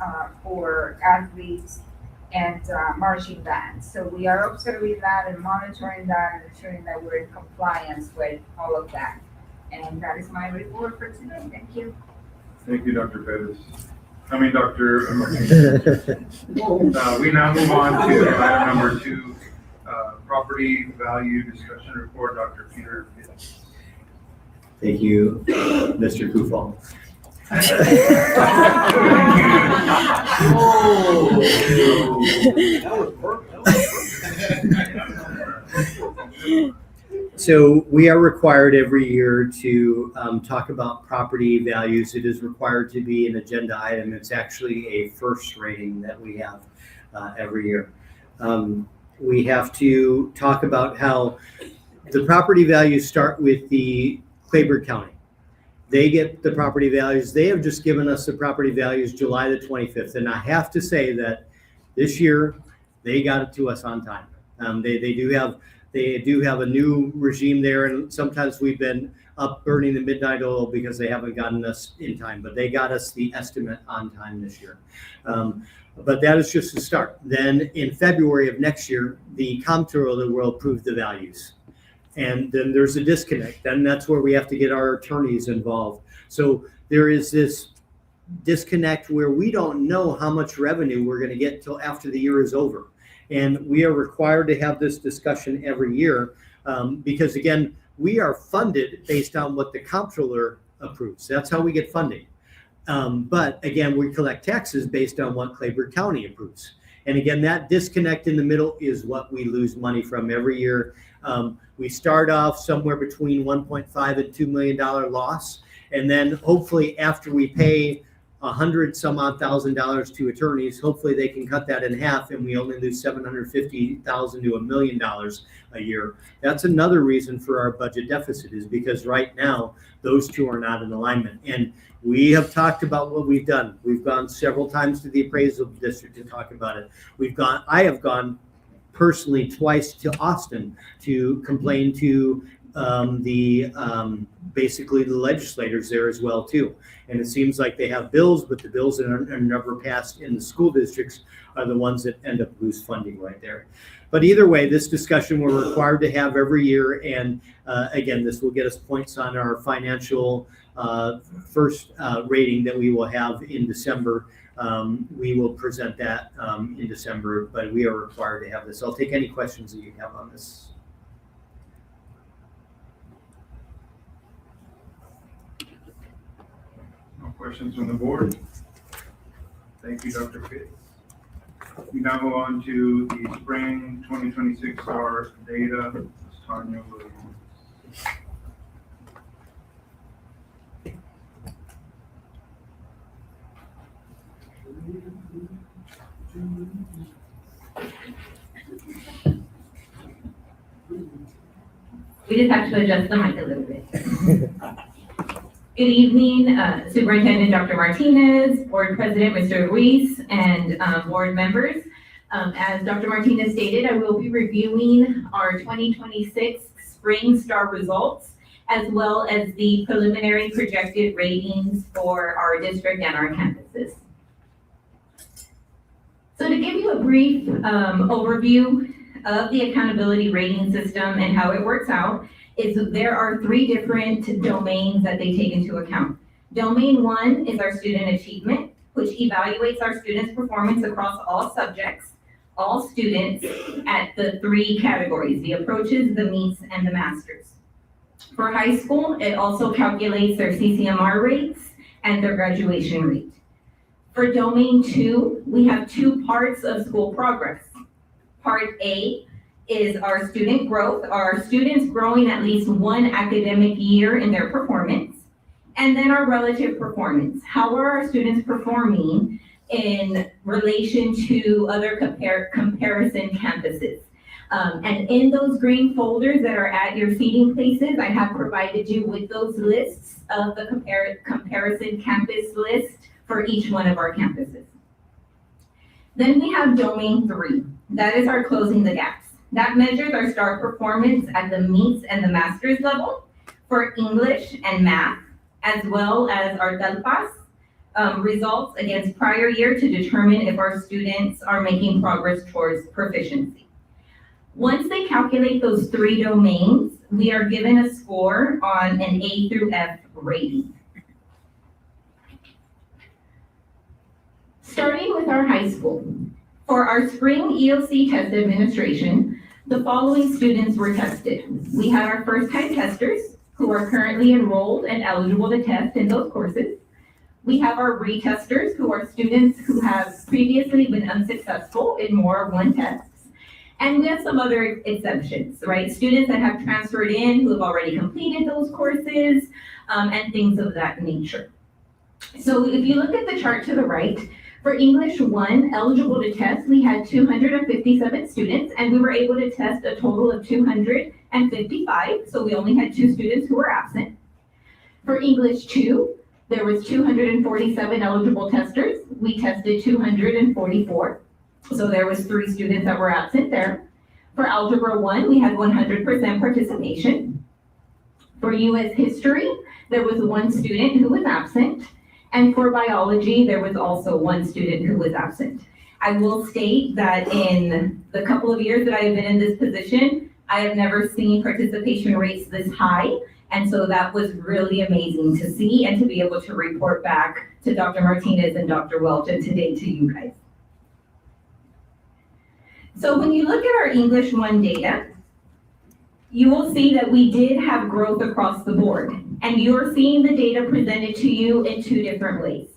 for athletes and marching bands. So we are observing that and monitoring that and ensuring that we're in compliance with all of that. And that is my report for today. Thank you. Thank you, Dr. Pettis. Dr. We now move on to item number 2, property value discussion report, Dr. Peter Pitts. Thank you, Mr. Kufal. So we are required every year to talk about property values. It is required to be an agenda item. It's actually a first rating that we have every year. We have to talk about how the property values start with the Clayburgh County. They get the property values. They have just given us the property values July the 25th. And I have to say that this year they got it to us on time. They do have a new regime there, and sometimes we've been up burning the midnight oil because they haven't gotten us in time, but they got us the estimate on time this year. But that is just the start. Then in February of next year, the comptroller will approve the values. And then there's a disconnect. Then that's where we have to get our attorneys involved. So there is this disconnect where we don't know how much revenue we're going to get till after the year is over. And we are required to have this discussion every year because, again, we are funded based on what the comptroller approves. That's how we get funding. But, again, we collect taxes based on what Clayburgh County approves. And, again, that disconnect in the middle is what we lose money from every year. We start off somewhere between $1.5 and $2 million loss. And then hopefully after we pay $100,000 to attorneys, hopefully they can cut that in half and we only lose $750,000 to $1 million a year. That's another reason for our budget deficit, is because right now those two are not in alignment. And we have talked about what we've done. We've gone several times to the appraisal district to talk about it. I have gone personally twice to Austin to complain to basically the legislators there as well too. And it seems like they have bills, but the bills that are never passed in the school districts are the ones that end up lose funding right there. But either way, this discussion we're required to have every year. And again, this will get us points on our financial first rating that we will have in December. We will present that in December, but we are required to have this. I'll take any questions that you have on this. No questions from the board? Thank you, Dr. Pitts. We now go on to the spring 2026 STAR data. Ms. Tanya Williams. We just have to adjust the mic a little bit. Good evening, Superintendent Dr. Martinez, Board President Mr. Ruiz, and board members. As Dr. Martinez stated, I will be reviewing our 2026 Spring STAR results, as well as the preliminary projected ratings for our district and our campuses. So to give you a brief overview of the accountability rating system and how it works out, is there are 3 different domains that they take into account. Domain 1 is our student achievement, which evaluates our students' performance across all subjects, all students at the 3 categories, the approaches, the meets, and the masters. For high school, it also calculates their CCMR rates and their graduation rate. For domain 2, we have 2 parts of school progress. Part A is our student growth, our students growing at least 1 academic year in their performance, and then our relative performance. How are our students performing in relation to other comparison campuses? And in those green folders that are at your seating places, I have provided you with those lists of the comparison campus list for each one of our campuses. Then we have domain 3. That is our closing the gaps. That measures our STAR performance at the meets and the master's level for English and math, as well as our TELPAS results against prior year to determine if our students are making progress towards proficiency. Once they calculate those 3 domains, we are given a score on an A through F rating. Starting with our high school. For our spring EOC test administration, the following students were tested. We had our first-time testers who are currently enrolled and eligible to test in those courses. We have our retesters who are students who have previously been unsuccessful in more of one tests. And we have some other exceptions, right? Students that have transferred in who have already completed those courses and things of that nature. So if you look at the chart to the right, for English 1, eligible to test, we had 257 students, and we were able to test a total of 255, so we only had 2 students who were absent. For English 2, there was 247 eligible testers. We tested 244, so there was 3 students that were absent there. For Algebra 1, we had 100% participation. For US History, there was 1 student who was absent. And for biology, there was also 1 student who was absent. I will state that in the couple of years that I have been in this position, I have never seen participation rates this high. And so that was really amazing to see and to be able to report back to Dr. Martinez and Dr. Welch and today to you guys. So when you look at our English 1 data, you will see that we did have growth across the board. And you're seeing the data presented to you in 2 different ways.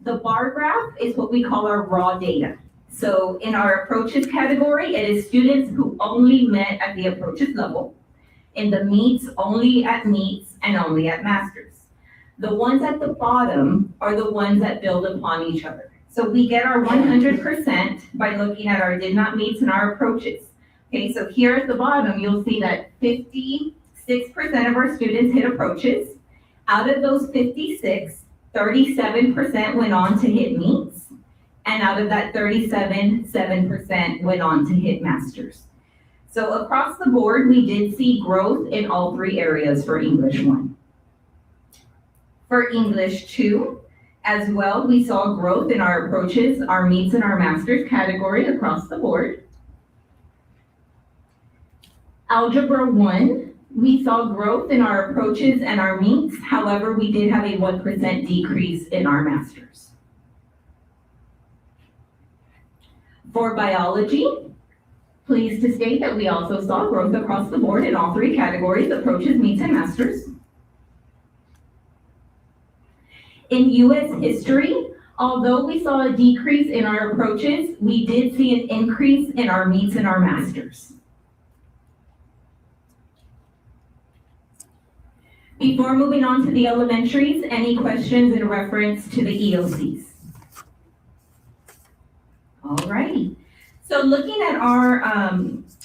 The bar graph is what we call our raw data. So in our approaches category, it is students who only met at the approaches level. In the meets, only at meets and only at masters. The ones at the bottom are the ones that build upon each other. So we get our 100% by looking at our did not meets and our approaches. Okay, so here at the bottom, you'll see that 56% of our students hit approaches. Out of those 56, 37% went on to hit meets. And out of that 37, 7% went on to hit masters. So across the board, we did see growth in all three areas for English 1. For English 2, as well, we saw growth in our approaches, our meets, and our masters category across the board. Algebra 1, we saw growth in our approaches and our meets. However, we did have a 1% decrease in our masters. For biology, pleased to state that we also saw growth across the board in all three categories, approaches, meets, and masters. In U.S. history, although we saw a decrease in our approaches, we did see an increase in our meets and our masters. Before moving on to the elementaries, any questions in reference to the EOCs? Alrighty. So looking at our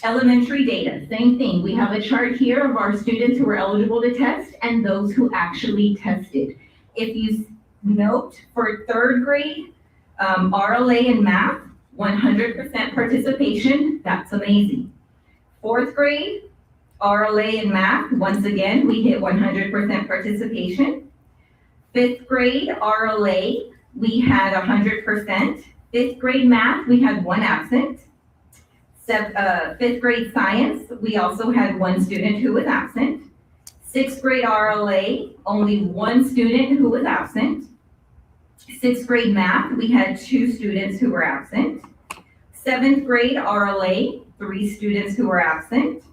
elementary data, same thing. We have a chart here of our students who were eligible to test and those who actually tested. If you note for third grade, RLA in math, 100% participation, that's amazing. Fourth grade, RLA in math, once again, we hit 100% participation. Fifth grade, RLA, we had 100%. Fifth grade math, we had 1 absent. Fifth grade science, we also had 1 student who was absent. Sixth grade RLA, only 1 student who was absent. Sixth grade math, we had 2 students who were absent. Seventh grade RLA, 3 students who were absent.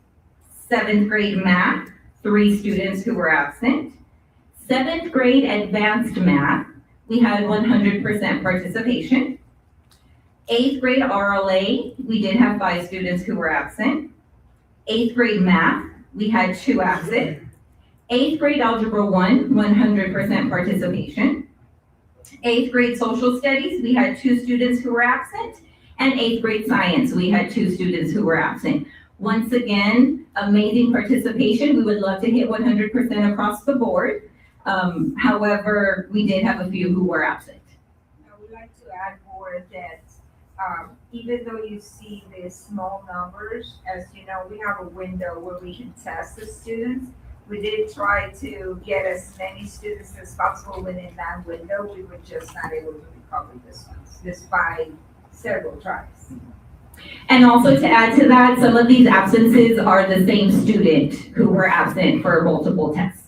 Seventh grade math, 3 students who were absent. Seventh grade advanced math, we had 100% participation. Eighth grade RLA, we did have 5 students who were absent. Eighth grade math, we had 2 absent. Eighth grade Algebra 1, 100% participation. Eighth grade Social Studies, we had 2 students who were absent. And eighth grade Science, we had 2 students who were absent. Once again, amazing participation. We would love to hit 100% across the board. However, we did have a few who were absent. I would like to add more that even though you see the small numbers, as you know, we have a window where we can test the students. We did try to get as many students as possible within that window. We were just not able to recover this one, despite several tries. And also to add to that, some of these absences are the same student who were absent for multiple tests.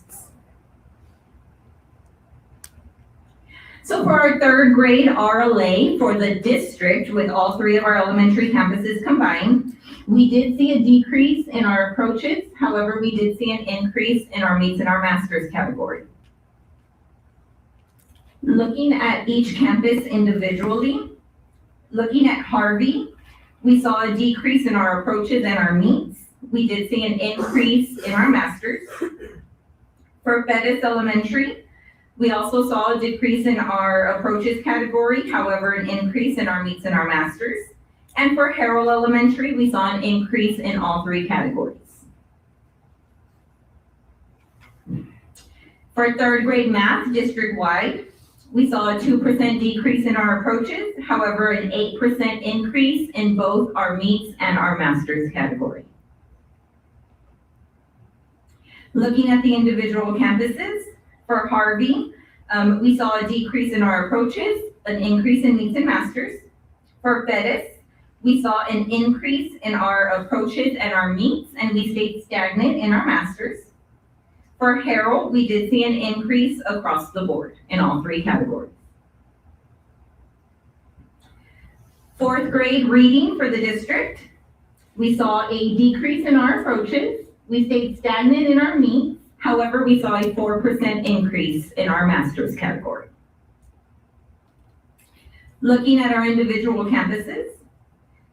So for our third grade RLA for the district with all 3 of our elementary campuses combined, we did see a decrease in our approaches. However, we did see an increase in our meets and our masters category. Looking at each campus individually, looking at Harvey, we saw a decrease in our approaches and our meets. We did see an increase in our masters. For Bettis Elementary, we also saw a decrease in our approaches category, however, an increase in our meets and our masters. And for Harrell Elementary, we saw an increase in all 3 categories. For third grade math, district-wide, we saw a 2% decrease in our approaches, however, an 8% increase in both our meets and our masters category. Looking at the individual campuses, for Harvey, we saw a decrease in our approaches, an increase in meets and masters. For Bettis, we saw an increase in our approaches and our meets, and we stayed stagnant in our masters. For Harrell, we did see an increase across the board in all 3 categories. Fourth grade reading for the district, we saw a decrease in our approaches. We stayed stagnant in our meets. However, we saw a 4% increase in our masters category. Looking at our individual campuses,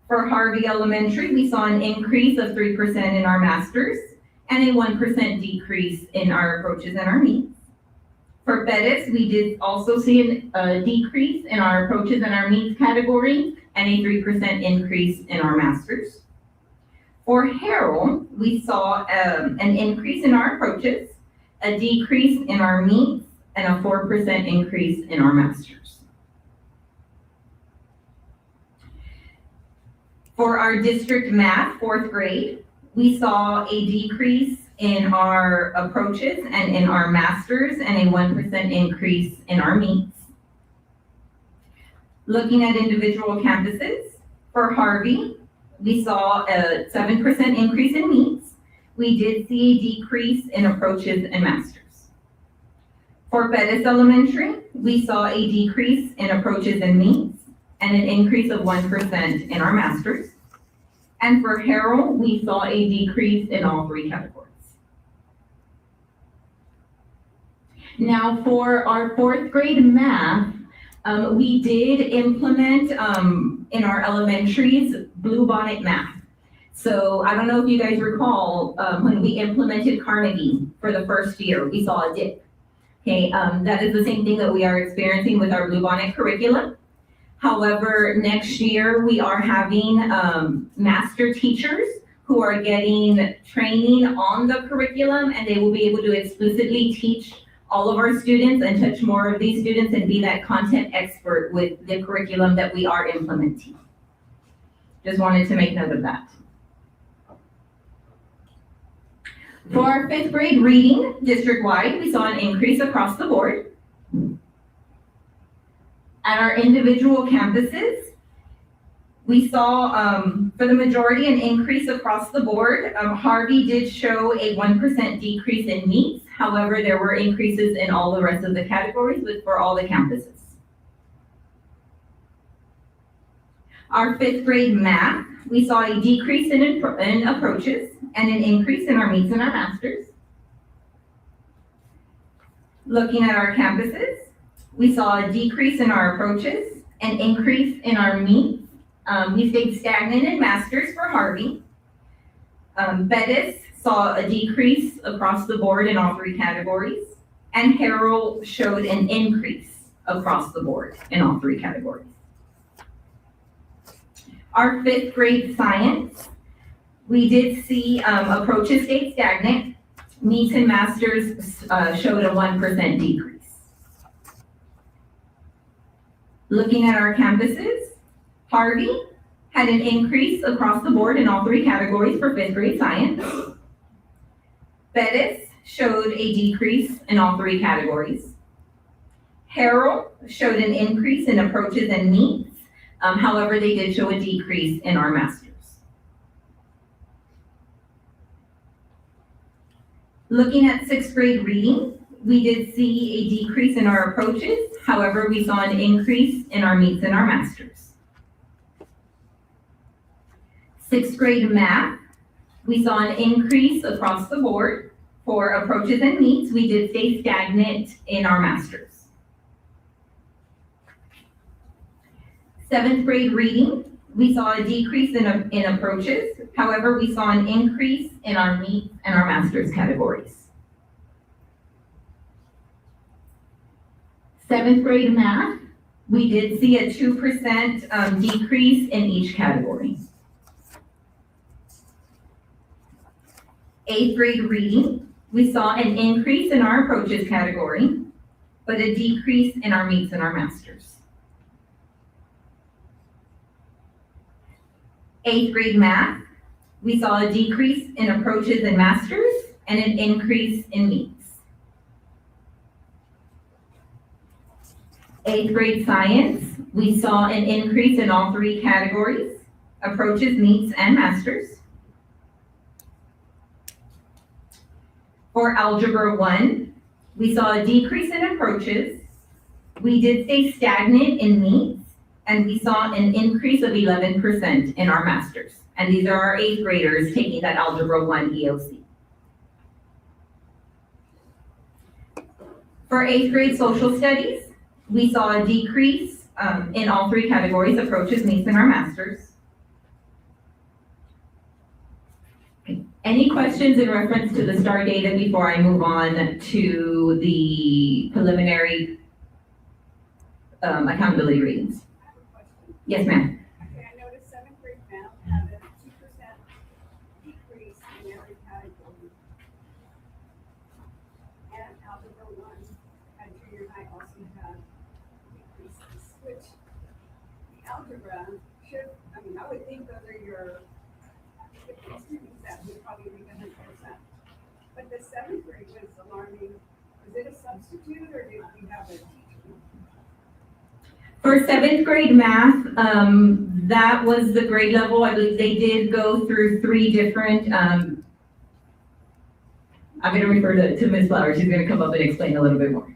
for Harvey Elementary, we saw an increase of 3% in our masters and a 1% decrease in our approaches and our meets. For Bettis, we did also see a decrease in our approaches and our meets category and a 3% increase in our masters. For Harrell, we saw an increase in our approaches, a decrease in our meets, and a 4% increase in our masters. For our district math, fourth grade, we saw a decrease in our approaches and in our masters and a 1% increase in our meets. Looking at individual campuses, for Harvey, we saw a 7% increase in meets. We did see a decrease in approaches and masters. For Bettis Elementary, we saw a decrease in approaches and meets and an increase of 1% in our masters. And for Harrell, we saw a decrease in all three categories. Now for our fourth grade math, we did implement in our elementaries Bluebonnet Math. So I don't know if you guys recall, when we implemented Carnegie for the first year, we saw a dip. Okay, that is the same thing that we are experiencing with our Bluebonnet curriculum. However, next year we are having master teachers who are getting training on the curriculum, and they will be able to explicitly teach all of our students and touch more of these students and be that content expert with the curriculum that we are implementing. Just wanted to make note of that. For our fifth grade reading, district-wide, we saw an increase across the board. At our individual campuses, we saw, for the majority, an increase across the board. Harvey did show a 1% decrease in meets. However, there were increases in all the rest of the categories for all the campuses. Our fifth grade math, we saw a decrease in approaches and an increase in our meets and our masters. Looking at our campuses, we saw a decrease in our approaches, an increase in our meets. We stayed stagnant in masters for Harvey. Bettis saw a decrease across the board in all three categories, and Harrell showed an increase across the board in all three categories. Our fifth grade science, we did see approaches stayed stagnant. Meets and masters showed a 1% decrease. Looking at our campuses, Harvey had an increase across the board in all three categories for fifth grade science. Bettis showed a decrease in all three categories. Harrell showed an increase in approaches and meets. However, they did show a decrease in our masters. Looking at sixth grade reading, we did see a decrease in our approaches. However, we saw an increase in our meets and our masters. Sixth grade math, we saw an increase across the board for approaches and meets. We did stay stagnant in our masters. Seventh grade reading, we saw a decrease in approaches. However, we saw an increase in our meets and our masters categories. Seventh grade math, we did see a 2% decrease in each category. Eighth grade reading, we saw an increase in our approaches category, but a decrease in our meets and our masters. Eighth grade math, we saw a decrease in approaches and masters and an increase in meets. Eighth grade science, we saw an increase in all three categories, approaches, meets, and masters. For Algebra 1, we saw a decrease in approaches. We did stay stagnant in meets, and we saw an increase of 11% in our masters. And these are our eighth graders taking that Algebra 1 EOC. For eighth grade social studies, we saw a decrease in all three categories, approaches, meets, and our masters. Any questions in reference to the STAR data before I move on to the preliminary accountability readings? Yes, ma'am. Okay, I noticed seventh grade math had a 2% decrease in every category. And algebra 1 and junior high also had decreases, which the algebra should, I mean, I would think those are your, the students that would probably be 100%. But the 7th grade was alarming. Was it a substitute or did we have a teacher? For 7th grade math, that was the grade level. I believe they did go through 3 different, I'm gonna refer to Ms. Flowers. She's gonna come up and explain a little bit more.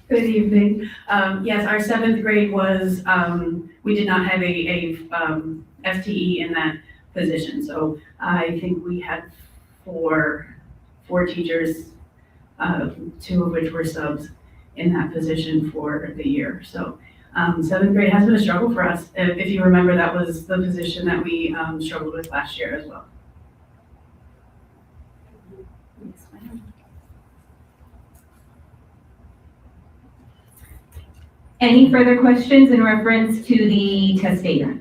Good evening. Yes, our 7th grade was, we did not have a FTE in that position. So I think we had four teachers, 2 of which were subs in that position for the year. So 7th grade has been a struggle for us. If you remember, that was the position that we struggled with last year as well. Any further questions in reference to the test data?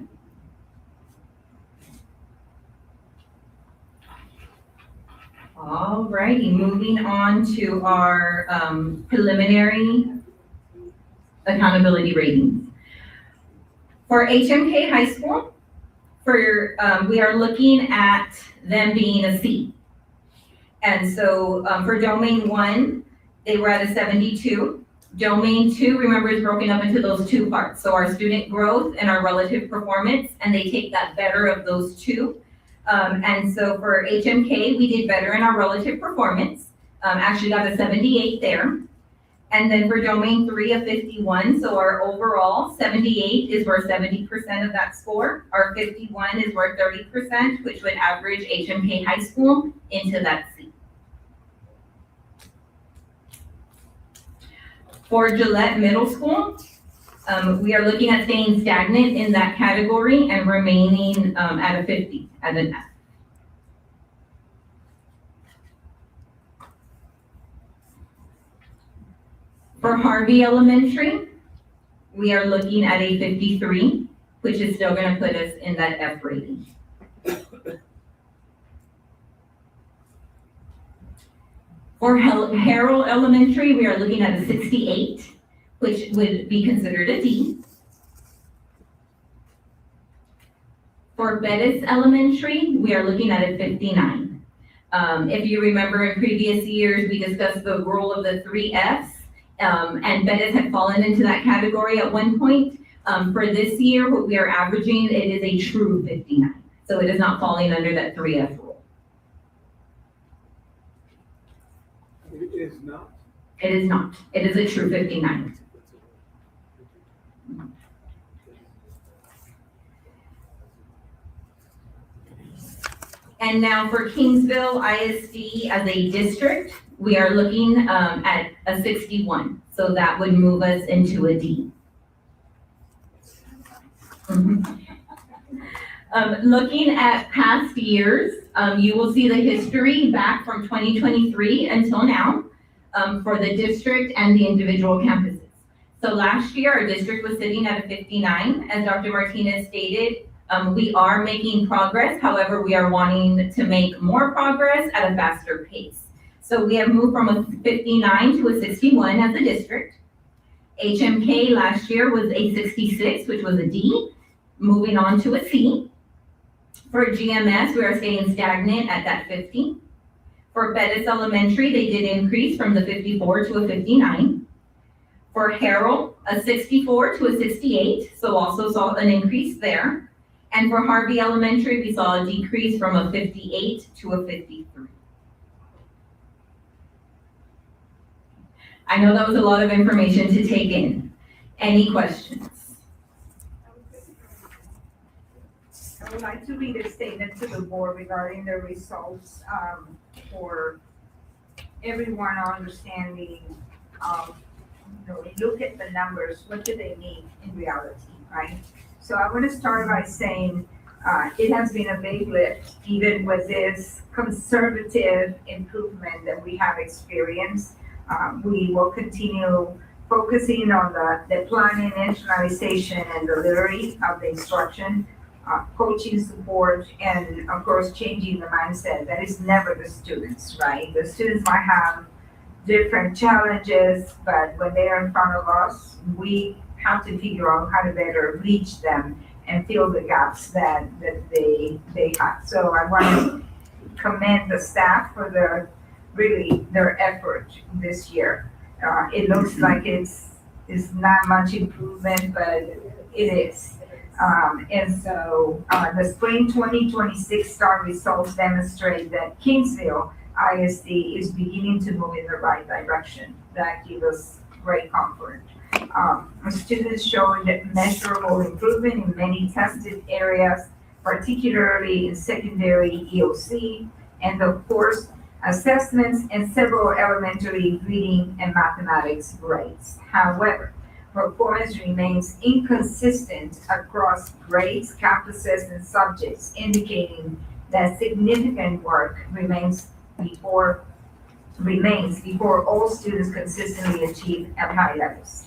All righty, moving on to our preliminary accountability ratings. For HMK High School, we are looking at them being a C. And so for Domain 1, they were at a 72. Domain 2, remember, is broken up into those 2 parts. So our student growth and our relative performance, and they take that better of those 2. And so for HMK, we did better in our relative performance, actually got a 78 there. And then for Domain 3, a 51. So our overall 78 is worth 70% of that score. Our 51 is worth 30%, which would average HMK High School into that C. For Gillette Middle School, we are looking at staying stagnant in that category and remaining at a 50 as an F. For Harvey Elementary, we are looking at a 53, which is still going to put us in that F rating. For Harrell Elementary, we are looking at a 68, which would be considered a D. For Bettis Elementary, we are looking at a 59. If you remember in previous years, we discussed the role of the 3 Fs, and Bettis had fallen into that category at one point. For this year, what we are averaging, it is a true 59. So it is not falling under that 3F rule. It is not. It is not. It is a true 59. And now for Kingsville ISD as a district, we are looking at a 61. So that would move us into a D. Looking at past years, you will see the history back from 2023 until now for the district and the individual campuses. So last year, our district was sitting at a 59. As Dr. Martinez stated, we are making progress. However, we are wanting to make more progress at a faster pace. So we have moved from a 59 to a 61 as a district. HMK last year was a 66, which was a D, moving on to a C. For GMS, we are staying stagnant at that 50. For Bettis Elementary, they did increase from the 54 to a 59. For Harrell, a 64 to a 68, so also saw an increase there. And for Harvey Elementary, we saw a decrease from a 58 to a 53. I know that was a lot of information to take in. Any questions? I would like to read a statement to the board regarding the results for everyone understanding, look at the numbers, what do they mean in reality, right? So I want to start by saying it has been a big lift, even with this conservative improvement that we have experienced. We will continue focusing on the planning, institutionalization, and delivery of the instruction. coaching support, and of course, changing the mindset that it's never the students, right? The students might have different challenges, but when they are in front of us, we have to figure out how to better reach them and fill the gaps that they have. So I want to commend the staff for their effort this year. It looks like it's not much improvement, but it is. And so the spring 2026 STAR results demonstrate that Kingsville ISD is beginning to move in the right direction. That gives us great comfort. Students showed measurable improvement in many tested areas, particularly in secondary EOC, and of course, assessments and several elementary reading and mathematics grades. However, performance remains inconsistent across grades, campuses, and subjects, indicating that significant work remains before all students consistently achieve at high levels.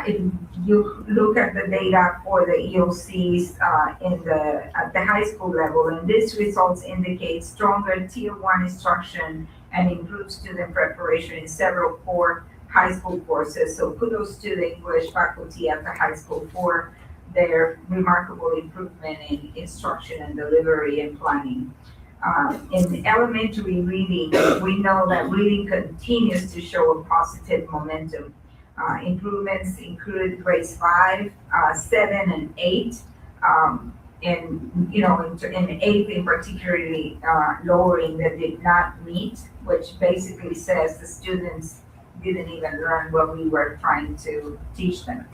If you look at the data for the EOCs at the high school level, and these results indicate stronger Tier 1 instruction and improved student preparation in several core high school courses. So kudos to the English faculty at the high school for their remarkable improvement in instruction and delivery and planning. In elementary reading, we know that reading continues to show a positive momentum. Improvements included grades 5, 7, and 8. And, you know, in 8 in particularly, lowering that did not meet, which basically says the students didn't even learn what we were trying to teach them.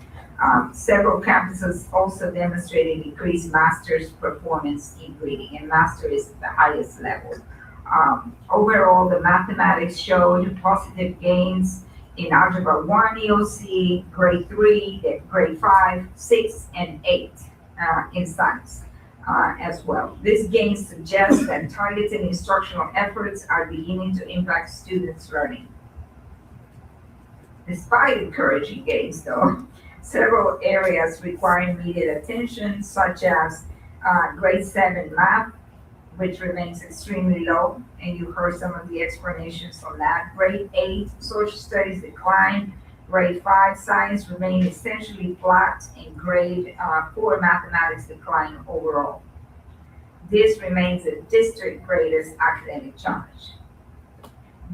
Several campuses also demonstrated increased master's performance in reading, and master is the highest level. Overall, the mathematics showed positive gains in Algebra 1 EOC, grade 3, grade 5, 6, and 8 in science as well. This gain suggests that targeted instructional efforts are beginning to impact students' learning. Despite encouraging gains, though, several areas require immediate attention, such as grade 7 math, which remains extremely low, and you heard some of the explanations on that. Grade 8 social studies decline, grade 5 science remain essentially flat, and grade 4 mathematics decline overall. This remains the district greatest academic challenge.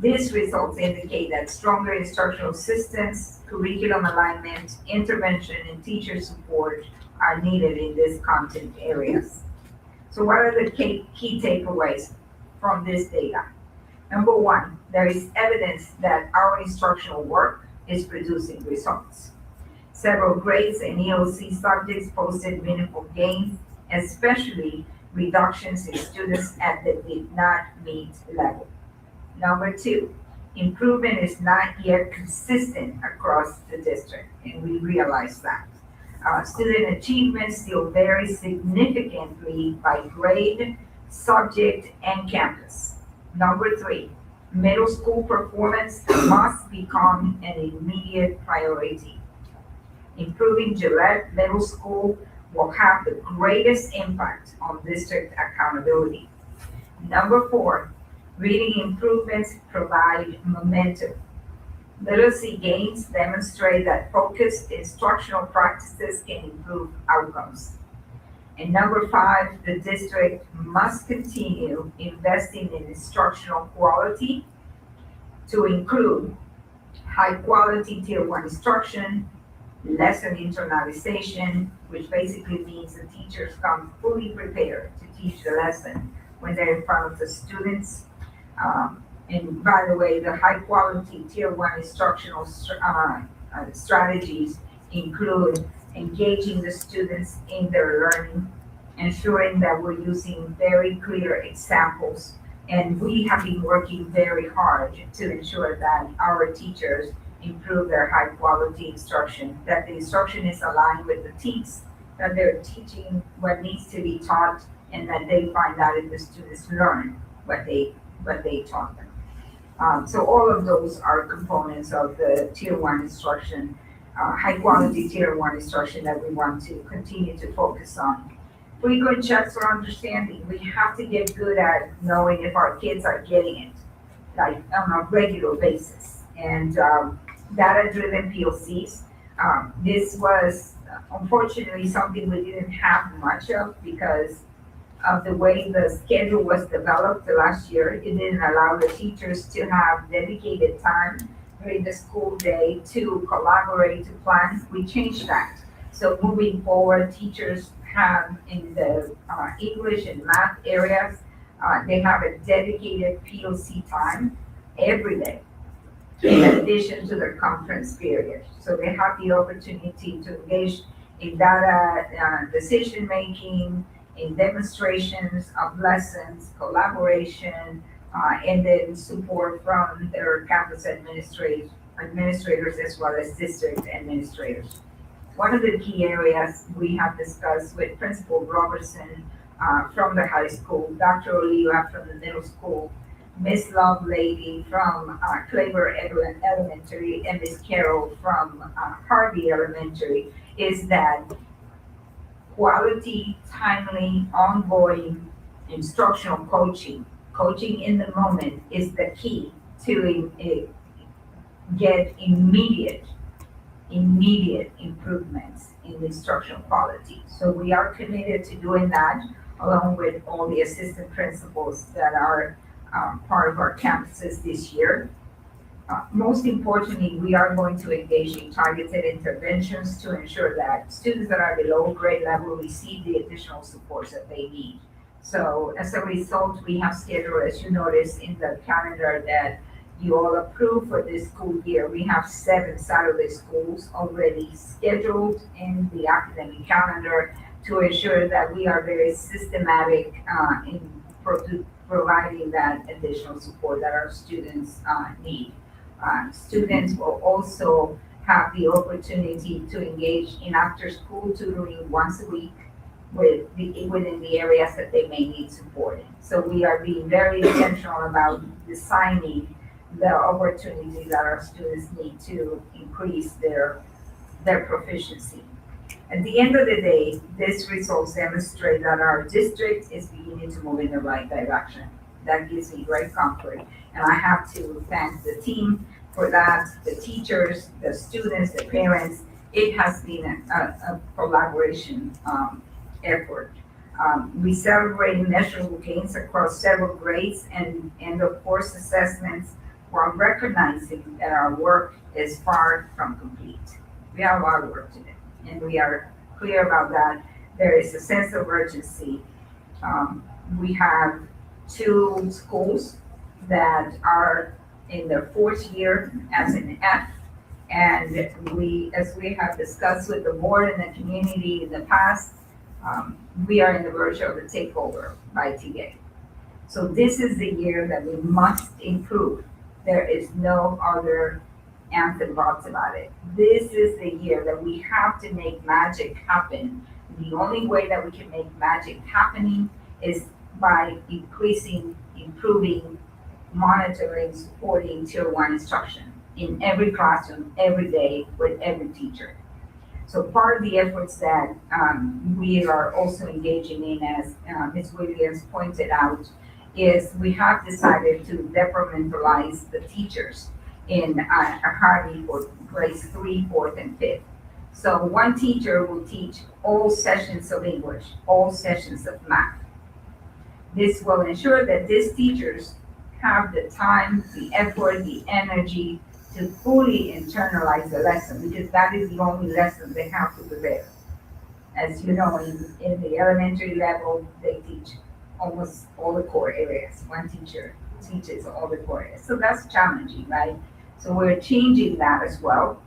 These results indicate that stronger instructional systems, curriculum alignment, intervention, and teacher support are needed in these content areas. So what are the key takeaways from this data? Number one, there is evidence that our instructional work is producing results. Several grades and EOC subjects posted meaningful gains, especially reductions in students at the did not meet level. Number two, improvement is not yet consistent across the district, and we realize that. Student achievement still varies significantly by grade, subject, and campus. Number three, middle school performance must become an immediate priority. Improving Gillette Middle School will have the greatest impact on district accountability. Number four, reading improvements provide momentum. Literacy gains demonstrate that focused instructional practices can improve outcomes. And number five, the district must continue investing in instructional quality to include high quality Tier 1 instruction, lesson internalization, which basically means the teachers come fully prepared to teach the lesson when they're in front of the students. And by the way, the high quality Tier 1 instructional strategies include engaging the students in their learning, ensuring that we're using very clear examples. And we have been working very hard to ensure that our teachers improve their high quality instruction, that the instruction is aligned with the teams, that they're teaching what needs to be taught, and that they find out if the students learn what they taught them. So all of those are components of the Tier 1 instruction. high quality tier one instruction that we want to continue to focus on. Frequent checks for understanding. We have to get good at knowing if our kids are getting it, like on a regular basis. And data-driven POCs. This was unfortunately something we didn't have much of because of the way the schedule was developed the last year. It didn't allow the teachers to have dedicated time during the school day to collaborate, to plan. We changed that. So moving forward, teachers have in the English and math areas, they have a dedicated POC time every day in addition to their conference period. So they have the opportunity to engage in data decision-making, in demonstrations of lessons, collaboration, and then support from their campus administrators as well as district administrators. One of the key areas we have discussed with Principal Robertson from the high school, Dr. Oliva from the middle school, Miss Lovelady from Claver Elementary, and Miss Carroll from Harvey Elementary, is that quality, timely, ongoing instructional coaching in the moment is the key to get immediate improvements in the instructional quality. So we are committed to doing that along with all the assistant principals that are part of our campuses this year. Most importantly, we are going to engage in targeted interventions to ensure that students that are below grade level receive the additional supports that they need. So as a result, we have scheduled, as you notice in the calendar that you all approved for this school year, we have 7 Saturday schools already scheduled in the academic calendar to ensure that we are very systematic in providing that additional support that our students need. Students will also have the opportunity to engage in after-school tutoring once a week within the areas that they may need support in. So we are being very intentional about designing the opportunities that our students need to increase their proficiency. At the end of the day, these results demonstrate that our district is beginning to move in the right direction. That gives me great comfort. And I have to thank the team for that, the teachers, the students, the parents. It has been a collaboration effort. We celebrate measurable gains across several grades and of course assessments, while recognizing that our work is far from complete. We have a lot of work to do, and we are clear about that. There is a sense of urgency. We have 2 schools that are in their 4th year as an F, and as we have discussed with the board and the community in the past, we are in the verge of a takeover by TA. So this is the year that we must improve. There is no other ands and buts about it. This is the year that we have to make magic happen. The only way that we can make magic happening is by improving, monitoring, supporting Tier 1 instruction in every classroom, every day, with every teacher. So part of the efforts that we are also engaging in, as Ms. Williams pointed out, is we have decided to departmentalize the teachers in Harvey for grades 3, 4th, and 5th. So one teacher will teach all sessions of English, all sessions of math. This will ensure that these teachers have the time, the effort, the energy to fully internalize the lesson, because that is the only lesson they have to prepare. As you know, in the elementary level, they teach almost all the core areas. One teacher teaches all the core areas. So that's challenging, right? So we're changing that as well.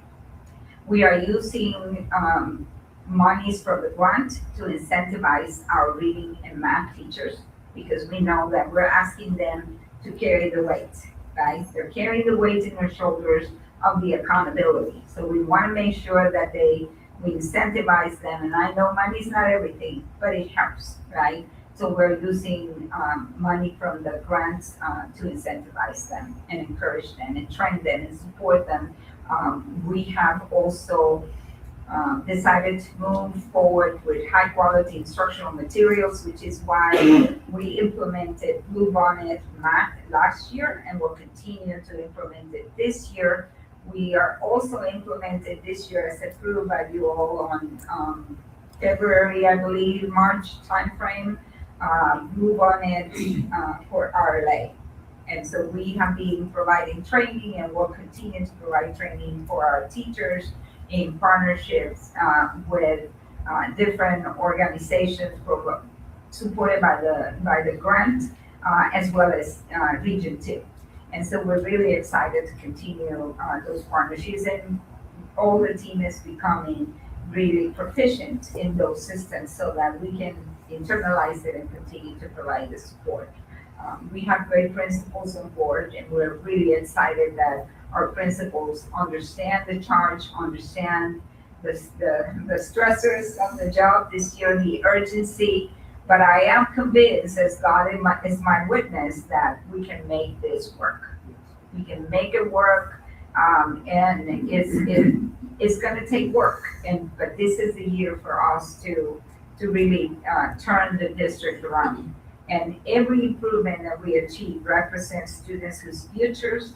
We are using monies from the grant to incentivize our reading and math teachers, because we know that we're asking them to carry the weight, right? They're carrying the weight in their shoulders of the accountability. So we want to make sure that we incentivize them. And I know money's not everything, but it helps, right? So we're using money from the grants to incentivize them and encourage them and train them and support them. We have also decided to move forward with high quality instructional materials, which is why we implemented Blue Bonnet Math last year and will continue to implement it this year. We are also implemented this year as approved by you all on February, I believe, March timeframe, Blue Bonnet for RLA. And so we have been providing training and will continue to provide training for our teachers in partnerships with different organizations supported by the grant as well as Region 2. And so we're really excited to continue those partnerships, and all the team is becoming really proficient in those systems so that we can internalize it and continue to provide the support. We have great principals on board, and we're really excited that our principals understand the charge, understand the stressors of the job this year, the urgency. But I am convinced, as God is my witness, that we can make this work. We can make it work, and it's going to take work. But this is the year for us to really turn the district around. And every improvement that we achieve represents students whose futures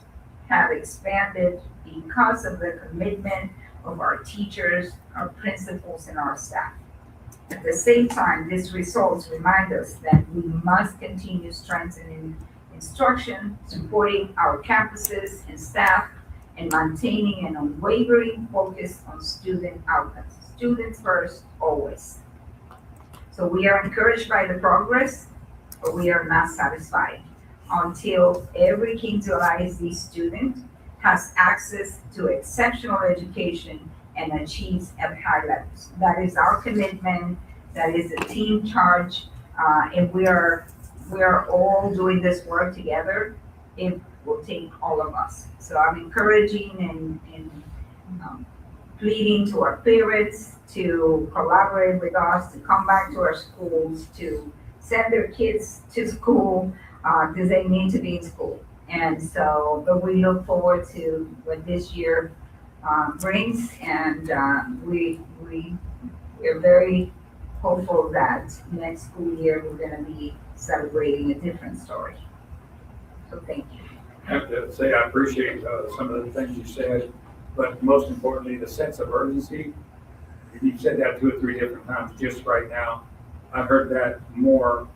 have expanded because of the commitment of our teachers, our principals, and our staff. At the same time, these results remind us that we must continue strengthening instruction, supporting our campuses and staff, and maintaining an unwavering focus on student outcomes. Students first, always. So we are encouraged by the progress, but we are not satisfied until every Kingsville ISD student has access to exceptional education and achieves at high levels. That is our commitment. That is a team charge, and we are all doing this work together. It will take all of us. So I'm encouraging and pleading to our parents to collaborate with us, to come back to our schools, to send their kids to school because they need to be in school. And so, but we look forward to what this year brings, and we're very hopeful that next school year we're going to be celebrating a different story. So thank you. I have to say I appreciate some of the things you said, but most importantly, the sense of urgency. You said that 2 or 3 different times just right now. I've heard that more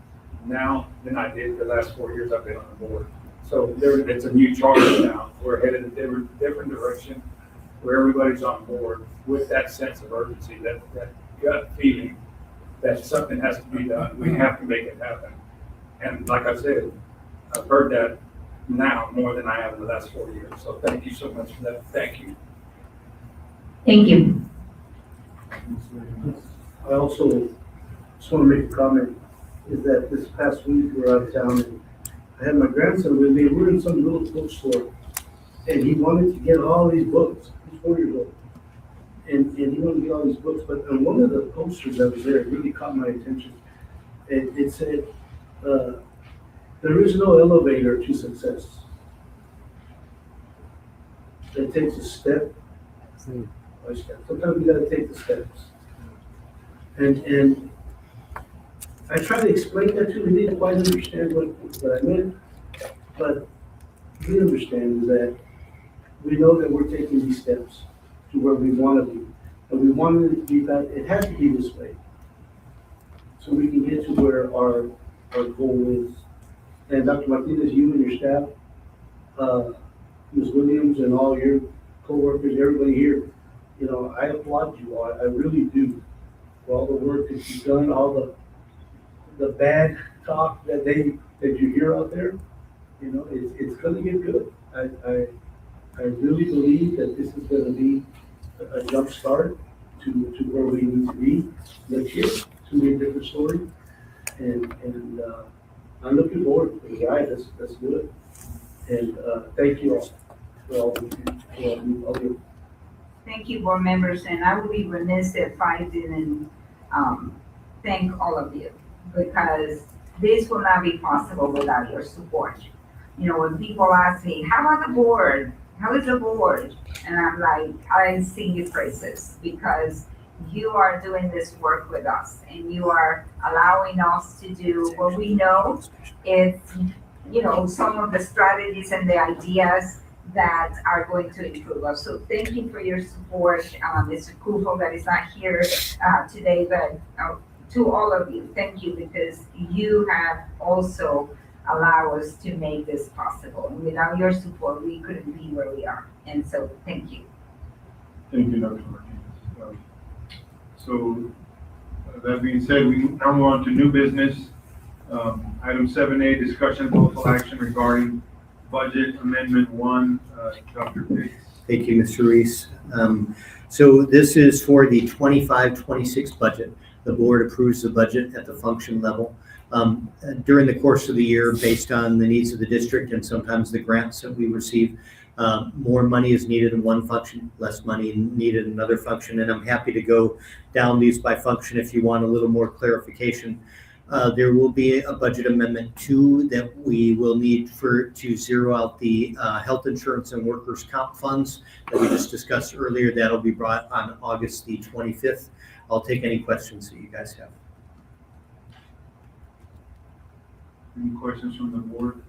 now than I did the last 4 years I've been on the board. So it's a new charge now. We're headed in a different direction where everybody's on board with that sense of urgency, that gut feeling that something has to be done. We have to make it happen. And like I said, I've heard that now more than I have in the last 4 years. So thank you so much for that. Thank you. Thank you. I also just want to make a comment, is that this past week we were out of town and I had my grandson with me. We were in some little bookstore and he wanted to get all these books. He's 4 years old. And he wanted to get all these books, but on one of the posters that was there, it really caught my attention. It said, there is no elevator to success. It takes a step by step. Sometimes you gotta take the steps. And I tried to explain that to him. He didn't quite understand what I meant, but he understands that we know that we're taking these steps to where we want to be. And we want it to be that it has to be this way. So we can get to where our goal is. And Dr. Martinez, you and your staff, Ms. Williams and all your coworkers, everybody here, you know, I applaud you all. I really do. For all the work that you've done, all the bad talk that you hear out there, you know, it's gonna get good. I really believe that this is gonna be a jump start to where we need to be next year. It's gonna be a different story. And I'm looking forward to it. Right, that's good. And thank you all for all you. Thank you, board members, and I would be remiss if I didn't thank all of you, because this will not be possible without your support. You know, when people ask me, how about the board? How is the board? And I'm like, I sing your praises because you are doing this work with us and you are allowing us to do what we know is, you know, some of the strategies and the ideas that are going to improve us. So thank you for your support, Mr. Kufo that is not here today, but to all of you, thank you because you have also allowed us to make this possible. And without your support, we couldn't be where we are. And so thank you. Thank you, Dr. Martinez. So that being said, we now move on to new business. Item 7A, discussion possible action regarding budget amendment 1. Dr. Pitts. Thank you, Mr. Reese. So this is for the 25-26 budget. The board approves the budget at the function level. During the course of the year, based on the needs of the district and sometimes the grants that we receive, more money is needed in one function, less money needed in another function. And I'm happy to go down these by function if you want a little more clarification. There will be a budget amendment 2 that we will need to zero out the health insurance and workers' comp funds that we just discussed earlier. That'll be brought on August the 25th. I'll take any questions that you guys have. Any questions from the board?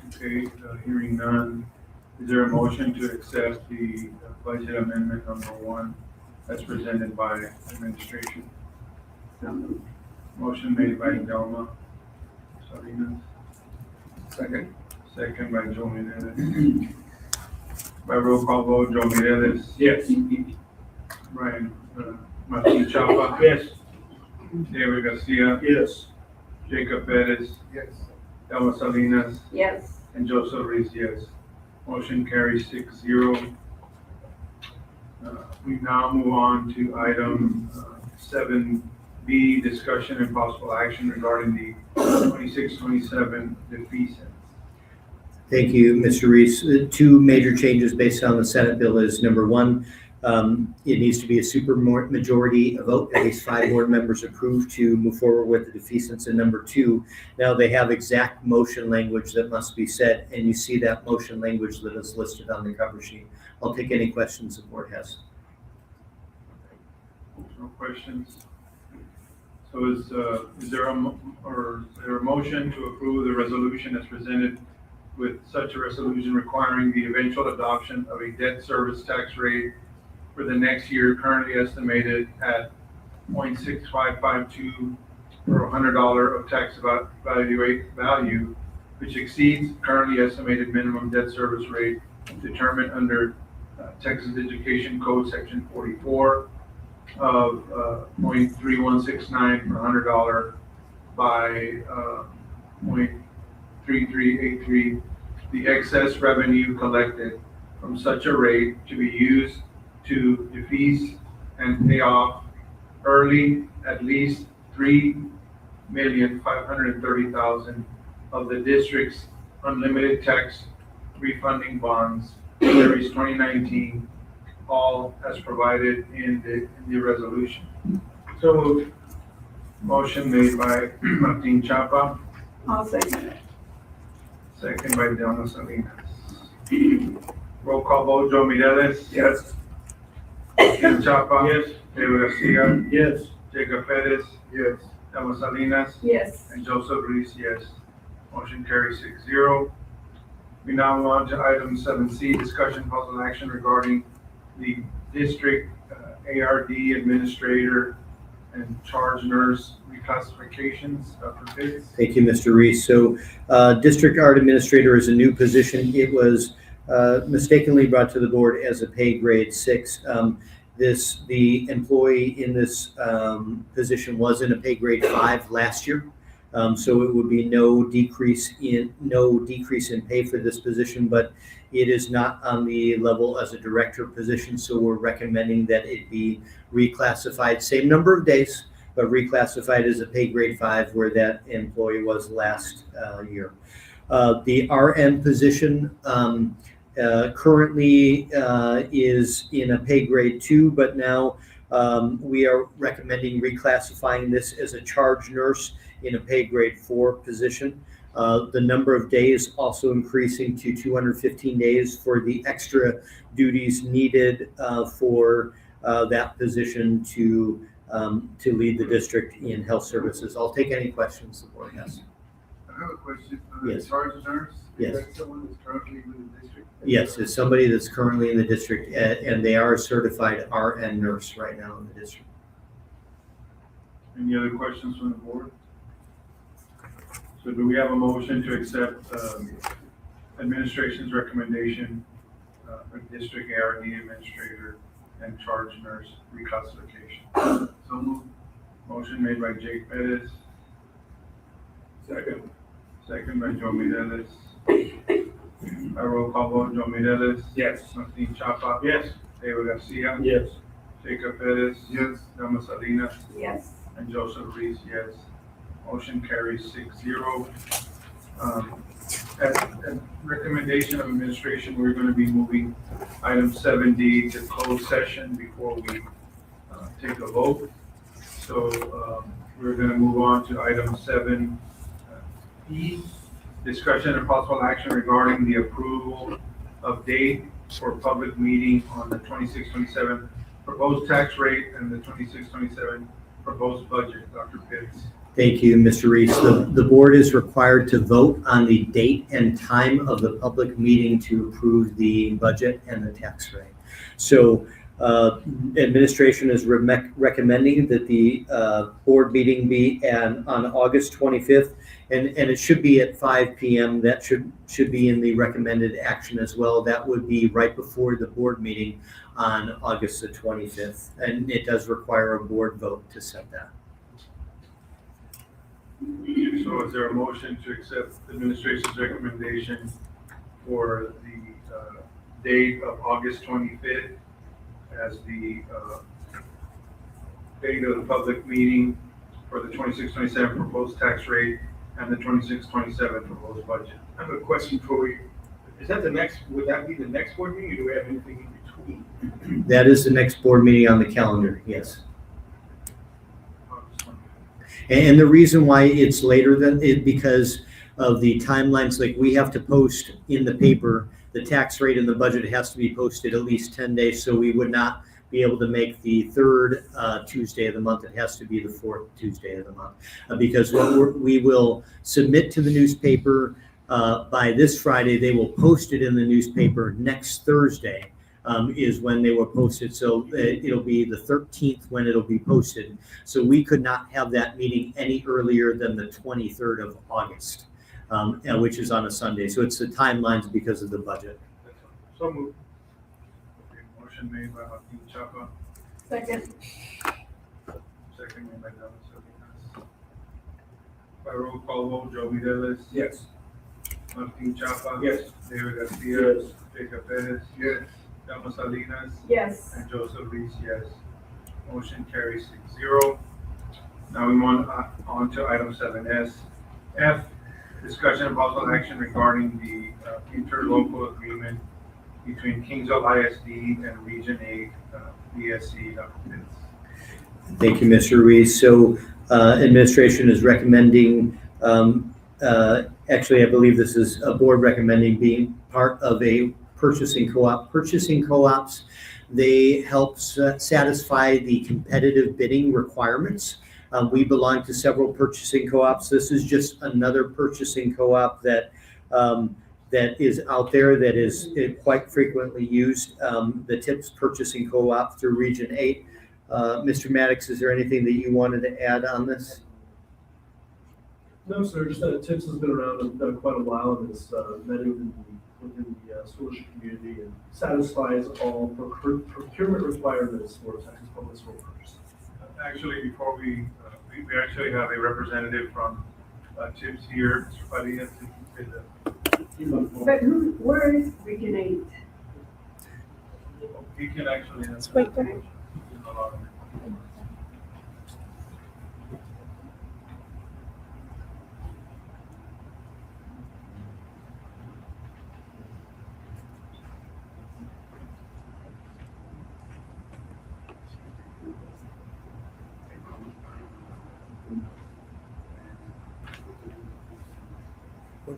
Okay, hearing none. Is there a motion to accept the budget amendment number 1 as presented by administration? Motion made by Delma Salinas. Second. Second by Joe Mireles. By roll call vote, Joe Mireles. Yes. Brian Martin Chapa. Yes. David Garcia. Yes. Jacob Perez. Yes. Delma Salinas. Yes. And Joseph Reese, yes. Motion carries 6-0. We now move on to item 7B, discussion and possible action regarding the 26-27 defeasance. Thank you, Mr. Reese. 2 major changes based on the Senate bill is number 1, it needs to be a super majority vote, at least 5 board members approve to move forward with the defeasance. And number 2, now they have exact motion language that must be said, and you see that motion language that is listed on the cover sheet. I'll take any questions the board has. No questions? So is there a motion to approve the resolution as presented with such a resolution requiring the eventual adoption of a debt service tax rate for the next year currently estimated at 0.6552 per $100 of tax value, which exceeds currently estimated minimum debt service rate determined under Texas Education Code Section 44 of 0.3169 per $100 by 0.3383. The excess revenue collected from such a rate to be used to defease and pay off early at least $3,530,000 of the district's unlimited tax refunding bonds, Series 2019, all as provided in the resolution. So moved. Motion made by Martin Chapa, I'll second it. second by Delma Salinas. Roll call vote, Joe Mireles. Yes. Martin Chapa. Yes. David Garcia. Yes. Jacob Perez. Yes. Delma Salinas. Yes. And Joseph Reese, yes. Motion carries 6-0. We now move on to item 7C, discussion possible action regarding the district ARD administrator and charge nurse reclassifications. Dr. Pitts. Thank you, Mr. Reese. So district art administrator is a new position. It was mistakenly brought to the board as a pay grade 6. The employee in this position was in a pay grade 5 last year. So it would be no decrease in pay for this position, but it is not on the level as a director position. So we're recommending that it be reclassified, same number of days, but reclassified as a pay grade 5 where that employee was last year. The RN position currently is in a pay grade 2, but now We are recommending reclassifying this as a charge nurse in a pay grade 4 position. The number of days also increasing to 215 days for the extra duties needed for that position to lead the district in health services. I'll take any questions the board has. I have a question. Yes. Charge nurse? Yes. Is that someone that's currently with the district? Yes, it's somebody that's currently in the district, and they are a certified RN nurse right now in the district. Any other questions from the board? So do we have a motion to accept administration's recommendation for district ARD administrator and charge nurse reclassification? So moved. Motion made by Jake Perez. Second. Second by Joe Mireles. By roll call vote, Joe Mireles. Yes. Martin Chapa. Yes. David Garcia. Yes. Jacob Perez. Yes. Dama Salinas. Yes. And Joseph Reese, yes. Motion carries 6-0. At recommendation of administration, we're going to be moving item 7D to closed session before we take a vote. So we're going to move on to item 7E, discussion and possible action regarding the approval of date for public meeting on the 26-27 proposed tax rate and the 26-27 proposed budget. Dr. Pitts. Thank you, Mr. Reese. The board is required to vote on the date and time of the public meeting to approve the budget and the tax rate. So administration is recommending that the board meeting be on August 25th, and it should be at 5 p.m. That should be in the recommended action as well. That would be right before the board meeting on August the 25th, and it does require a board vote to set that. So is there a motion to accept the administration's recommendation for the date of August 25th as the date of the public meeting for the 26-27 proposed tax rate and the 26-27 proposed budget? I have a question for you. Is that would that be the next board meeting, or do we have anything in between? That is the next board meeting on the calendar, yes. And the reason why it's later than it, because of the timelines, like we have to post in the paper, the tax rate and the budget has to be posted at least 10 days. So we would not be able to make the third Tuesday of the month. It has to be the fourth Tuesday of the month. Because what we will submit to the newspaper by this Friday, they will post it in the newspaper next Thursday. Is when they were posted. So it'll be the 13th when it'll be posted. So we could not have that meeting any earlier than the 23rd of August, which is on a Sunday. So it's the timelines because of the budget. So moved. Okay, motion made by Martin Chapa, Second. second made by Dama Salinas. By roll call vote, Joe Mireles. Yes. Martin Chapa. Yes. David Garcia. Yes. Jacob Perez. Yes. Dama Salinas. Yes. And Joseph Reese, yes. Motion carries 6-0. Now we move on to item 7S. F, discussion and possible action regarding the interlocal agreement between Kingsville ISD and Region 8 BSC. Dr. Pitts. Thank you, Mr. Reese. So administration is recommending, actually, I believe this is a board recommending being part of a purchasing co-op. Purchasing co-ops, they help satisfy the competitive bidding requirements. We belong to several purchasing co-ops. This is just another purchasing co-op that is out there that is quite frequently used. The TIPS purchasing co-op through Region 8. Mr. Maddox, is there anything that you wanted to add on this? No, sir, just that TIPS has been around quite a while and is vetted within the scholarship community and satisfies all procurement requirements for Texas Public School purchase. Actually, before we actually have a representative from TIPS here, Mr. Padilla. But where is Region 8? He can actually. Let's wait for him.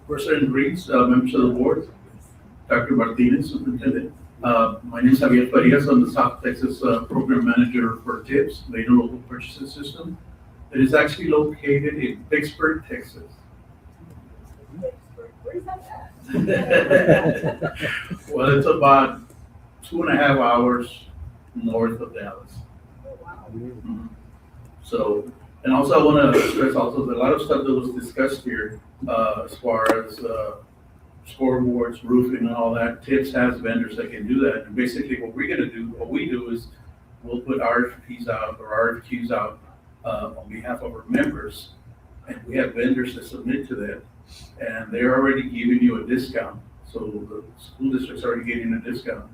President Reeds, members of the board, Dr. Martinez, Superintendent. My name is Javier Farias. I'm the South Texas Program Manager for TIPS, the Local Purchasing System. It is actually located in Pittsburgh, Texas. Where's that at? Well, it's about 2.5 hours north of Dallas. Oh, wow. Mhm. So, and also I want to stress also that a lot of stuff that was discussed here, as far as scoreboards, roofing and all that, TIPS has vendors that can do that. And basically what we do is we'll put RFPs out or RFQs out on behalf of our members. And we have vendors that submit to that, and they're already giving you a discount. So the school district's already getting a discount.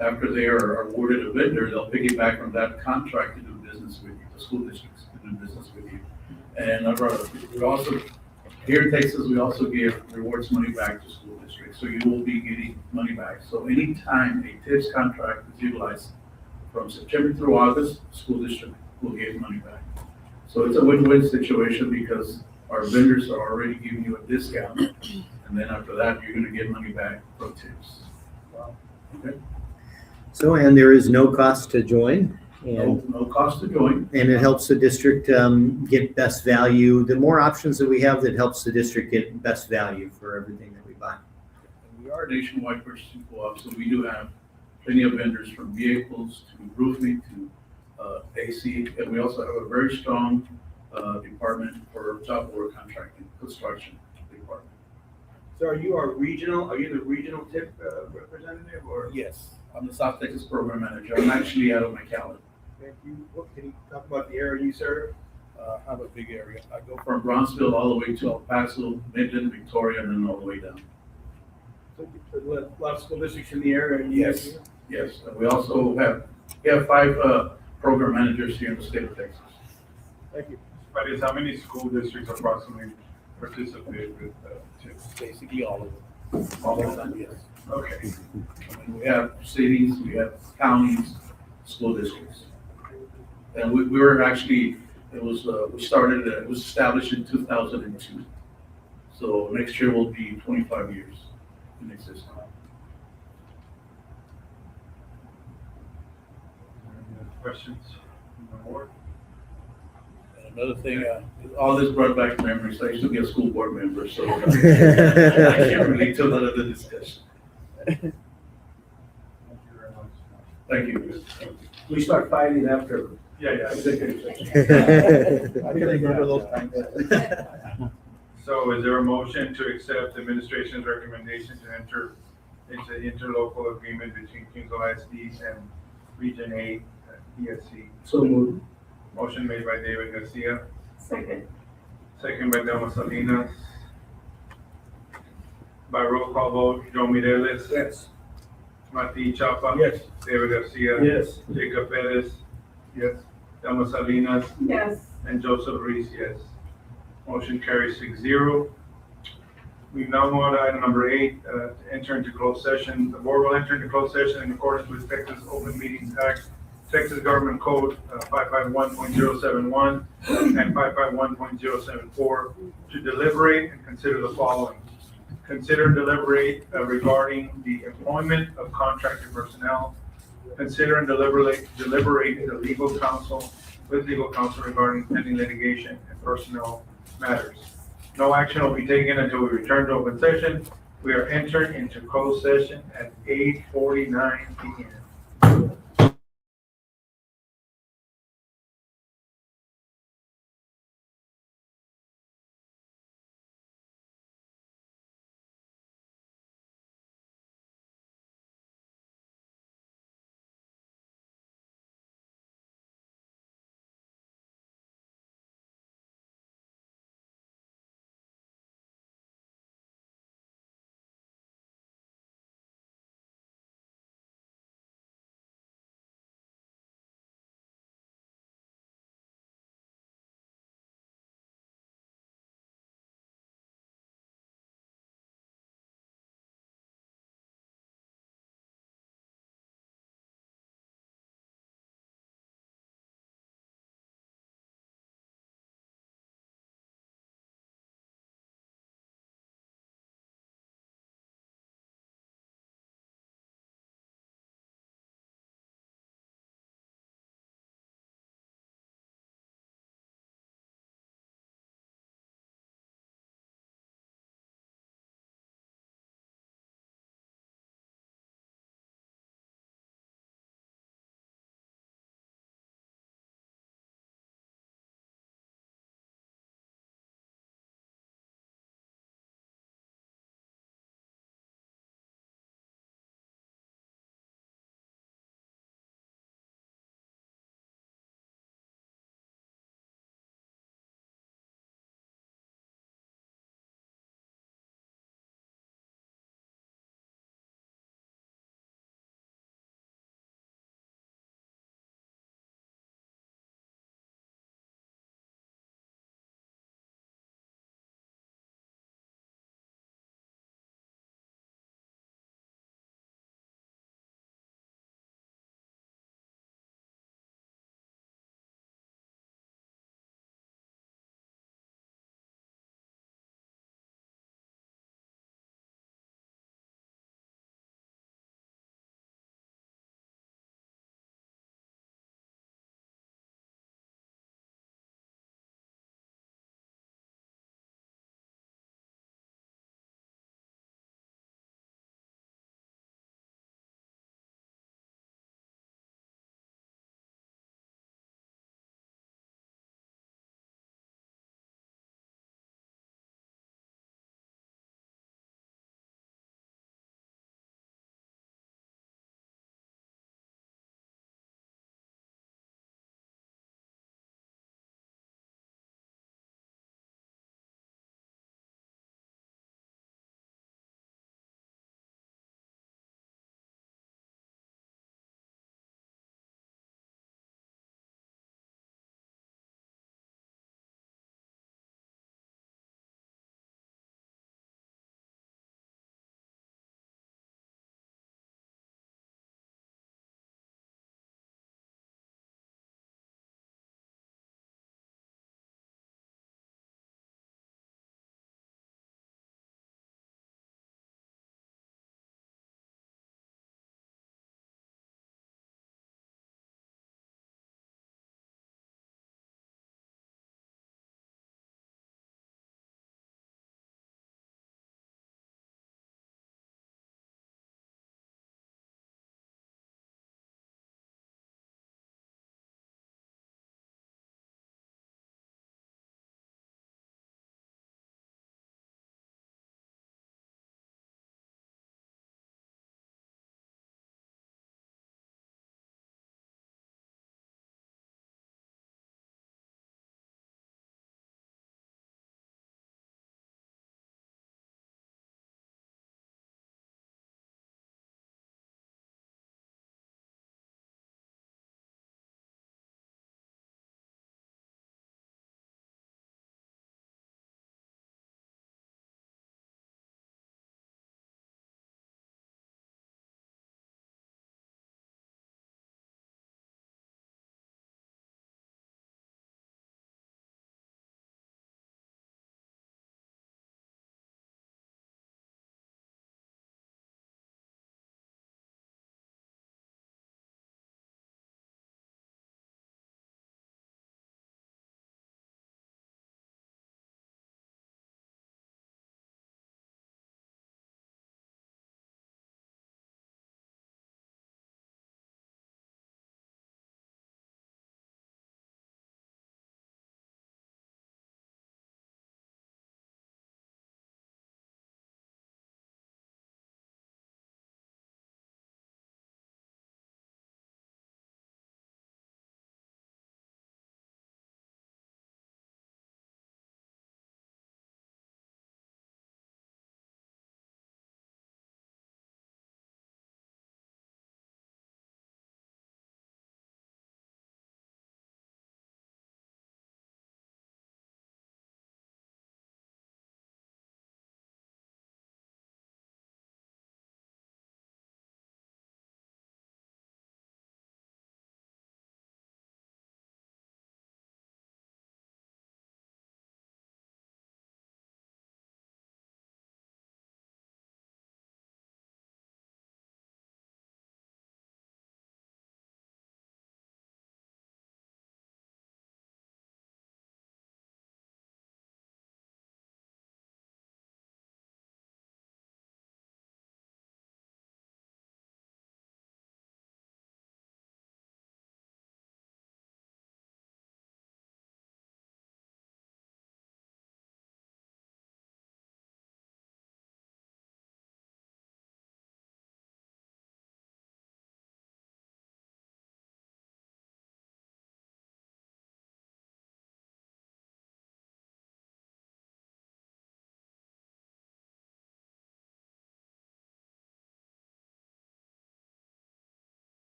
After they are awarded a vendor, they'll piggyback from that contract to do business with you, the school districts to do business with you. And we also, here in Texas, we also give rewards money back to school districts, so you will be getting money back. So anytime a TIPS contract is utilized from September through August, school district will get money back. So it's a win-win situation because our vendors are already giving you a discount, and then after that, you're gonna get money back from TIPS. Okay? So, and there is no cost to join? No cost to join. And it helps the district get best value. The more options that we have, that helps the district get best value for everything that we buy. We are a nationwide purchasing co-op, so we do have plenty of vendors from vehicles to roofing to AC, and we also have a very strong department for job order contracting, construction department. So are you the regional TIP representative or? Yes, I'm the South Texas Program Manager. I'm actually out of McAllen. Thank you. What, can you talk about the area you serve? I have a big area. I go from Brownsville all the way to El Paso, Midland, Victoria, and then all the way down. So a lot of school districts in the area? and you Yes, guys- yes. And we also have 5 program managers here in the state of Texas. Thank you. But is how many school districts approximately participate with TIPS? Basically all of them. All of them, yes. Okay. I mean, we have cities, we have counties, school districts. And we were actually, it was established in 2002. So next year will be 25 years in existence. Any other questions from the board? And another thing, all this brought back memories. I used to be a school board member, so I can't relate to a lot of the discussion. Thank you very much. Thank you. We start fighting after. Yeah. Executive session. I can remember those times. So is there a motion to accept the administration's recommendation to enter into interlocal agreement between Kingsville ISD and Region 8 ESC? So moved. Motion made by David Garcia, Second. second by Delma Salinas. By roll call vote, Joe Mireles. Yes. Martin Chapa. Yes. David Garcia. Yes. Jacob Perez. Yes. Delma Salinas. Yes. And Joseph Reese, yes. Motion carries 6-0. We now move on to item number 8, to enter into closed session. The board will enter into closed session in accordance with Texas Open Meetings Act, Texas Government Code 551.071 and 551.074 to deliberate and consider the following. Consider and deliberate regarding the employment of contracted personnel. Consider and deliberate the legal counsel regarding pending litigation and personnel matters. No action will be taken until we return to open session. We are entering into closed session at 8:49 p.m.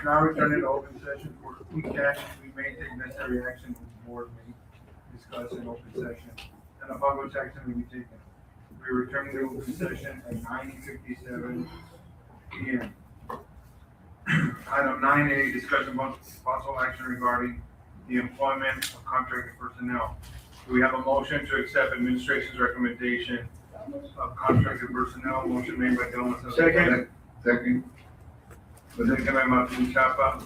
Now returning to open session for quick action, we may take necessary action with the board may discuss in open session, and upon which action may be taken. We're returning to open session at 9:57 p.m. Item 9A, discussion of possible action regarding the employment of contracted personnel. Do we have a motion to accept administration's recommendation of contracted personnel? Motion made by Del Macedo. Second. Second. Second by Martin Chapa.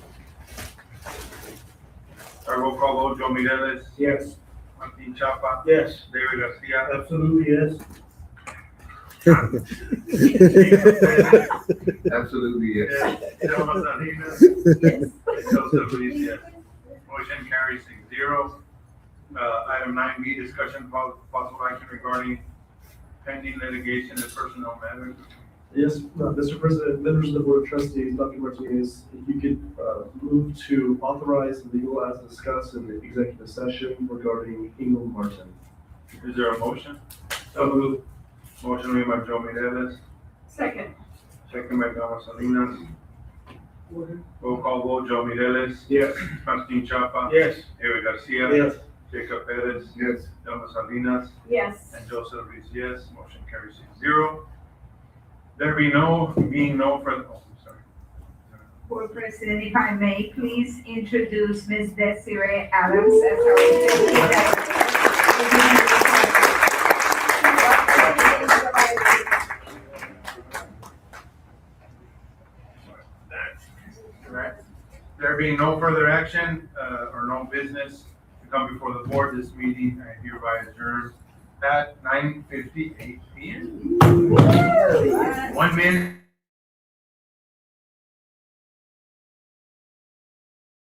Our roll call vote, Joe Mireles. Yes. Martin Chapa. Yes. David Garcia. Absolutely, yes. Absolutely, yes. Selma Salinas. Yes. Joseph Ruiz, yes. Motion carries 6-0. Item 9B, discussion of possible action regarding pending litigation and personnel matters. Yes, Mr. President, members of the Board of Trustees, Dr. Martinez, if you could move to authorize the legal as discussed in the executive session regarding Ingram Martin. Is there a motion? So moved. Motion made by Joe Mireles, Second. second by Delma Salinas. Roll call vote, Joe Mireles. Yes. Martin Chapa. Yes. David Garcia. Yes. Jacob Perez. Yes. Delma Salinas. Yes. And Joseph Ruiz, yes. Motion carries 6-0. There being no further, oh, I'm sorry. Board President, if I may, please introduce Ms. Desiree Adams as our executive director. Correct. There being no further action, or no business to come before the board, this meeting I hereby adjourn at 9:58 p.m. 1 minute.